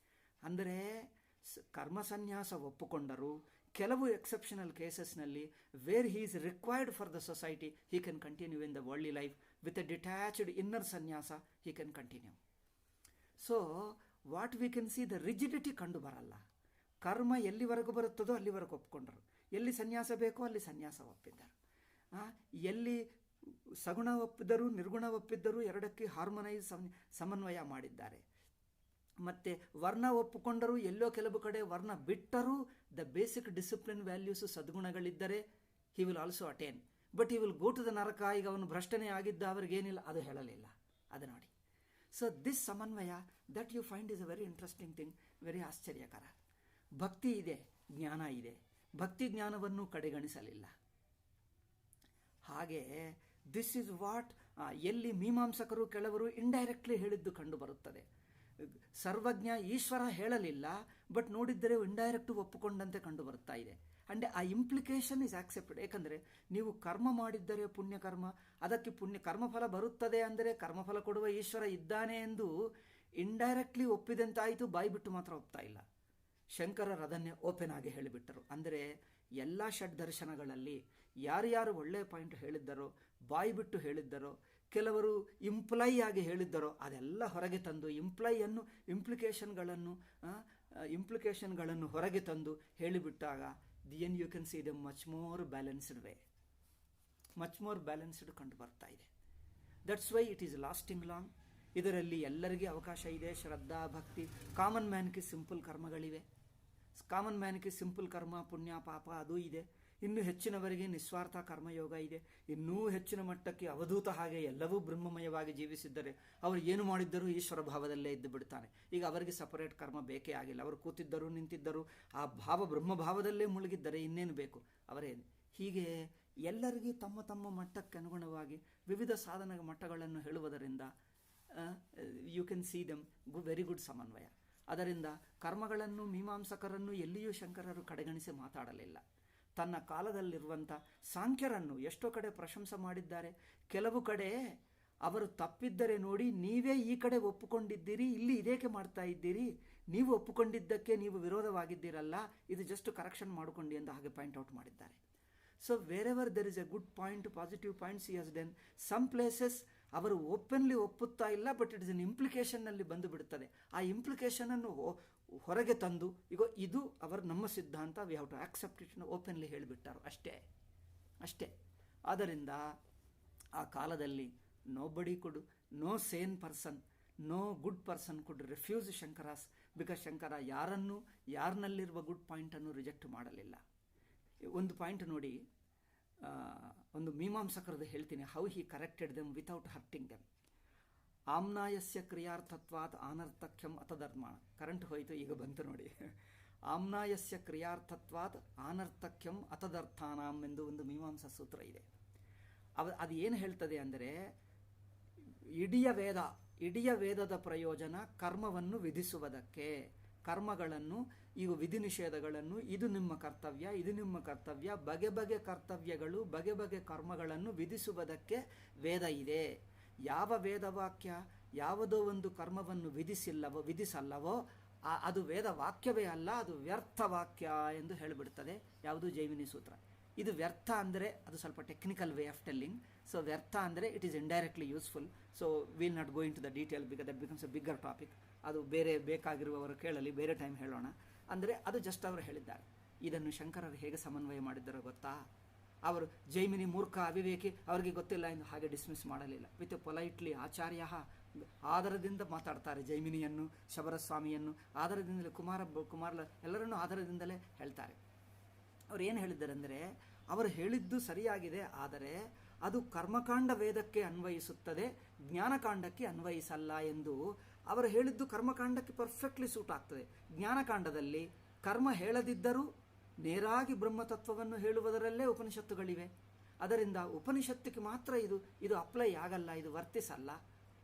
ಅಂದರೆ ಕರ್ಮ ಸನ್ಯಾಸ ಒಪ್ಪಿಕೊಂಡರು. ಕೆಲವು ಎಕ್ಸೆಪ್ಷನಲ್ ಕೇಸಸ್ನಲ್ಲಿ where he is required for the society, he can continue in the worldly life with a detached inner sannyasa, he can continue. So what we can see, the rigidity ಕಂಡು ಬರಲ್ಲ. ಕರ್ಮ ಎಲ್ಲಿವರೆಗೂ ಬರುತ್ತದೋ ಅಲ್ಲಿವರೆಗೂ ಒಪ್ಕೊಂಡರು, ಎಲ್ಲಿ ಸನ್ಯಾಸ ಬೇಕೋ ಅಲ್ಲಿ ಸನ್ಯಾಸ ಒಪ್ಪಿದ್ದರು, ಎಲ್ಲಿ ಸಗುಣ ಒಪ್ಪಿದ್ದರು ನಿರ್ಗುಣ ಒಪ್ಪಿದ್ದರು, ಎರಡಕ್ಕೆ ಹಾರ್ಮೋನೈಸ್ ಸಮನ್ವಯ ಮಾಡಿದ್ದಾರೆ. ಮತ್ತು ವರ್ಣ ಒಪ್ಪಿಕೊಂಡರೂ ಎಲ್ಲೋ ಕೆಲವು ಕಡೆ ವರ್ಣ ಬಿಟ್ಟರೂ ದ ಬೇಸಿಕ್ ಡಿಸಿಪ್ಲಿನ್ ವ್ಯಾಲ್ಯೂಸು ಸದ್ಗುಣಗಳಿದ್ದರೆ he will also attain, but he will go to the naraka. ಈಗ ಅವನು ಭ್ರಷ್ಟನೇ ಆಗಿದ್ದ, ಅವ್ರಿಗೇನಿಲ್ಲ, ಅದು ಹೇಳಲಿಲ್ಲ. ಅದು ನೋಡಿ. So this samanvaya that you find is a very interesting thing, very ಆಶ್ಚರ್ಯಕರ. ಭಕ್ತಿ ಇದೆ, ಜ್ಞಾನ ಇದೆ, ಭಕ್ತಿ ಜ್ಞಾನವನ್ನು ಕಡೆಗಣಿಸಲಿಲ್ಲ. ಹಾಗೆ ದಿಸ್ ಇಸ್ ವಾಟ್ ಎಲ್ಲಿ ಮೀಮಾಂಸಕರು ಕೆಲವರು ಇಂಡೈರೆಕ್ಟ್ಲಿ ಹೇಳಿದ್ದು ಕಂಡು ಬರುತ್ತದೆ. ಸರ್ವಜ್ಞ ಈಶ್ವರ ಹೇಳಲಿಲ್ಲ, ಬಟ್ ನೋಡಿದ್ದರೆ ಇಂಡೈರೆಕ್ಟ್ ಒಪ್ಪಿಕೊಂಡಂತೆ ಕಂಡು ಬರ್ತಾ ಇದೆ. ಅಂಡ್ ಆ ಇಂಪ್ಲಿಕೇಶನ್ ಇಸ್ ಆಕ್ಸೆಪ್ಟೆಡ್. ಏಕೆಂದರೆ ನೀವು ಕರ್ಮ ಮಾಡಿದ್ದರೆ ಪುಣ್ಯಕರ್ಮ, ಅದಕ್ಕೆ ಕರ್ಮಫಲ ಬರುತ್ತದೆ ಅಂದರೆ ಕರ್ಮಫಲ ಕೊಡುವ ಈಶ್ವರ ಇದ್ದಾನೆ ಎಂದು ಇಂಡೈರೆಕ್ಟ್ಲಿ ಒಪ್ಪಿದಂತಾಯಿತು, ಬಾಯಿ ಬಿಟ್ಟು ಮಾತ್ರ ಒಪ್ತಾ ಇಲ್ಲ. ಶಂಕರರು ಅದನ್ನೇ ಓಪನ್ ಆಗಿ ಹೇಳಿಬಿಟ್ಟರು. ಅಂದರೆ ಎಲ್ಲ ಷಡ್ ದರ್ಶನಗಳಲ್ಲಿ ಯಾರ್ಯಾರು ಒಳ್ಳೆಯ ಪಾಯಿಂಟ್ ಹೇಳಿದ್ದರೋ, ಬಾಯಿ ಬಿಟ್ಟು ಹೇಳಿದ್ದರೋ, ಕೆಲವರು ಇಂಪ್ಲೈ ಆಗಿ ಹೇಳಿದ್ದರೋ ಅದೆಲ್ಲ ಹೊರಗೆ ತಂದು ಇಂಪ್ಲಿಕೇಶನ್ಗಳನ್ನು ಹೊರಗೆ ತಂದು ಹೇಳಿಬಿಟ್ಟಾಗ then you can see the much more balanced way, much more balanced ಕಂಡು ಬರ್ತಾ ಇದೆ. That's why it is lasting long. ಇದರಲ್ಲಿ ಎಲ್ಲರಿಗೂ ಅವಕಾಶ ಇದೆ. ಶ್ರದ್ಧಾ, ಭಕ್ತಿ, ಕಾಮನ್ ಮ್ಯಾನ್ಗೆ ಸಿಂಪಲ್ ಕರ್ಮಗಳಿವೆ. ಕಾಮನ್ ಮ್ಯಾನ್ಗೆ ಸಿಂಪಲ್ ಕರ್ಮ, ಪುಣ್ಯ, ಪಾಪ ಅದು ಇದೆ. ಇನ್ನೂ ಹೆಚ್ಚಿನವರಿಗೆ ನಿಸ್ವಾರ್ಥ ಕರ್ಮಯೋಗ ಇದೆ. ಇನ್ನೂ ಹೆಚ್ಚಿನ ಮಟ್ಟಕ್ಕೆ ಅವಧೂತ ಹಾಗೆ ಎಲ್ಲವೂ ಬ್ರಹ್ಮಮಯವಾಗಿ ಜೀವಿಸಿದ್ದರೆ ಅವರು ಏನು ಮಾಡಿದ್ದರೂ ಈಶ್ವರ ಭಾವದಲ್ಲೇ ಇದ್ದು ಬಿಡ್ತಾನೆ. ಈಗ ಅವರಿಗೆ ಸಪರೇಟ್ ಕರ್ಮ ಬೇಕೇ ಆಗಿಲ್ಲ. ಅವರು ಕೂತಿದ್ದರು, ನಿಂತಿದ್ದರು, ಆ ಭಾವ ಬ್ರಹ್ಮಭಾವದಲ್ಲೇ ಮುಳುಗಿದ್ದರೆ ಇನ್ನೇನು ಬೇಕು ಅವರೇ. ಹೀಗೆ ಎಲ್ಲರಿಗೂ ತಮ್ಮ ತಮ್ಮ ಮಟ್ಟಕ್ಕೆ ಅನುಗುಣವಾಗಿ ವಿವಿಧ ಸಾಧನ ಮಟ್ಟಗಳನ್ನು ಹೇಳುವುದರಿಂದ you can see them very good samanvaya. ಅದರಿಂದ ಕರ್ಮಗಳನ್ನು ಮೀಮಾಂಸಕರನ್ನು ಎಲ್ಲಿಯೂ ಶಂಕರರು ಕಡೆಗಣಿಸಿ ಮಾತಾಡಲಿಲ್ಲ. ತನ್ನ ಕಾಲದಲ್ಲಿರುವಂಥ ಸಾಂಖ್ಯರನ್ನು ಎಷ್ಟೋ ಕಡೆ ಪ್ರಶಂಸೆ ಮಾಡಿದ್ದಾರೆ. ಕೆಲವು ಕಡೆ ಅವರು ತಪ್ಪಿದ್ದರೆ ನೋಡಿ, ನೀವೇ ಈ ಕಡೆ ಒಪ್ಪಿಕೊಂಡಿದ್ದೀರಿ, ಇಲ್ಲಿ ಇದೇಕೆ ಮಾಡ್ತಾ ಇದ್ದೀರಿ, ನೀವು ಒಪ್ಪಿಕೊಂಡಿದ್ದಕ್ಕೆ ನೀವು ವಿರೋಧವಾಗಿದ್ದೀರಲ್ಲ, ಇದು ಜಸ್ಟ್ ಕರೆಕ್ಷನ್ ಮಾಡಿಕೊಂಡು ಎಂದು ಹಾಗೆ ಪಾಯಿಂಟ್ ಔಟ್ ಮಾಡಿದ್ದಾರೆ. So wherever there is a good point, positive points he has done. Some places ಅವರು ಓಪನ್ಲಿ ಒಪ್ಪುತ್ತಾ ಇಲ್ಲ, ಬಟ್ ಇಟ್ ಇಸ್ ಅನ್ ಇಂಪ್ಲಿಕೇಶನ್ನಲ್ಲಿ ಬಂದು ಬಿಡುತ್ತದೆ. ಆ ಇಂಪ್ಲಿಕೇಶನನ್ನು ಹೊರಗೆ ತಂದು ಈಗ ಇದು ನಮ್ಮ ಸಿದ್ಧಾಂತ, we have to accept it openly ಹೇಳಿಬಿಟ್ಟಾರು. ಅಷ್ಟೇ. ಆದ್ದರಿಂದ ಆ ಕಾಲದಲ್ಲಿ no sane person, no good person could refuse Shankaras, because Shankara ಯಾರನ್ನಲ್ಲಿರುವ ಗುಡ್ ಪಾಯಿಂಟನ್ನು ರಿಜೆಕ್ಟ್ ಮಾಡಲಿಲ್ಲ. ಒಂದು ಪಾಯಿಂಟ್ ನೋಡಿ, ಒಂದು ಮೀಮಾಂಸಕರದ್ದು ಹೇಳ್ತೀನಿ, how he corrected them without hurting them. ಆಮ್ನಾಯಸ್ಯ ಕ್ರಿಯಾರ್ಥತ್ವಾತ್ ಆನರ್ಥಕ್ಯಂ ಅತಧರ್ಮ. ಕರೆಂಟ್ ಹೋಯಿತು, ಈಗ ಬಂತು ನೋಡಿ. ಆಮ್ನಾಯಸ್ಯ ಕ್ರಿಯಾರ್ಥತ್ವಾತ್ ಆನರ್ಥಕ್ಯಂ ಅತದರ್ಥಾನಾಂ ಎಂದು ಒಂದು ಮೀಮಾಂಸಾ ಸೂತ್ರ ಇದೆ. ಅದು ಏನು ಹೇಳ್ತದೆ ಅಂದರೆ, ಇಡೀ ವೇದದ ಪ್ರಯೋಜನ ಕರ್ಮವನ್ನು ವಿಧಿಸುವುದಕ್ಕೆ, ಕರ್ಮಗಳನ್ನು, ಈಗ ವಿಧಿ ನಿಷೇಧಗಳನ್ನು, ಇದು ನಿಮ್ಮ ಕರ್ತವ್ಯ, ಬಗೆ ಕರ್ತವ್ಯಗಳು, ಬಗೆ ಕರ್ಮಗಳನ್ನು ವಿಧಿಸುವುದಕ್ಕೆ ವೇದ ಇದೆ. ಯಾವ ವೇದವಾಕ್ಯ ಯಾವುದೋ ಒಂದು ಕರ್ಮವನ್ನು ವಿಧಿಸಲ್ಲವೋ ಅದು ವೇದ ವಾಕ್ಯವೇ ಅಲ್ಲ, ಅದು ವ್ಯರ್ಥ ವಾಕ್ಯ ಎಂದು ಹೇಳಿಬಿಡ್ತದೆ. ಯಾವುದು? ಜೈಮಿನಿ ಸೂತ್ರ. ಇದು ವ್ಯರ್ಥ ಅಂದರೆ ಅದು ಸ್ವಲ್ಪ technical way of telling. So ವ್ಯರ್ಥ ಅಂದರೆ it is indirectly useful. So will not go into the detail because that becomes a bigger topic. ಅದು ಬೇರೆ ಬೇಕಾಗಿರುವವರು ಕೇಳಲಿ, ಬೇರೆ ಟೈಮ್ ಹೇಳೋಣ. ಅಂದರೆ ಅದು ಜಸ್ಟ್ ಅವರು ಹೇಳಿದ್ದಾರೆ. ಇದನ್ನು ಶಂಕರರು ಹೇಗೆ ಸಮನ್ವಯ ಮಾಡಿದ್ದಾರೋ ಗೊತ್ತಾ? ಅವರು ಜೈಮಿನಿ ಮೂರ್ಖ, ಅವಿವೇಕಿ, ಅವರಿಗೆ ಗೊತ್ತಿಲ್ಲ ಎಂದು ಹಾಗೆ ಡಿಸ್ಮಿಸ್ ಮಾಡಲಿಲ್ಲ. ವಿತ್ ಪೊಲೈಟ್ಲಿ ಆಚಾರ್ಯ ಆದರದಿಂದ ಮಾತಾಡ್ತಾರೆ. ಜೈಮಿನಿಯನ್ನು, ಶಬರಸ್ವಾಮಿಯನ್ನು ಆದರದಿಂದಲೇ, ಕುಮಾರ ಎಲ್ಲರನ್ನೂ ಆದರದಿಂದಲೇ ಹೇಳ್ತಾರೆ. ಅವರು ಏನು ಹೇಳಿದ್ದಾರೆ ಅಂದರೆ, ಅವರು ಹೇಳಿದ್ದು ಸರಿಯಾಗಿದೆ, ಆದರೆ ಅದು ಕರ್ಮಕಾಂಡ ವೇದಕ್ಕೆ ಅನ್ವಯಿಸುತ್ತದೆ, ಜ್ಞಾನಕಾಂಡಕ್ಕೆ ಅನ್ವಯಿಸಲ್ಲ ಎಂದು. ಅವರು ಹೇಳಿದ್ದು ಕರ್ಮಕಾಂಡಕ್ಕೆ ಪರ್ಫೆಕ್ಟ್ಲಿ ಸೂಟ್ ಆಗ್ತದೆ. ಜ್ಞಾನಕಾಂಡದಲ್ಲಿ ಕರ್ಮ ಹೇಳದಿದ್ದರೂ ನೇರಾಗಿ ಬ್ರಹ್ಮತತ್ವವನ್ನು ಹೇಳುವುದರಲ್ಲೇ ಉಪನಿಷತ್ತುಗಳಿವೆ. ಅದರಿಂದ ಉಪನಿಷತ್ತಿಗೆ ಮಾತ್ರ ಇದು ಅಪ್ಲೈ ಆಗಲ್ಲ, ಇದು ವರ್ತಿಸಲ್ಲ,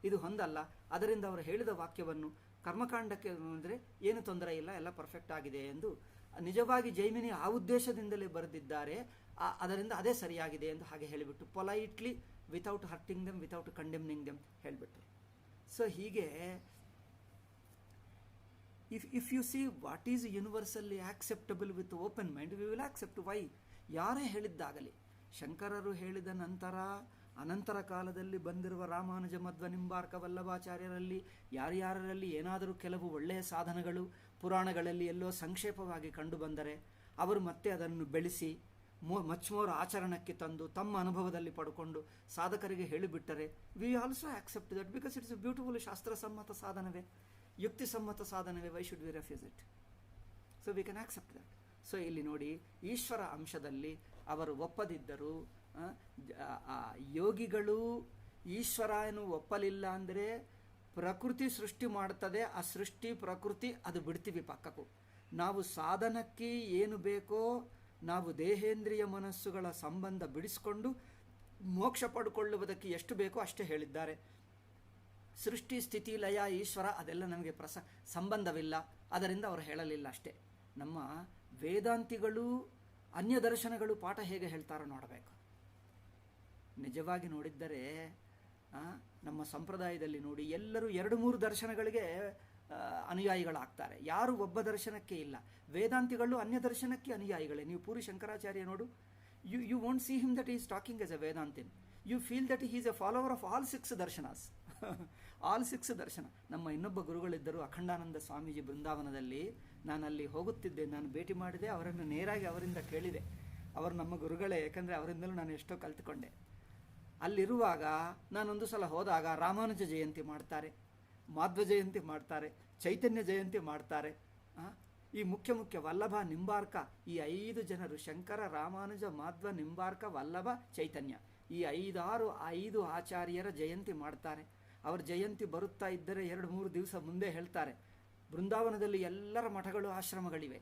ಇದು ಹೊಂದಲ್ಲ. ಅದರಿಂದ ಅವರು ಹೇಳಿದ ವಾಕ್ಯವನ್ನು ಕರ್ಮಕಾಂಡಕ್ಕೆ ಅಂದರೆ ಏನು ತೊಂದರೆ ಇಲ್ಲ, ಎಲ್ಲ ಪರ್ಫೆಕ್ಟ್ ಆಗಿದೆ ಎಂದು ನಿಜವಾಗಿ ಜೈಮಿನಿ ಆ ಉದ್ದೇಶದಿಂದಲೇ ಬರೆದಿದ್ದಾರೆ. ಅದರಿಂದ ಅದೇ ಸರಿಯಾಗಿದೆ ಎಂದು ಹಾಗೆ ಹೇಳಿಬಿಟ್ಟು politely, without hurting them, without condemning them ಹೇಳಿಬಿಟ್ರು. ಸೊ ಹೀಗೆ if you see what is universally acceptable with open mind, we will accept. why? ಯಾರೇ ಹೇಳಿದ್ದಾಗಲಿ, ಶಂಕರರು ಹೇಳಿದ ನಂತರ ಅನಂತರ ಕಾಲದಲ್ಲಿ ಬಂದಿರುವ ರಾಮಾನುಜ, ಮಧ್ವ, ನಿಂಬಾರ್ಕ, ವಲ್ಲಭಾಚಾರ್ಯರಲ್ಲಿ ಯಾರ್ಯಾರಲ್ಲಿ ಏನಾದರೂ ಕೆಲವು ಒಳ್ಳೆಯ ಸಾಧನಗಳು, ಪುರಾಣಗಳಲ್ಲಿ ಎಲ್ಲೋ ಸಂಕ್ಷೇಪವಾಗಿ ಕಂಡುಬಂದರೆ ಅವರು ಮತ್ತೆ ಅದನ್ನು ಬೆಳೆಸಿ ಮಚ್ ಮೋರ್ ಆಚರಣಕ್ಕೆ ತಂದು ತಮ್ಮ ಅನುಭವದಲ್ಲಿ ಪಡ್ಕೊಂಡು ಸಾಧಕರಿಗೆ ಹೇಳಿಬಿಟ್ಟರೆ we also accept that, because it's a beautiful ಶಾಸ್ತ್ರಸಮ್ಮತ ಸಾಧನವೇ, ಯುಕ್ತಿಸಮ್ಮತ ಸಾಧನವೇ. Why should we refuse it? So we can accept that. So ಇಲ್ಲಿ ನೋಡಿ, ಈಶ್ವರ ಅಂಶದಲ್ಲಿ ಅವರು ಒಪ್ಪದಿದ್ದರು. ಯೋಗಿಗಳು ಈಶ್ವರನು ಒಪ್ಪಲಿಲ್ಲ ಅಂದರೆ ಪ್ರಕೃತಿ ಸೃಷ್ಟಿ ಮಾಡ್ತದೆ, ಆ ಸೃಷ್ಟಿ ಪ್ರಕೃತಿ ಅದು ಬಿಡ್ತೀವಿ ಪಕ್ಕಕ್ಕೂ. ನಾವು ಸಾಧನಕ್ಕೆ ಏನು ಬೇಕೋ, ನಾವು ದೇಹೇಂದ್ರಿಯ ಮನಸ್ಸುಗಳ ಸಂಬಂಧ ಬಿಡಿಸಿಕೊಂಡು ಮೋಕ್ಷ ಪಡ್ಕೊಳ್ಳುವುದಕ್ಕೆ ಎಷ್ಟು ಬೇಕೋ ಅಷ್ಟೇ ಹೇಳಿದ್ದಾರೆ. ಸೃಷ್ಟಿ ಸ್ಥಿತಿ ಲಯ ಈಶ್ವರ ಅದೆಲ್ಲ ನಮಗೆ ಸಂಬಂಧವಿಲ್ಲ, ಅದರಿಂದ ಅವರು ಹೇಳಲಿಲ್ಲ ಅಷ್ಟೇ. ನಮ್ಮ ವೇದಾಂತಿಗಳು ಅನ್ಯ ದರ್ಶನಗಳು ಪಾಠ ಹೇಗೆ ಹೇಳ್ತಾರೋ ನೋಡಬೇಕು. ನಿಜವಾಗಿ ನೋಡಿದ್ದರೆ ನಮ್ಮ ಸಂಪ್ರದಾಯದಲ್ಲಿ ನೋಡಿ, ಎಲ್ಲರೂ 2-3 ದರ್ಶನಗಳಿಗೆ ಅನುಯಾಯಿಗಳಾಗ್ತಾರೆ, ಯಾರು ಒಬ್ಬ ದರ್ಶನಕ್ಕೆ ಇಲ್ಲ. ವೇದಾಂತಿಗಳು ಅನ್ಯ ದರ್ಶನಕ್ಕೆ ಅನುಯಾಯಿಗಳೇ. ನೀವು ಪೂರಿ ಶಂಕರಾಚಾರ್ಯ ನೋಡು, you won't see him that is talking as a Vedantin, you feel that he is a follower of all 6 darshanas. All 6 darshana. ನಮ್ಮ ಇನ್ನೊಬ್ಬ ಗುರುಗಳಿದ್ದರು, ಅಖಂಡಾನಂದ ಸ್ವಾಮೀಜಿ, ಬೃಂದಾವನದಲ್ಲಿ. ನಾನು ಅಲ್ಲಿ ಹೋಗುತ್ತಿದ್ದೆ, ನಾನು ಭೇಟಿ ಮಾಡಿದೆ, ಅವರನ್ನು ನೇರಾಗಿ ಅವರಿಂದ ಕೇಳಿದೆ. ಅವರು ನಮ್ಮ ಗುರುಗಳೇ, ಯಾಕಂದರೆ ಅವರಿಂದಲೂ ನಾನು ಎಷ್ಟೋ ಕಲ್ತುಕೊಂಡೆ. ಅಲ್ಲಿರುವಾಗ ನಾನೊಂದು ಸಲ ಹೋದಾಗ ರಾಮಾನುಜ ಜಯಂತಿ ಮಾಡ್ತಾರೆ, ಮಾಧ್ವ ಜಯಂತಿ ಮಾಡ್ತಾರೆ, ಚೈತನ್ಯ ಜಯಂತಿ ಮಾಡ್ತಾರೆ. ಈ ಮುಖ್ಯ ವಲ್ಲಭ, ನಿಂಬಾರ್ಕ, ಈ 5 ಜನರು, ಶಂಕರ, ರಾಮಾನುಜ, ಮಾಧ್ವ, ನಿಂಬಾರ್ಕ, ವಲ್ಲಭ, ಚೈತನ್ಯ, ಈ 5 ಆಚಾರ್ಯರ ಜಯಂತಿ ಮಾಡ್ತಾರೆ. ಅವ್ರ ಜಯಂತಿ ಬರುತ್ತಾ ಇದ್ದರೆ 2-3 ದಿವಸ ಮುಂದೆ ಹೇಳ್ತಾರೆ, ಬೃಂದಾವನದಲ್ಲಿ ಎಲ್ಲರ ಮಠಗಳು, ಆಶ್ರಮಗಳಿವೆ.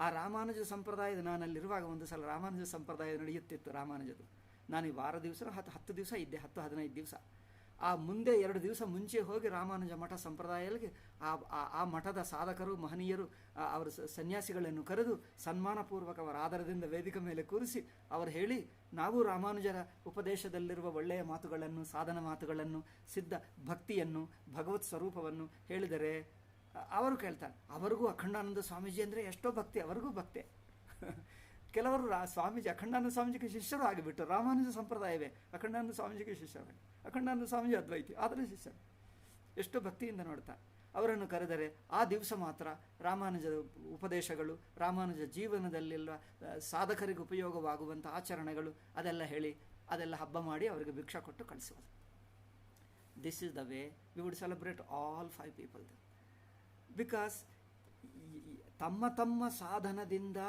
ಆ ರಾಮಾನುಜ ಸಂಪ್ರದಾಯದ, ನಾನಲ್ಲಿರುವಾಗ ಒಂದು ಸಲ ರಾಮಾನುಜ ಸಂಪ್ರದಾಯ ನಡೆಯುತ್ತಿತ್ತು, ರಾಮಾನುಜದು. ನಾನು ಈ ವಾರ ದಿವಸ 10 ದಿವಸ ಇದ್ದೆ, 10-15 ದಿವಸ. ಆ ಮುಂದೆ 2 ದಿವಸ ಮುಂಚೆ ಹೋಗಿ ರಾಮಾನುಜ ಮಠ ಸಂಪ್ರದಾಯಕ್ಕೆ ಆ ಮಠದ ಸಾಧಕರು, ಮಹನೀಯರು, ಅವರ ಸನ್ಯಾಸಿಗಳನ್ನು ಕರೆದು ಸನ್ಮಾನಪೂರ್ವಕ ಅವರ ಆಧಾರದಿಂದ ವೇದಿಕೆ ಮೇಲೆ ಕೂರಿಸಿ ಅವರು ಹೇಳಿ, ನಾವು ರಾಮಾನುಜರ ಉಪದೇಶದಲ್ಲಿರುವ ಒಳ್ಳೆಯ ಮಾತುಗಳನ್ನು, ಸಾಧನ ಮಾತುಗಳನ್ನು, ಸಿದ್ಧ ಭಕ್ತಿಯನ್ನು, ಭಗವತ್ ಸ್ವರೂಪವನ್ನು ಹೇಳಿದರೆ ಅವರು ಕೇಳ್ತಾರೆ, ಅವರಿಗೂ ಅಖಂಡಾನಂದ ಸ್ವಾಮೀಜಿ ಅಂದರೆ ಎಷ್ಟೋ ಭಕ್ತಿ, ಅವರಿಗೂ ಭಕ್ತಿ. ಕೆಲವರು ಸ್ವಾಮೀಜಿ, ಅಖಂಡಾನಂದ ಸ್ವಾಮೀಜಿಗೆ ಶಿಷ್ಯರು ಆಗಿಬಿಟ್ಟು, ರಾಮಾನುಜ ಸಂಪ್ರದಾಯವೇ ಅಖಂಡಾನಂದ ಸ್ವಾಮೀಜಿಗೆ ಶಿಷ್ಯರಾಗಿ, ಅಖಂಡಾನಂದ ಸ್ವಾಮೀಜಿ ಅದ್ವೈತಿ ಆದರೆ ಶಿಷ್ಯರು, ಎಷ್ಟು ಭಕ್ತಿಯಿಂದ ನೋಡ್ತಾರೆ. ಅವರನ್ನು ಕರೆದರೆ ಆ ದಿವಸ ಮಾತ್ರ ರಾಮಾನುಜದ ಉಪದೇಶಗಳು, ರಾಮಾನುಜ ಜೀವನದಲ್ಲೆಲ್ಲ ಸಾಧಕರಿಗೆ ಉಪಯೋಗವಾಗುವಂಥ ಆಚರಣೆಗಳು ಅದೆಲ್ಲ ಹೇಳಿ, ಅದೆಲ್ಲ ಹಬ್ಬ ಮಾಡಿ ಅವರಿಗೆ ಭಿಕ್ಷಾ ಕೊಟ್ಟು ಕಳಿಸುವುದು. This is the way we would celebrate all 5 people. Because ತಮ್ಮ ಸಾಧನದಿಂದ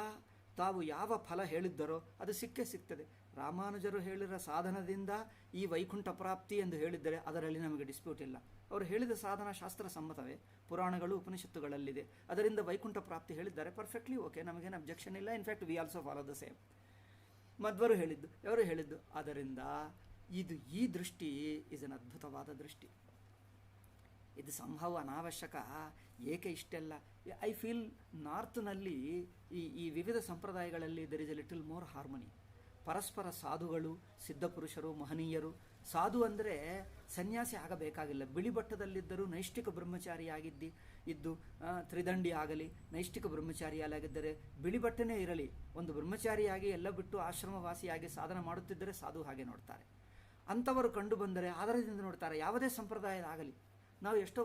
ತಾವು ಯಾವ ಫಲ ಹೇಳಿದ್ದರೋ ಅದು ಸಿಗ್ತದೆ. ರಾಮಾನುಜರು ಹೇಳಿರೋ ಸಾಧನದಿಂದ ಈ ವೈಕುಂಠ ಪ್ರಾಪ್ತಿ ಎಂದು ಹೇಳಿದ್ದರೆ ಅದರಲ್ಲಿ ನಮಗೆ ಡಿಸ್ಪ್ಯೂಟ್ ಇಲ್ಲ. ಅವರು ಹೇಳಿದ ಸಾಧನ ಶಾಸ್ತ್ರ ಸಮ್ಮತವೇ, ಪುರಾಣಗಳು ಉಪನಿಷತ್ತುಗಳಲ್ಲಿದೆ, ಅದರಿಂದ ವೈಕುಂಠ ಪ್ರಾಪ್ತಿ ಹೇಳಿದ್ದಾರೆ, ಪರ್ಫೆಕ್ಟ್ಲಿ ಓಕೆ, ನಮಗೇನು ಅಬ್ಜೆಕ್ಷನ್ ಇಲ್ಲ. In fact we also follow the same. ಮಧ್ವರು ಹೇಳಿದ್ದು, ಅವರು ಹೇಳಿದ್ದು. ಆದ್ದರಿಂದ ಈ ದೃಷ್ಟಿ ಇಸ್ ಅನ್ ಅದ್ಭುತವಾದ ದೃಷ್ಟಿ. ಇದು ಸಂಭವ ಅನಾವಶ್ಯಕ. ಏಕೆ ಇಷ್ಟೆಲ್ಲ? ಐ ಫೀಲ್ ನಾರ್ತ್ನಲ್ಲಿ ಈ ವಿವಿಧ ಸಂಪ್ರದಾಯಗಳಲ್ಲಿ there is a little more harmony. ಪರಸ್ಪರ ಸಾಧುಗಳು, ಸಿದ್ಧಪುರುಷರು, ಮಹನೀಯರು. ಸಾಧು ಅಂದರೆ ಸನ್ಯಾಸಿ ಆಗಬೇಕಾಗಿಲ್ಲ, ಬಿಳಿ ಬಟ್ಟದಲ್ಲಿದ್ದರೂ ನೈಷ್ಠಿಕ ಬ್ರಹ್ಮಚಾರಿಯಾಗಿದ್ದು ತ್ರಿದಂಡಿ ಆಗಲಿ, ನೈಷ್ಠಿಕ ಬ್ರಹ್ಮಚಾರಿಯಾಗಿದ್ದರೆ ಬಿಳಿ ಬಟ್ಟೆನೇ ಇರಲಿ, ಒಂದು ಬ್ರಹ್ಮಚಾರಿಯಾಗಿ ಎಲ್ಲ ಬಿಟ್ಟು ಆಶ್ರಮವಾಸಿಯಾಗಿ ಸಾಧನ ಮಾಡುತ್ತಿದ್ದರೆ ಸಾಧು ಹಾಗೆ ನೋಡ್ತಾರೆ. ಅಂಥವರು ಕಂಡು ಬಂದರೆ ಆಧಾರದಿಂದ ನೋಡ್ತಾರೆ. ಯಾವುದೇ ಸಂಪ್ರದಾಯದಾಗಲಿ, ನಾವು ಎಷ್ಟೋ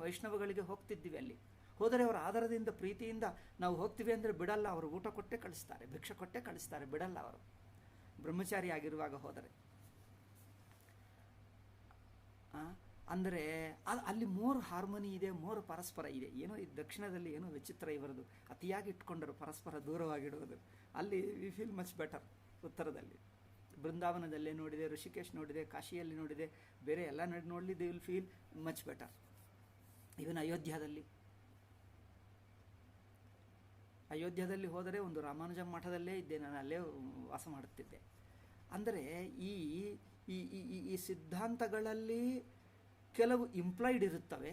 ವೈಷ್ಣವಗಳಿಗೆ ಹೋಗ್ತಿದ್ದೀವಿ, ಅಲ್ಲಿ ಹೋದರೆ ಅವರ ಆಧಾರದಿಂದ ಪ್ರೀತಿಯಿಂದ ನಾವು ಹೋಗ್ತೀವಿ ಅಂದರೆ ಬಿಡಲ್ಲ. ಅವರು ಊಟ ಕೊಟ್ಟೇ ಕಳಿಸ್ತಾರೆ, ಭಿಕ್ಷೆ ಕೊಟ್ಟೇ ಕಳಿಸ್ತಾರೆ, ಬಿಡಲ್ಲ ಅವರು ಬ್ರಹ್ಮಚಾರಿ ಆಗಿರುವಾಗ ಹೋದರೆ. ಅಂದರೆ ಅಲ್ಲಿ ಮೋರ್ ಹಾರ್ಮನಿ ಇದೆ, ಮೋರ್ ಪರಸ್ಪರ ಇದೆ. ಏನೋ ಈ ದಕ್ಷಿಣದಲ್ಲಿ ಏನೋ ವಿಚಿತ್ರ ಇವರದು, ಅತಿಯಾಗಿ ಇಟ್ಕೊಂಡರು ಪರಸ್ಪರ ದೂರವಾಗಿಡುವುದು. ಅಲ್ಲಿ ವಿ ಫೀಲ್ ಮಚ್ ಬೆಟರ್. ಉತ್ತರದಲ್ಲಿ ಬೃಂದಾವನದಲ್ಲೇ ನೋಡಿದೆ, ಋಷಿಕೇಶ್ ನೋಡಿದೆ, ಕಾಶಿಯಲ್ಲಿ ನೋಡಿದೆ, ಬೇರೆ ಎಲ್ಲ ನೋಡಲಿ, they will feel much better. Even ಅಯೋಧ್ಯದಲ್ಲಿ ಹೋದರೆ ಒಂದು ರಾಮಾನುಜ ಮಠದಲ್ಲೇ ಇದ್ದೆ, ನಾನು ಅಲ್ಲೇ ವಾಸ ಮಾಡುತ್ತಿದ್ದೆ. ಅಂದರೆ ಈ ಸಿದ್ಧಾಂತಗಳಲ್ಲಿ ಕೆಲವು ಇಂಪ್ಲೈಡ್ ಇರುತ್ತವೆ,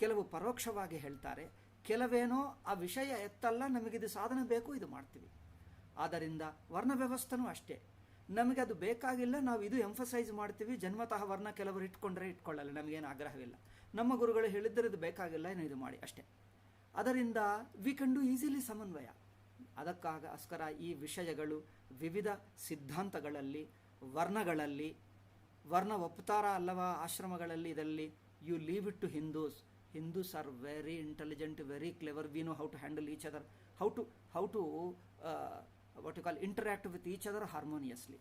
ಕೆಲವು ಪರೋಕ್ಷವಾಗಿ ಹೇಳ್ತಾರೆ, ಕೆಲವೇನೋ ಆ ವಿಷಯ ಎತ್ತಲ್ಲ, ನಮಗಿದು ಸಾಧನ ಬೇಕು, ಇದು ಮಾಡ್ತೀವಿ. ಆದ್ದರಿಂದ ವರ್ಣ ವ್ಯವಸ್ಥೆನೂ ಅಷ್ಟೇ, ನಮಗೆ ಅದು ಬೇಕಾಗಿಲ್ಲ, ನಾವು ಇದು ಎಂಫಸೈಸ್ ಮಾಡ್ತೀವಿ. ಜನ್ಮತಃ ವರ್ಣ ಕೆಲವರು ಇಟ್ಕೊಳ್ಳಲ್ಲ, ನಮಗೇನು ಆಗ್ರಹವಿಲ್ಲ. ನಮ್ಮ ಗುರುಗಳು ಹೇಳಿದ್ದರೆ ಇದು ಬೇಕಾಗಿಲ್ಲ, ಏನು ಇದು ಮಾಡಿ ಅಷ್ಟೇ. ಅದರಿಂದ ವಿ ಕ್ಯಾನ್ ಡೂ ಈಸಿಲಿ ಸಮನ್ವಯ. ಅದಕ್ಕೋಸ್ಕರ ಈ ವಿಷಯಗಳು ವಿವಿಧ ಸಿದ್ಧಾಂತಗಳಲ್ಲಿ, ವರ್ಣಗಳಲ್ಲಿ, ವರ್ಣ ಒಪ್ಪುತ್ತಾರ ಅಲ್ಲವಾ ಆಶ್ರಮಗಳಲ್ಲಿ, ಇದರಲ್ಲಿ you leave it to Hindus, Hindus are very intelligent, very clever. We know how to handle each other, how to what you call interact with each other harmoniously.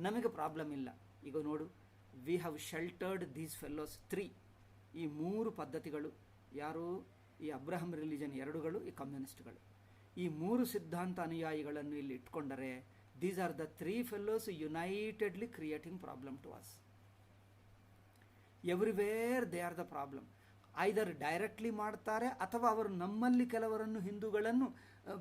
ನಮಗೆ ಪ್ರಾಬ್ಲಮ್ ಇಲ್ಲ. ಈಗ ನೋಡು, ವಿ ಹ್ಯಾವ್ ಶೆಲ್ಟರ್ಡ್ ದೀಸ್ ಫೆಲ್ಲೋಸ್ 3. ಈ 3 ಪದ್ಧತಿಗಳು ಯಾರು? ಈ Abraham religion 2ಗಳು, ಈ ಕಮ್ಯುನಿಸ್ಟ್ಗಳು. ಈ 3 ಸಿದ್ಧಾಂತ ಅನುಯಾಯಿಗಳನ್ನು ಇಲ್ಲಿ ಇಟ್ಕೊಂಡರೆ, these are the 3 fellows unitedly creating problem to us. Everywhere they are the problem. Either directly ಮಾಡ್ತಾರೆ, ಅಥವಾ ಅವರು ನಮ್ಮಲ್ಲಿ ಕೆಲವರನ್ನು, ಹಿಂದೂಗಳನ್ನು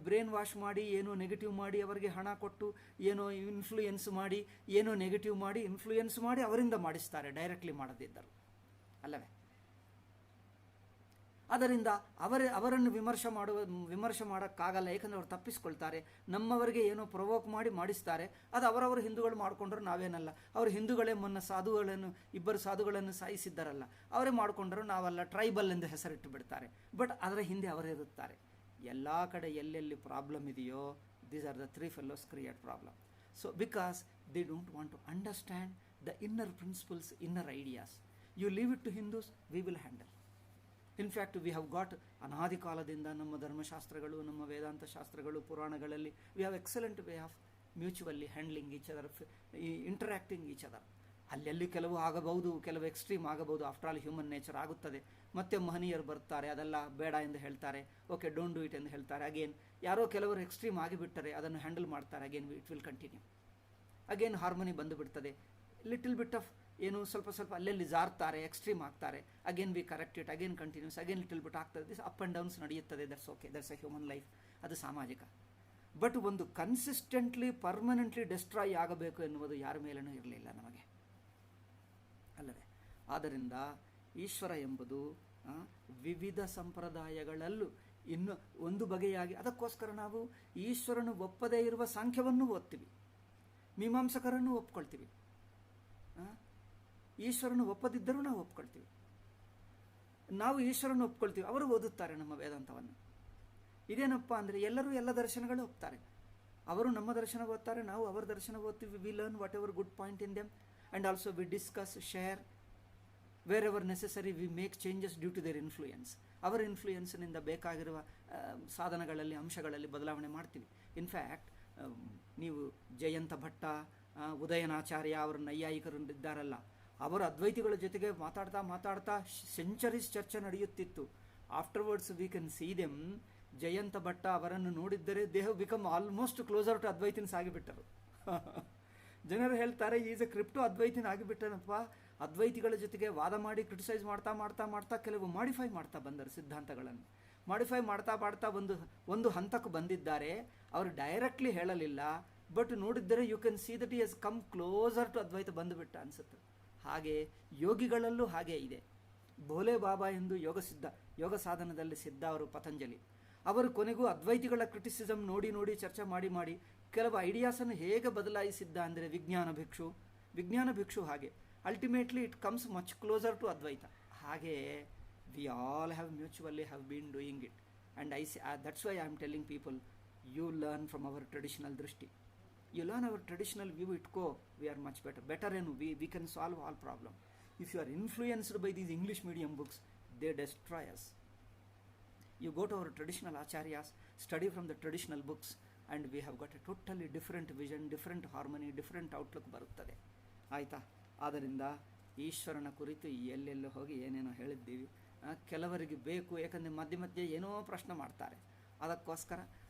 ಬ್ರೇನ್ ವಾಶ್ ಮಾಡಿ, ಏನೋ ನೆಗೆಟಿವ್ ಮಾಡಿ, ಅವರಿಗೆ ಹಣ ಕೊಟ್ಟು, ಏನೋ ಇನ್ಫ್ಲೂಯೆನ್ಸ್ ಮಾಡಿ, ಏನೋ ನೆಗೆಟಿವ್ ಮಾಡಿ, ಇನ್ಫ್ಲೂಯೆನ್ಸ್ ಮಾಡಿ ಅವರಿಂದ ಮಾಡಿಸ್ತಾರೆ, ಡೈರೆಕ್ಟ್ಲಿ ಮಾಡದಿದ್ದರು ಅಲ್ಲವೇ? ಅದರಿಂದ ಅವರನ್ನು ವಿಮರ್ಶೆ ಮಾಡೋಕ್ಕಾಗಲ್ಲ, ಯಾಕಂದರೆ ಅವರು ತಪ್ಪಿಸ್ಕೊಳ್ತಾರೆ. ನಮ್ಮವರಿಗೆ ಏನೋ ಪ್ರೊವೋಕ್ ಮಾಡಿ ಮಾಡಿಸ್ತಾರೆ, ಅದು ಅವರವರು ಹಿಂದೂಗಳು ಮಾಡಿಕೊಂಡ್ರು, ನಾವೇನಲ್ಲ. ಅವರು ಹಿಂದೂಗಳೇ ಮೊನ್ನೆ ಇಬ್ಬರು ಸಾಧುಗಳನ್ನು ಸಾಯಿಸಿದ್ದಾರಲ್ಲ, ಅವರೇ ಮಾಡಿಕೊಂಡ್ರು, ನಾವಲ್ಲ, ಟ್ರೈಬಲ್ ಎಂದು ಹೆಸರಿಟ್ಟು ಬಿಡ್ತಾರೆ. ಬಟ್ ಅದರ ಹಿಂದೆ ಅವರಿರುತ್ತಾರೆ. ಎಲ್ಲ ಕಡೆ ಎಲ್ಲೆಲ್ಲಿ ಪ್ರಾಬ್ಲಮ್ ಇದೆಯೋ, these are the 3 fellows create problem. So because they don't want to understand the inner principles, inner ideas. You leave it to Hindus, we will handle. In fact we have got, ಅನಾದಿ ಕಾಲದಿಂದ ನಮ್ಮ ಧರ್ಮಶಾಸ್ತ್ರಗಳು, ನಮ್ಮ ವೇದಾಂತ ಶಾಸ್ತ್ರಗಳು, ಪುರಾಣಗಳಲ್ಲಿ we have excellent way of mutually handling each other, interacting each other. ಅಲ್ಲೆಲ್ಲಿ ಕೆಲವು ಆಗಬಹುದು, ಕೆಲವು ಎಕ್ಸ್ಟ್ರೀಮ್ ಆಗಬಹುದು. ಆಫ್ಟರ್ ಆಲ್ ಹ್ಯೂಮನ್ ನೇಚರ್ ಆಗುತ್ತದೆ. ಮತ್ತೆ ಮಹನೀಯರು ಬರ್ತಾರೆ, ಅದೆಲ್ಲ ಬೇಡ ಎಂದು ಹೇಳ್ತಾರೆ, ಓಕೆ ಡೋಂಟ್ ಡೂ ಇಟ್ ಎಂದು ಹೇಳ್ತಾರೆ. ಅಗೇನ್ ಯಾರೋ ಕೆಲವರು ಎಕ್ಸ್ಟ್ರೀಮ್ ಆಗಿಬಿಟ್ಟರೆ ಅದನ್ನು ಹ್ಯಾಂಡಲ್ ಮಾಡ್ತಾರೆ, again it will continue. Again harmony ಬಂದು ಬಿಡ್ತದೆ. ಲಿಟಲ್ ಬಿಟ್ ಆಫ್ ಏನು ಸ್ವಲ್ಪ ಅಲ್ಲೆಲ್ಲಿ ಜಾರ್ತಾರೆ, ಎಕ್ಸ್ಟ್ರೀಮ್ ಆಗ್ತಾರೆ, again we correct it, again continues, again little bit ಆಗ್ತದೆ. ದಿಸ್ ಅಪ್ ಆ್ಯಂಡ್ ಡೌನ್ಸ್ ನಡೆಯುತ್ತದೆ. That's okay, that's a human life, ಅದು ಸಾಮಾಜಿಕ. ಬಟ್ ಒಂದು ಕನ್ಸಿಸ್ಟೆಂಟ್ಲಿ ಪರ್ಮನೆಂಟ್ಲಿ ಡೆಸ್ಟ್ರಾಯ್ ಆಗಬೇಕು ಎನ್ನುವುದು ಯಾರ ಮೇಲೂ ಇರಲಿಲ್ಲ ನಮಗೆ, ಅಲ್ಲವೇ? ಆದ್ದರಿಂದ ಈಶ್ವರ ಎಂಬುದು ವಿವಿಧ ಸಂಪ್ರದಾಯಗಳಲ್ಲೂ ಇನ್ನು ಒಂದು ಬಗೆಯಾಗಿ, ಅದಕ್ಕೋಸ್ಕರ ನಾವು ಈಶ್ವರನು ಒಪ್ಪದೇ ಇರುವ ಸಾಂಖ್ಯವನ್ನು ಓದ್ತೀವಿ, ಮೀಮಾಂಸಕರನ್ನು ಒಪ್ಕೊಳ್ತೀವಿ. ಈಶ್ವರನು ಒಪ್ಪದಿದ್ದರೂ ನಾವು ಒಪ್ಕೊಳ್ತೀವಿ. ನಾವು ಈಶ್ವರನ್ನು ಒಪ್ಕೊಳ್ತೀವಿ, ಅವರು ಓದುತ್ತಾರೆ ನಮ್ಮ ವೇದಾಂತವನ್ನು. ಇದೇನಪ್ಪ ಅಂದರೆ ಎಲ್ಲರೂ ಎಲ್ಲ ದರ್ಶನಗಳು ಒಪ್ತಾರೆ. ಅವರು ನಮ್ಮ ದರ್ಶನ ಓದ್ತಾರೆ, ನಾವು ಅವರ ದರ್ಶನ ಓದ್ತೀವಿ. We learn whatever good point in them and also we discuss, share wherever necessary. We make changes due to their influence. ಅವರ ಇನ್ಫ್ಲೂಯೆನ್ಸ್ನಿಂದ ಬೇಕಾಗಿರುವ ಸಾಧನಗಳಲ್ಲಿ, ಅಂಶಗಳಲ್ಲಿ ಬದಲಾವಣೆ ಮಾಡ್ತೀವಿ. ಇನ್ಫ್ಯಾಕ್ಟ್ ನೀವು ಜಯಂತ ಭಟ್ಟ, ಉದಯನಾಚಾರ್ಯ ಅವರ ನೈಯಾಯಿಕರು ಇದ್ದಾರಲ್ಲ, ಅವರು ಅದ್ವೈತಿಗಳ ಜೊತೆಗೆ ಮಾತಾಡ್ತಾ ಸೆಂಚರೀಸ್ ಚರ್ಚೆ ನಡೆಯುತ್ತಿತ್ತು. Afterwards we can see them. Jayanta Bhatta ಅವರನ್ನು ನೋಡಿದ್ದರೆ they have become almost closer to Advaitins ಆಗಿಬಿಟ್ಟರು. ಜನರು ಹೇಳ್ತಾರೆ, ಈಸ್ ಎ ಕ್ರಿಪ್ಟೋ ಅದ್ವೈತಿನ ಆಗಿಬಿಟ್ಟನಪ್ಪ. ಅದ್ವೈತಿಗಳ ಜೊತೆಗೆ ವಾದ ಮಾಡಿ ಕ್ರಿಟಿಸೈಸ್ ಮಾಡ್ತಾ ಕೆಲವು ಮಾಡಿಫೈ ಮಾಡ್ತಾ ಬಂದರು ಸಿದ್ಧಾಂತಗಳನ್ನು. ಮಾಡಿಫೈ ಮಾಡ್ತಾ ಒಂದು ಹಂತಕ್ಕೆ ಬಂದಿದ್ದಾರೆ. ಅವರು ಡೈರೆಕ್ಟ್ಲಿ ಹೇಳಲಿಲ್ಲ, ಬಟ್ ನೋಡಿದ್ದರೆ you can see that he has come closer to Advaita ಬಂದುಬಿಟ್ಟ ಅನಿಸುತ್ತೆ. ಹಾಗೆ ಯೋಗಿಗಳಲ್ಲೂ ಹಾಗೆ ಇದೆ. ಭೋಲೆ ಬಾಬಾ ಎಂದು ಯೋಗ ಸಾಧನದಲ್ಲಿ ಸಿದ್ಧ ಅವರು, ಪತಂಜಲಿ ಅವರು ಕೊನೆಗೂ ಅದ್ವೈತಿಗಳ ಕ್ರಿಟಿಸಿಸಮ್ ನೋಡಿ ಚರ್ಚೆ ಮಾಡಿ ಕೆಲವು ಐಡಿಯಾಸನ್ನು ಹೇಗೆ ಬದಲಾಯಿಸಿದ್ದ ಅಂದರೆ ವಿಜ್ಞಾನ ಭಿಕ್ಷು ಹಾಗೆ ultimately it comes much closer to Advaita. ಹಾಗೆ we all have mutually have been doing it and that's why I am telling people, you learn from our traditional drishti. You learn our traditional view, we are much better and we can solve all problem. If you are influenced by these English medium books, they destroy us. You go to our traditional acharyas, study from the traditional books, and we have got a totally different vision, different harmony, different outlook ಬರುತ್ತದೆ. ಆಯಿತಾ? ಆದ್ದರಿಂದ ಈಶ್ವರನ ಕುರಿತು ಎಲ್ಲೆಲ್ಲೋ ಹೋಗಿ ಏನೇನೋ ಹೇಳಿದ್ದೀವಿ. ಕೆಲವರಿಗೆ ಬೇಕು, ಯಾಕಂದರೆ ಮಧ್ಯೆ ಏನೋ ಪ್ರಶ್ನೆ ಮಾಡ್ತಾರೆ. ಅದಕ್ಕೋಸ್ಕರ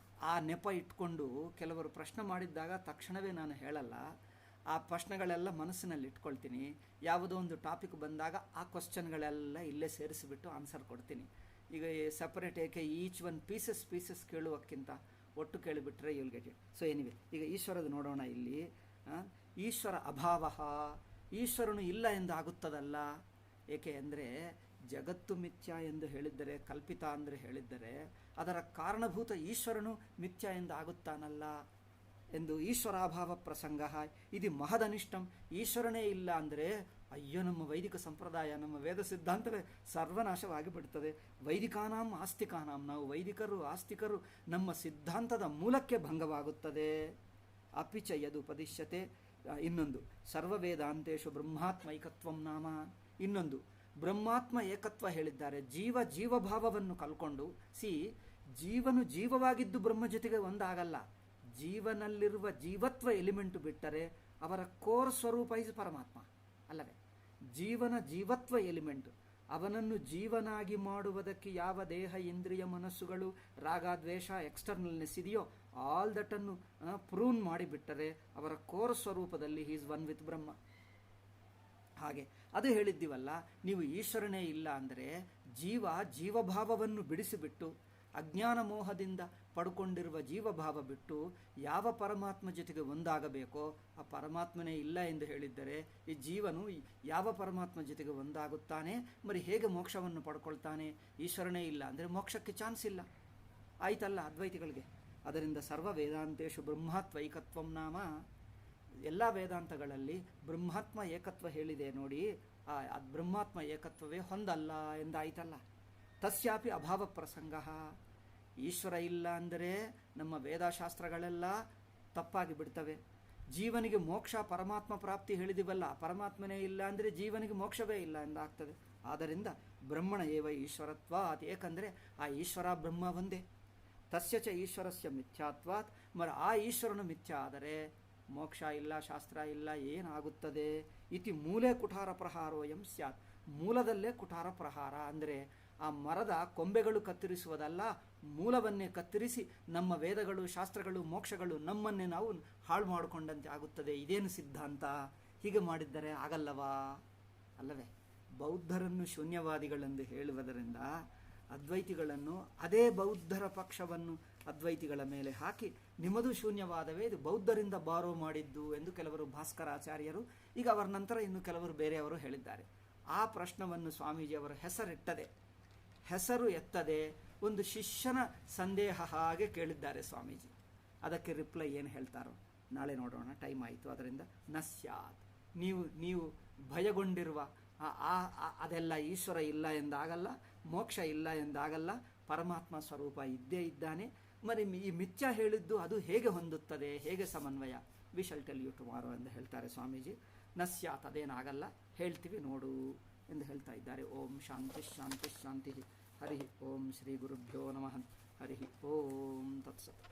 ಆ ನೆಪ ಇಟ್ಕೊಂಡು ಕೆಲವರು ಪ್ರಶ್ನೆ ಮಾಡಿದ್ದಾಗ ತಕ್ಷಣವೇ ನಾನು ಹೇಳಲ್ಲ. ಆ ಪ್ರಶ್ನೆಗಳೆಲ್ಲ ಮನಸ್ಸಿನಲ್ಲಿ ಇಟ್ಕೊಳ್ತೀನಿ. ಯಾವುದೋ ಒಂದು ಟಾಪಿಕ್ ಬಂದಾಗ ಆ ಕ್ವಶನ್ಗಳೆಲ್ಲ ಇಲ್ಲೇ ಸೇರಿಸಿಬಿಟ್ಟು ಆನ್ಸರ್ ಕೊಡ್ತೀನಿ. ಈಗ ಸಪ್ರೇಟ್ ಏಕೆ ಈಚ್ ಒನ್ ಪೀಸಸ್ ಕೇಳುವಕ್ಕಿಂತ ಒಟ್ಟು ಕೇಳಿಬಿಟ್ರೆ you'll get it. So anyway, ಈಗ ಈಶ್ವರದು ನೋಡೋಣ. ಇಲ್ಲಿ ಈಶ್ವರ ಅಭಾವ, ಈಶ್ವರನು ಇಲ್ಲ ಎಂದು ಆಗುತ್ತದಲ್ಲ. ಏಕೆ ಅಂದರೆ ಜಗತ್ತು ಮಿಥ್ಯ ಎಂದು ಹೇಳಿದ್ದರೆ, ಕಲ್ಪಿತ ಅಂದರೆ ಹೇಳಿದ್ದರೆ, ಅದರ ಕಾರಣಭೂತ ಈಶ್ವರನು ಮಿಥ್ಯ ಎಂದು ಆಗುತ್ತಾನಲ್ಲ ಎಂದು ಈಶ್ವರಾಭಾವ ಪ್ರಸಂಗ ಇದು ಮಹದನಿಷ್ಟಂ. ಈಶ್ವರನೇ ಇಲ್ಲ ಅಂದರೆ ಅಯ್ಯೋ, ನಮ್ಮ ವೈದಿಕ ಸಂಪ್ರದಾಯ, ನಮ್ಮ ವೇದ ಸಿದ್ಧಾಂತವೇ ಸರ್ವನಾಶವಾಗಿ ಬಿಡ್ತದೆ. ವೈದಿಕಾನಾಂ ಆಸ್ತಿಕಾನಾಂ, ನಾವು ವೈದಿಕರು ಆಸ್ತಿಕರು, ನಮ್ಮ ಸಿದ್ಧಾಂತದ ಮೂಲಕ್ಕೆ ಭಂಗವಾಗುತ್ತದೆ. ಅಪಿಚ ಯದುಪದಿಶ್ಯತೆ. ಇನ್ನೊಂದು ಸರ್ವವೇದಾಂತೇಶು ಬ್ರಹ್ಮಾತ್ಮೈಕತ್ವಂ ನಾಮ. ಇನ್ನೊಂದು ಬ್ರಹ್ಮಾತ್ಮ ಏಕತ್ವ ಹೇಳಿದ್ದಾರೆ. ಜೀವಭಾವವನ್ನು ಕಲ್ಕೊಂಡು ಜೀವನು ಜೀವವಾಗಿದ್ದು ಬ್ರಹ್ಮ ಜೊತೆಗೆ ಒಂದಾಗಲ್ಲ. ಜೀವನಲ್ಲಿರುವ ಜೀವತ್ವ ಎಲಿಮೆಂಟು ಬಿಟ್ಟರೆ ಅವರ ಕೋರ್ ಸ್ವರೂಪ ಇಸ್ ಪರಮಾತ್ಮ ಅಲ್ಲವೇ? ಜೀವತ್ವ ಎಲಿಮೆಂಟು. ಅವನನ್ನು ಜೀವನಾಗಿ ಮಾಡುವುದಕ್ಕೆ ಯಾವ ದೇಹ, ಇಂದ್ರಿಯ, ಮನಸ್ಸುಗಳು, ರಾಗ, ದ್ವೇಷ, ಎಕ್ಸ್ಟರ್ನಲ್ನೆಸ್ ಇದೆಯೋ ಆಲ್ ದಟನ್ನು ಪ್ರೂನ್ ಮಾಡಿಬಿಟ್ಟರೆ ಅವರ ಕೋರ್ ಸ್ವರೂಪದಲ್ಲಿ ಹಿ ಈಸ್ ಒನ್ ವಿತ್ ಬ್ರಹ್ಮ. ಹಾಗೆ ಅದು ಹೇಳಿದ್ದೀವಲ್ಲ, ನೀವು ಈಶ್ವರನೇ ಇಲ್ಲ ಅಂದರೆ ಜೀವಭಾವವನ್ನು ಬಿಡಿಸಿಬಿಟ್ಟು ಅಜ್ಞಾನ ಮೋಹದಿಂದ ಪಡ್ಕೊಂಡಿರುವ ಜೀವಭಾವ ಬಿಟ್ಟು ಯಾವ ಪರಮಾತ್ಮ ಜೊತೆಗೆ ಒಂದಾಗಬೇಕೋ ಆ ಪರಮಾತ್ಮನೇ ಇಲ್ಲ ಎಂದು ಹೇಳಿದ್ದರೆ ಈ ಜೀವನು ಯಾವ ಪರಮಾತ್ಮ ಜೊತೆಗೆ ಒಂದಾಗುತ್ತಾನೆ? మరి ಹೇಗೆ ಮೋಕ್ಷವನ್ನು ಪಡ್ಕೊಳ್ತಾನೆ? ಈಶ್ವರನೇ ಇಲ್ಲ ಅಂದರೆ ಮೋಕ್ಷಕ್ಕೆ ಚಾನ್ಸ್ ಇಲ್ಲ ಆಯ್ತಲ್ಲ ಅದ್ವೈತಿಗಳಿಗೆ. ಅದರಿಂದ ಸರ್ವ ವೇದಾಂತೇಶು ಬ್ರಹ್ಮಾತ್ವೈಕತ್ವಂ ನಾಮ, ಎಲ್ಲ ವೇದಾಂತಗಳಲ್ಲಿ ಬ್ರಹ್ಮಾತ್ಮ ಏಕತ್ವ ಹೇಳಿದೆ ನೋಡಿ. ಆ ಬ್ರಹ್ಮಾತ್ಮ ಏಕತ್ವವೇ ಹೊಂದಲ್ಲ ಎಂದಾಯ್ತಲ್ಲ. ತಸ್ಯಾಪಿ ಅಭಾವ ಪ್ರಸಂಗ. ಈಶ್ವರ ಇಲ್ಲ ಅಂದರೆ ನಮ್ಮ ವೇದಶಾಸ್ತ್ರಗಳೆಲ್ಲ ತಪ್ಪಾಗಿ ಬಿಡ್ತವೆ. ಜೀವನಿಗೆ ಮೋಕ್ಷ ಪರಮಾತ್ಮ ಪ್ರಾಪ್ತಿ ಹೇಳಿದಿವಲ್ಲ, ಪರಮಾತ್ಮನೇ ಇಲ್ಲ ಅಂದರೆ ಜೀವನಿಗೆ ಮೋಕ್ಷವೇ ಇಲ್ಲ ಎಂದಾಗ್ತದೆ. ಆದ್ದರಿಂದ ಬ್ರಹ್ಮಣ ಏವ ಈಶ್ವರತ್ವ ಅದು. ಏಕೆಂದರೆ ಆ ಈಶ್ವರ ಬ್ರಹ್ಮ ಒಂದೇ. ತಸ್ಯ ಚ ಈಶ್ವರಸ್ಯ ಮಿಥ್ಯಾತ್ವಾತ್. ಆ ಈಶ್ವರನು ಮಿಥ್ಯ ಆದರೆ ಮೋಕ್ಷ ಇಲ್ಲ, ಶಾಸ್ತ್ರ ಇಲ್ಲ, ಏನಾಗುತ್ತದೆ? ಇತಿ ಮೂಲೆ ಕುಠಾರ ಪ್ರಹಾರೋಯಂ ಸ್ಯಾತ್. ಮೂಲದಲ್ಲೇ ಕುಠಾರ ಪ್ರಹಾರ ಅಂದರೆ ಆ ಮರದ ಕೊಂಬೆಗಳು ಕತ್ತರಿಸುವುದಲ್ಲ, ಮೂಲವನ್ನೇ ಕತ್ತರಿಸಿ ನಮ್ಮ ವೇದಗಳು, ಶಾಸ್ತ್ರಗಳು, ಮೋಕ್ಷಗಳು ನಮ್ಮನ್ನೇ ನಾವು ಹಾಳು ಮಾಡಿಕೊಂಡಂತೆ ಆಗುತ್ತದೆ. ಇದೇನು ಸಿದ್ಧಾಂತ? ಹೀಗೆ ಮಾಡಿದ್ದರೆ ಆಗಲ್ಲವಾ? ಅಲ್ಲವೇ? ಬೌದ್ಧರನ್ನು ಶೂನ್ಯವಾದಿಗಳೆಂದು ಹೇಳುವುದರಿಂದ ಅದ್ವೈತಿಗಳನ್ನು, ಅದೇ ಬೌದ್ಧರ ಪಕ್ಷವನ್ನು ಅದ್ವೈತಿಗಳ ಮೇಲೆ ಹಾಕಿ ನಿಮ್ಮದು ಶೂನ್ಯವಾದವೇ, ಇದು ಬೌದ್ಧರಿಂದ ಬಾರೋ ಮಾಡಿದ್ದು ಎಂದು ಕೆಲವರು ಭಾಸ್ಕರಾಚಾರ್ಯರು, ಈಗ ಅವರ ನಂತರ ಇನ್ನು ಕೆಲವರು ಬೇರೆಯವರು ಹೇಳಿದ್ದಾರೆ. ಆ ಪ್ರಶ್ನವನ್ನು ಸ್ವಾಮೀಜಿಯವರ ಹೆಸರು ಎತ್ತದೆ ಒಂದು ಶಿಷ್ಯನ ಸಂದೇಹ ಹಾಗೆ ಕೇಳಿದ್ದಾರೆ ಸ್ವಾಮೀಜಿ. ಅದಕ್ಕೆ ರಿಪ್ಲೈ ಏನು ಹೇಳ್ತಾರೋ ನಾಳೆ ನೋಡೋಣ, ಟೈಮ್ ಆಯಿತು. ಅದರಿಂದ ನಸ್ಯಾತ್, ನೀವು ಭಯಗೊಂಡಿರುವ ಅದೆಲ್ಲ ಈಶ್ವರ ಇಲ್ಲ ಎಂದಾಗಲ್ಲ, ಮೋಕ್ಷ ಇಲ್ಲ ಎಂದಾಗಲ್ಲ, ಪರಮಾತ್ಮ ಸ್ವರೂಪ ಇದ್ದೇ ಇದ್ದಾನೆ. మరి ಈ ಮಿಥ್ಯ ಹೇಳಿದ್ದು ಅದು ಹೇಗೆ ಹೊಂದುತ್ತದೆ, ಹೇಗೆ ಸಮನ್ವಯ? We shall tell you tomorrow ಎಂದು ಹೇಳ್ತಾರೆ ಸ್ವಾಮೀಜಿ. ನಸ್ಯಾತ್, ಅದೇನಾಗಲ್ಲ, ಹೇಳ್ತೀವಿ ನೋಡು ಎಂದು ಹೇಳ್ತಾ ಇದ್ದಾರೆ. ಓಂ ಶಾಂತಿ ಶಾಂತಿ ಶಾಂತಿ. ಹರಿ ಓಂ ಶ್ರೀ ಗುರುಭ್ಯೋ ನಮಃ. ಹರಿ ಓಂ ತತ್ಸತ್.